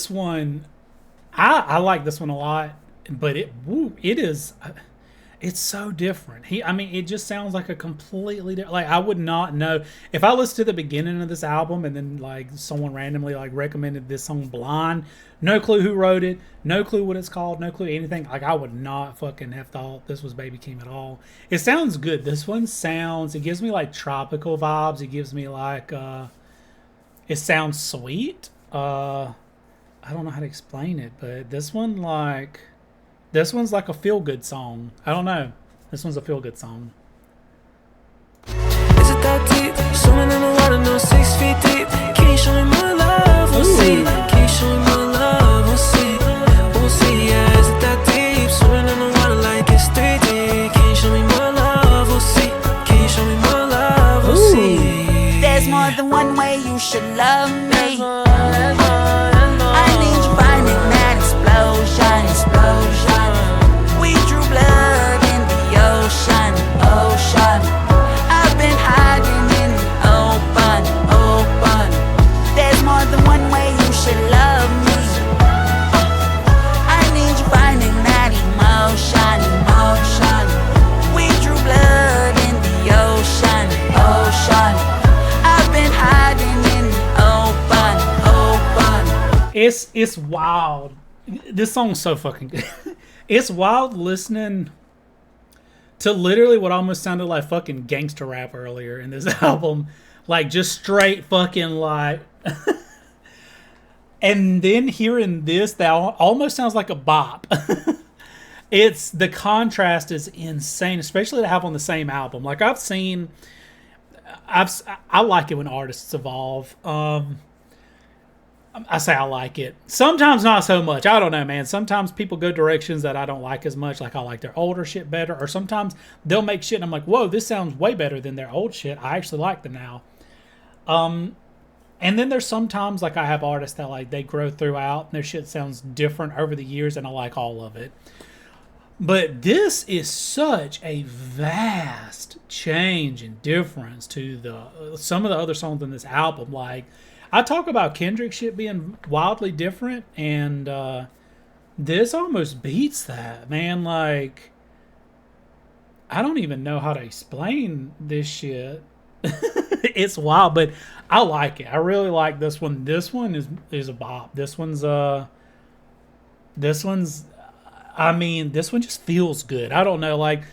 this one, I like this one a lot, but it is, it's so different. It just sounds like a completely different, like I would not know if I listened to the beginning of this album and then like someone randomly like recommended this song blind, no clue who wrote it, no clue what it's called, no clue anything. Like I would not fucking have thought this was Baby Keem at all. It sounds good. This one sounds, it gives me like tropical vibes. It gives me like, it sounds sweet. I don't know how to explain it, but this one's like a feel-good song. I don't know. This one's a feel-good song. Is it that deep? Swimming in the water, no 6 feet deep. Can you show me more love? We'll see. Can you show me more love? We'll see. We'll see. Yeah, is it that deep? Swimming in the water like it's 3D. Can you show me more love? We'll see. Can you show me more love? We'll see. There's more than one way you should love me. I need you finding that explosion. We drew blood in the ocean. I've been hiding in the open. There's more than one way you should love me. I need you finding that emotion. We drew blood in the ocean. I've been hiding in the open. It's wild. This song's so fucking good. It's wild listening to literally what almost sounded like fucking gangster rap earlier in this album. Like just straight fucking like and then hearing this that almost sounds like a bop. It's the contrast is insane, especially to have on the same album. Like I like it when artists evolve. I say I like it. Sometimes not so much. I don't know, man. Sometimes people go directions that I don't like as much. Like I like their older shit better. Or sometimes they'll make shit and I'm like, whoa, this sounds way better than their old shit. I actually like them now. And then there's sometimes like I have artists that like they grow throughout and their shit sounds different over the years and I like all of it. But this is such a vast change and difference to some of the other songs in this album. Like I talk about Kendrick shit being wildly different, and this almost beats that, man. Like, I don't even know how to explain this shit. It's wild, but I like it. I really like this one. This one is a bop. This one just feels good. I don't know, like,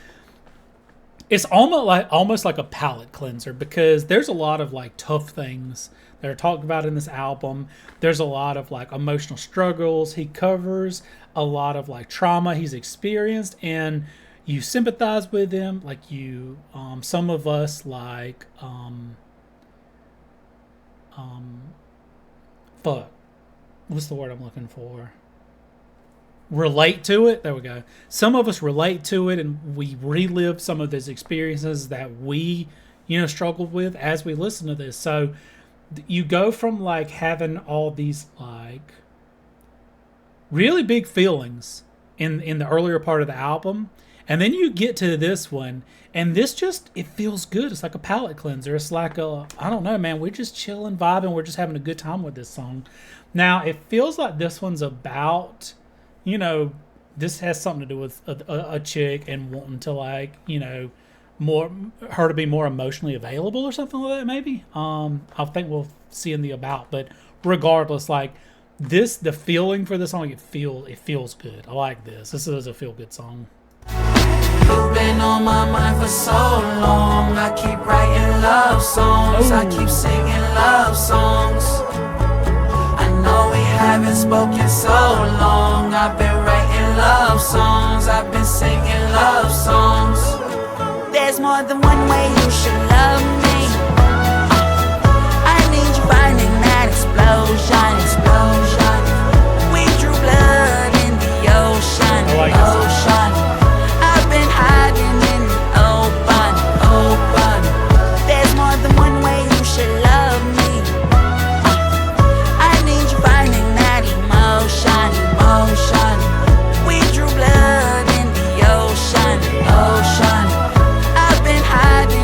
it's almost like a palate cleanser because there's a lot of like tough things that are talked about in this album. There's a lot of like emotional struggles he covers, a lot of like trauma he's experienced, and you sympathize with him. Like you, some of us like, what's the word I'm looking for? Relate to it. There we go. Some of us relate to it and we relive some of those experiences that we, struggled with as we listen to this. So you go from like having all these like really big feelings in the earlier part of the album, and then you get to this one and this just, it feels good. It's like a palate cleanser. It's like I don't know, man, we're just chilling, vibing, we're just having a good time with this song. Now it feels like this one's about, this has something to do with a chick and wanting to like, her to be more emotionally available or something like that, maybe. I think we'll see in the about, but regardless, like this, the feeling for the song, it feels good. I like this. This is a feel good song. You've been on my mind for so long. I keep writing love songs. I keep singing love songs. I know we haven't spoken so long. I've been writing love songs. I've been singing love songs. There's more than one way you should love me. I need you finding that explosion. We drew blood in the ocean. I've been hiding in the open. There's more than one way you should love me. I need you finding that emotion. We drew blood in the ocean. I've been hiding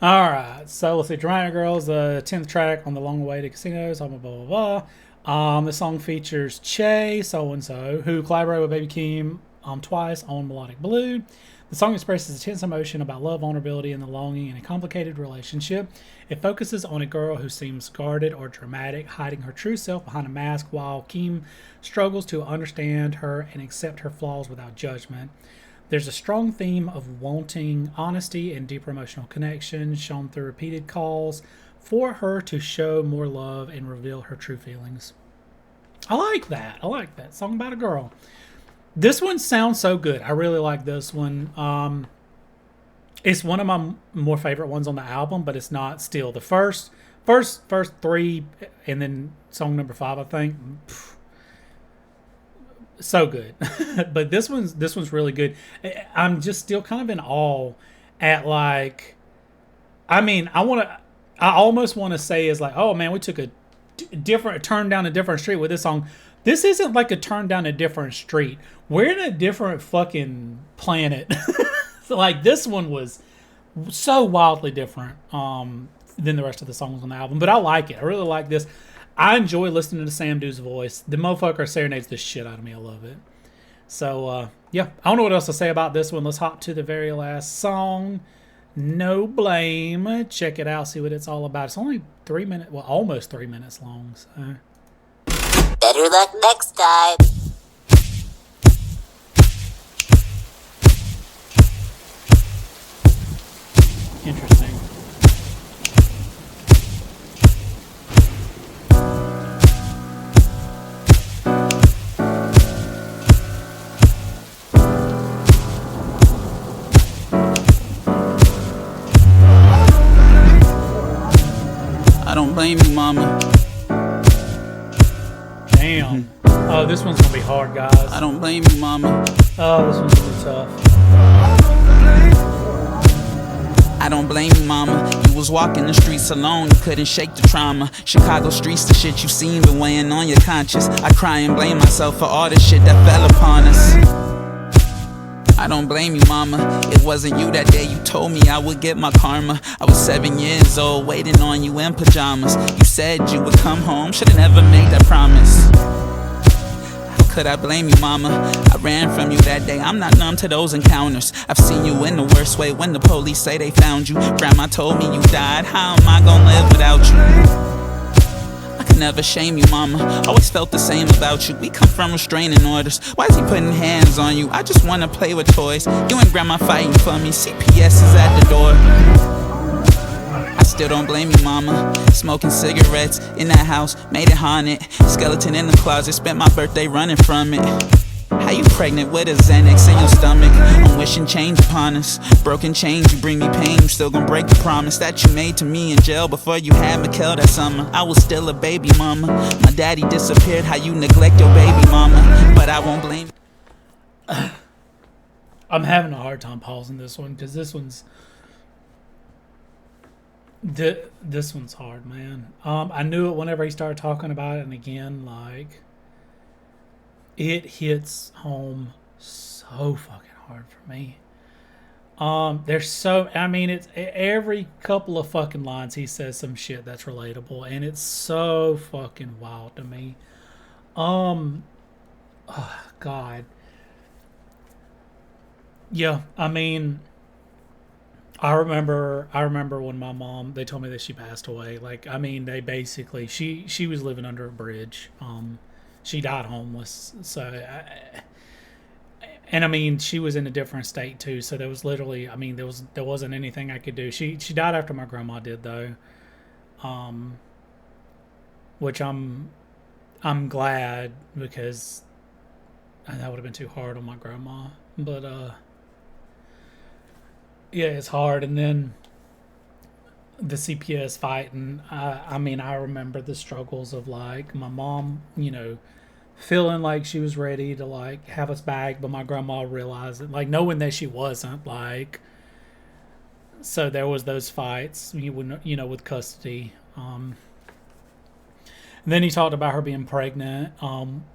All right, so let's see. Dramatic Girls, the 10th track on the Long Way to Casinos, blah, blah, blah, blah, blah. The song features Che, so-and-so, who collaborated with Baby Keem twice on Melodic Blue. The song expresses intense emotion about love, vulnerability, and the longing in a complicated relationship. It focuses on a girl who seems guarded or dramatic, hiding her true self behind a mask, while Keem struggles to understand her and accept her flaws without judgment. There's a strong theme of wanting honesty and deeper emotional connection, shown through repeated calls for her to show more love and reveal her true feelings. I like that. I like that. Song about a girl. This one sounds so good. I really like this one. It's one of my more favorite ones on the album, but it's not still. The first three, and then song number 5, I think. So good. But this one's really good. I'm just still kind of in awe at, like, I mean, I almost want to say is like, oh man, we took a turn down a different street with this song. This isn't like a turn down a different street. We're in a different fucking planet. So, like, this one was so wildly different than the rest of the songs on the album. But I like it. I really like this. I enjoy listening to Sam Dude's voice. The motherfucker serenades the shit out of me. I love it. So, yeah. I don't know what else to say about this one. Let's hop to the very last song. No Blame. Check it out. See what it's all about. It's only 3 minutes. Well, almost 3 minutes long. So. Better luck next time. Interesting. I don't blame you, mama. Damn. Oh, this one's gonna be hard, guys. I don't blame you, mama. Oh, this one's gonna be tough. I don't blame you, mama. You was walking the streets alone, you couldn't shake the trauma. Chicago streets, the shit you seen been weighing on your conscience. I cry and blame myself for all the shit that fell upon us. I don't blame you, mama. It wasn't you that day you told me I would get my karma. I was 7 years old, waiting on you in pajamas. You said you would come home, should've never made that promise. How could I blame you, mama? I ran from you that day, I'm not numb to those encounters. I've seen you in the worst way when the police say they found you. Grandma told me you died, how am I gonna live without you? I could never shame you, mama. Always felt the same about you. We come from restraining orders. Why is he putting hands on you? I just wanna play with toys. You and grandma fighting for me. CPS is at the door. I still don't blame you, mama. Smoking cigarettes in that house, made it haunted. Skeleton in the closet, spent my birthday running from it. How you pregnant with a Xanax in your stomach? I'm wishing change upon us. Broken chains, you bring me pain. You still gon' break the promise that you made to me in jail before you had Mikkel that summer. I was still a baby mama. My daddy disappeared. How you neglect your baby mama? But I won't blame. I'm having a hard time pausing this one because this one's hard, man. I knew it whenever he started talking about it, and again, like, it hits home so fucking hard for me. There's so, I mean, it's every couple of fucking lines he says some shit that's relatable, and it's so fucking wild to me. Oh, God. Yeah, I mean, I remember when my mom, they told me that she passed away. Like, I mean, they basically, she was living under a bridge. She died homeless. So, and I mean, she was in a different state too. So there was literally, I mean, there wasn't anything I could do. She died after my grandma did though. Which I'm glad, because that would have been too hard on my grandma. But yeah, it's hard. And then the CPS fight, and I mean, I remember the struggles of, like, my mom, you know, feeling like she was ready to, like, have us back, but my grandma realized it, like, knowing that she wasn't, like, so there was those fights, you know, with custody. And then he talked about her being pregnant,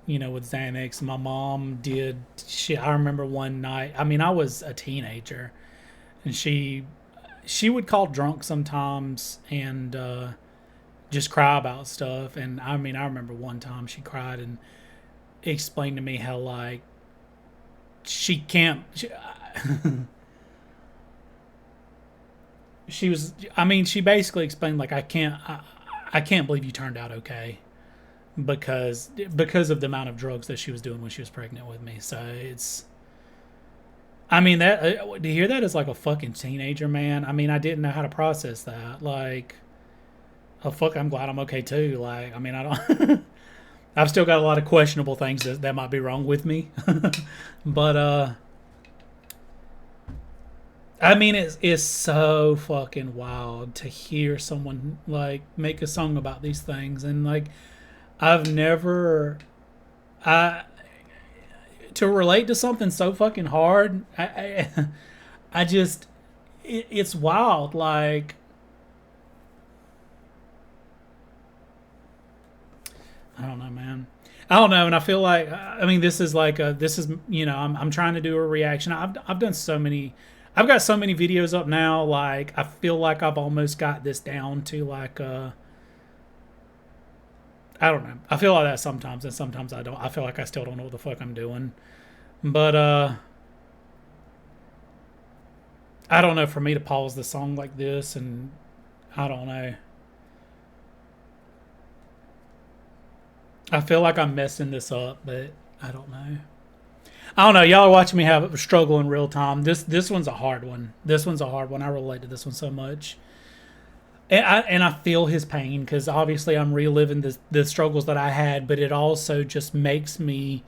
you know, with Xanax. My mom did shit. I remember one night, I mean, I was a teenager, and she she would call drunk sometimes and just cry about stuff. And I mean, I remember one time she cried and explained to me how like she can't. She was. I mean, she basically explained like I can't believe you turned out okay because of the amount of drugs that she was doing when she was pregnant with me. So it's. I mean, that to hear that as like a fucking teenager, man. I mean, I didn't know how to process that. Like, oh fuck, I'm glad I'm okay too. Like, I mean, I don't. I've still got a lot of questionable things that might be wrong with me, but I mean, it's so fucking wild to hear someone like make a song about these things, and like I've never, to relate to something so fucking hard. I just, it's wild. Like, I don't know, man. I don't know, and I feel like I mean, this is you know, I'm trying to do a reaction. I've done so many. I've got so many videos up now, like, I feel like I've almost got this down to, like, I don't know. I feel like that sometimes, and sometimes I don't. I feel like I still don't know what the fuck I'm doing. But, I don't know, for me to pause the song like this, and I don't know. I feel like I'm messing this up, but I don't know. I don't know. Y'all are watching me have a struggle in real time. This one's a hard one. This one's a hard one. I relate to this one so much. And I feel his pain because obviously I'm reliving the struggles that I had, but it also just makes me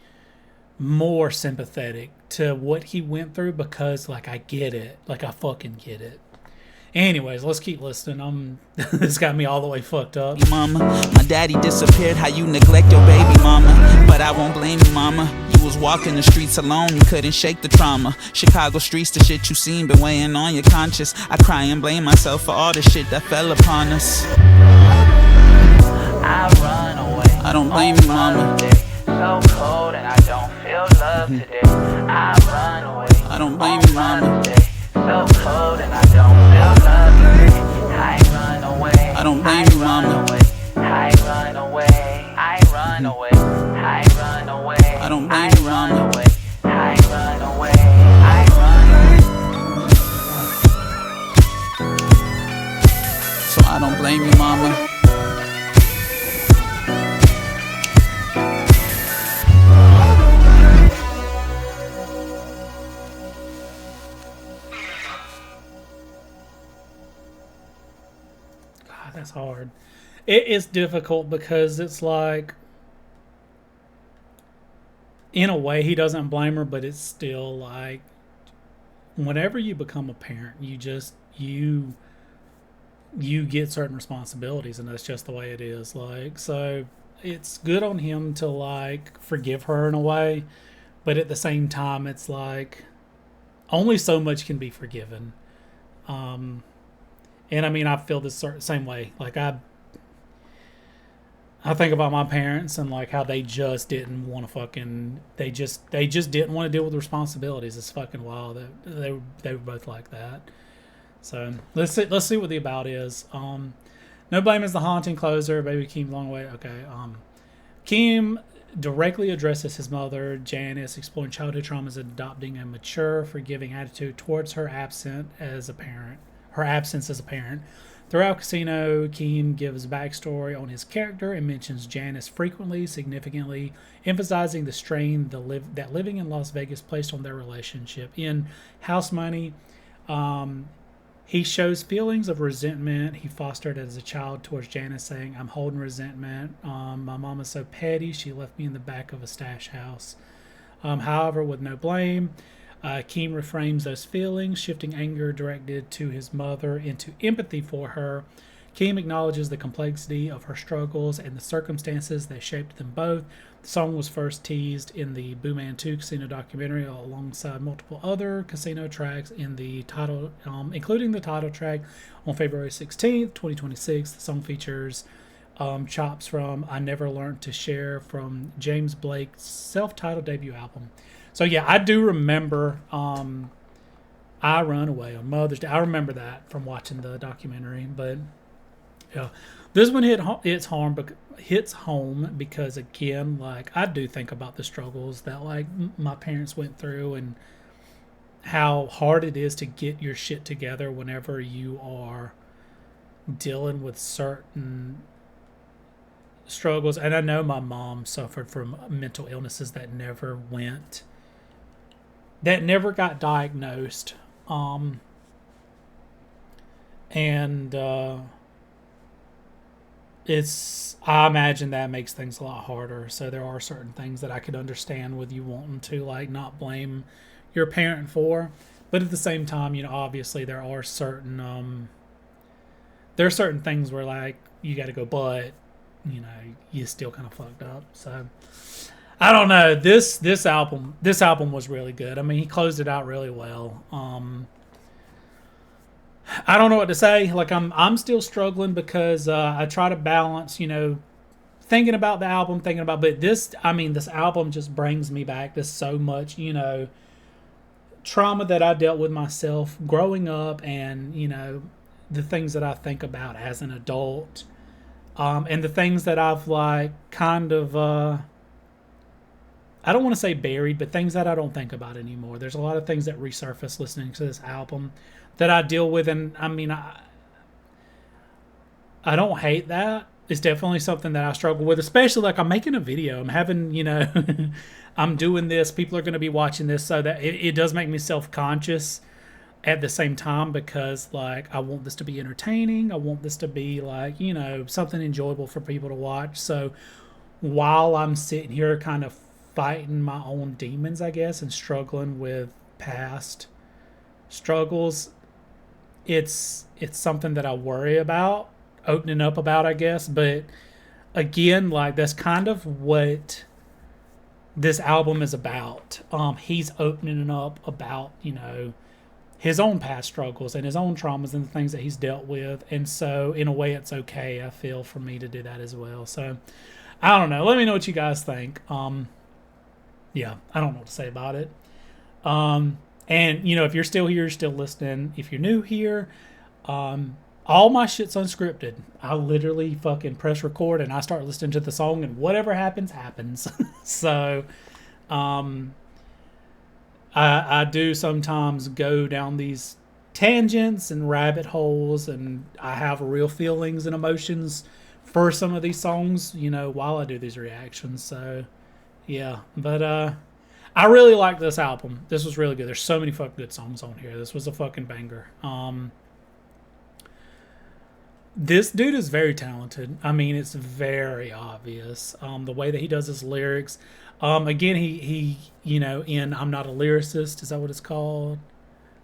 more sympathetic to what he went through because, like, I get it. Like, I fucking get it. Anyways, let's keep listening. This got me all the way fucked up. Mama, my daddy disappeared, how you neglect your baby mama. But I won't blame you, mama. You was walking the streets alone, you couldn't shake the trauma. Chicago streets, the shit you seen been weighing on your conscience. I cry and blame myself for all the shit that fell upon us. I run away. I don't blame you, mama. So cold and I don't feel love today. I run away. I don't blame you, mama. So cold and I don't feel love today. I run away. I don't blame you, mama. I run away. I run away. I run away. I don't blame you, mama. I run away. I run away. So I don't blame you, mama. That's hard. It is difficult because it's like, in a way, he doesn't blame her, but it's still like, whenever you become a parent, you get certain responsibilities, and that's just the way it is. Like, so it's good on him to like forgive her in a way, but at the same time, it's like only so much can be forgiven. And I mean, I feel this same way. Like I think about my parents and like how they just didn't want to fucking. They just didn't want to deal with responsibilities. It's fucking wild that they were both like that. So let's see what the about is. No blame is the haunting closer. Baby Keem long way. Okay. Keem directly addresses his mother Janice, exploring childhood traumas and adopting a mature, forgiving attitude towards her absence as a parent. Throughout Casino, Keem gives backstory on his character and mentions Janice frequently, significantly emphasizing the strain that living in Las Vegas placed on their relationship. In House Money, he shows feelings of resentment he fostered as a child towards Janice, saying, "I'm holding resentment. My mom is so petty, she left me in the back of a stash house." However, with no blame, Keem reframes those feelings, shifting anger directed to his mother into empathy for her. Keem acknowledges the complexity of her struggles and the circumstances that shaped them both. The song was first teased in the Booman 2 Casino documentary alongside multiple other casino tracks in the title, including the title track on February 16th, 2026. The song features chops from I Never Learned to Share from James Blake's self-titled debut album. So yeah, I do remember I Run Away on Mother's Day. I remember that from watching the documentary. But yeah, this one hits home because, again, like, I do think about the struggles that, like, my parents went through and how hard it is to get your shit together whenever you are dealing with certain struggles. And I know my mom suffered from mental illnesses that never got diagnosed. I imagine that makes things a lot harder. So there are certain things that I could understand with you wanting to, like, not blame your parent for, but at the same time, you know, obviously there are certain things where, like, you got to go, but, you know, you still kind of fucked up. So I don't know. This album was really good. I mean, he closed it out really well. I don't know what to say. Like, I'm still struggling because I try to balance, you know, thinking about the album, but this album just brings me back to so much, you know, trauma that I dealt with myself growing up, and, you know, the things that I think about as an adult, and the things that I've, like, kind of, I don't want to say buried, but things that I don't think about anymore. There's a lot of things that resurface listening to this album that I deal with, and I mean, I don't hate that. It's definitely something that I struggle with, especially, like, I'm making a video. I'm having, you know, I'm doing this. People are going to be watching this, so that it does make me self-conscious at the same time, because, like, I want this to be entertaining. I want this to be, like, you know, something enjoyable for people to watch. So while I'm sitting here kind of fighting my own demons, I guess, and struggling with past struggles, it's something that I worry about opening up about, I guess. But again, like, that's kind of what this album is about. He's opening up about, you know, his own past struggles and his own traumas and the things that he's dealt with. And so in a way, it's okay, I feel, for me to do that as well. So I don't know. Let me know what you guys think. Yeah, I don't know what to say about it. And, you know, if you're still here, still listening, if you're new here, all my shit's unscripted. I literally fucking press record and I start listening to the song, and whatever happens, happens. So, I do sometimes go down these tangents and rabbit holes, and I have real feelings and emotions for some of these songs, you know, while I do these reactions. So, yeah. But, I really like this album. This was really good. There's so many fucking good songs on here. This was a fucking banger. This dude is very talented. I mean, it's very obvious. The way that he does his lyrics. Again, he you know, in I'm Not a Lyricist, is that what it's called?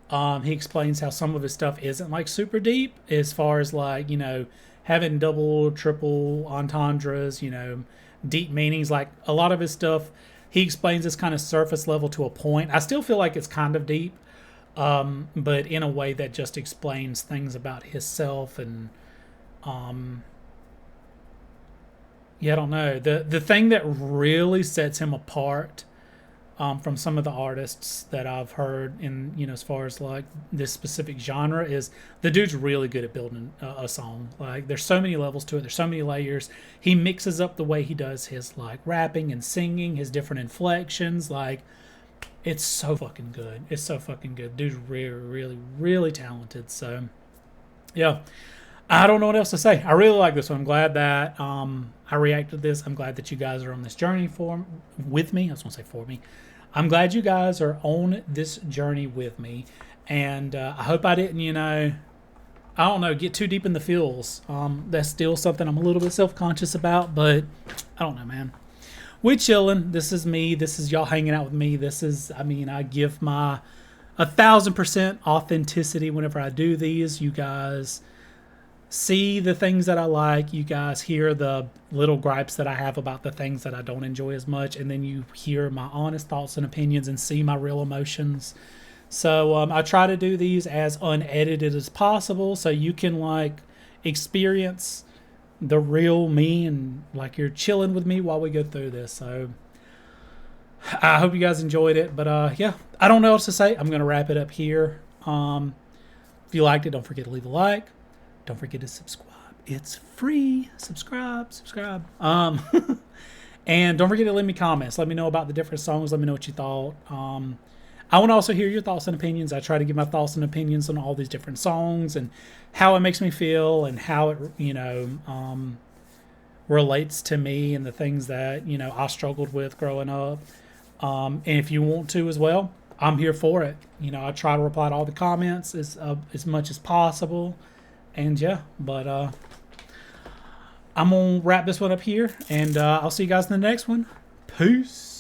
He explains how some of his stuff isn't, like, super deep, as far as, like, you know, having double, triple entendres, you know, deep meanings. Like, a lot of his stuff, he explains this kind of surface level to a point. I still feel like it's kind of deep, but in a way that just explains things about himself. And yeah, I don't know. The thing that really sets him apart from some of the artists that I've heard in, you know, as far as, like, this specific genre, is the dude's really good at building a song. Like, there's so many levels to it. There's so many layers. He mixes up the way he does his, like, rapping and singing, his different inflections. Like, it's so fucking good. It's so fucking good. Dude's really, really, really talented. So, yeah. I don't know what else to say. I really like this one. I'm glad that I reacted to this. I'm glad that you guys are on this journey with me. I was going to say for me. I'm glad you guys are on this journey with me. And I hope I didn't, you know, I don't know, get too deep in the feels. That's still something I'm a little bit self-conscious about, but I don't know, man. We chilling. This is me. This is y'all hanging out with me. This is, I mean, I give my 1,000% authenticity whenever I do these. You guys see the things that I like. You guys hear the little gripes that I have about the things that I don't enjoy as much. And then you hear my honest thoughts and opinions and see my real emotions. So I try to do these as unedited as possible, so you can, like, experience the real me, and, like, you're chilling with me while we go through this. So I hope you guys enjoyed it. But yeah, I don't know what else to say. I'm going to wrap it up here. If you liked it, don't forget to leave a like. Don't forget to subscribe. It's free. Subscribe. And don't forget to leave me comments. Let me know about the different songs. Let me know what you thought. I want to also hear your thoughts and opinions. I try to give my thoughts and opinions on all these different songs and how it makes me feel and how it, relates to me and the things that, I struggled with growing up. And if you want to as well, I'm here for it. I try to reply to all the comments as much as possible. And yeah, but I'm going to wrap this one up here. And I'll see you guys in the next one. Peace.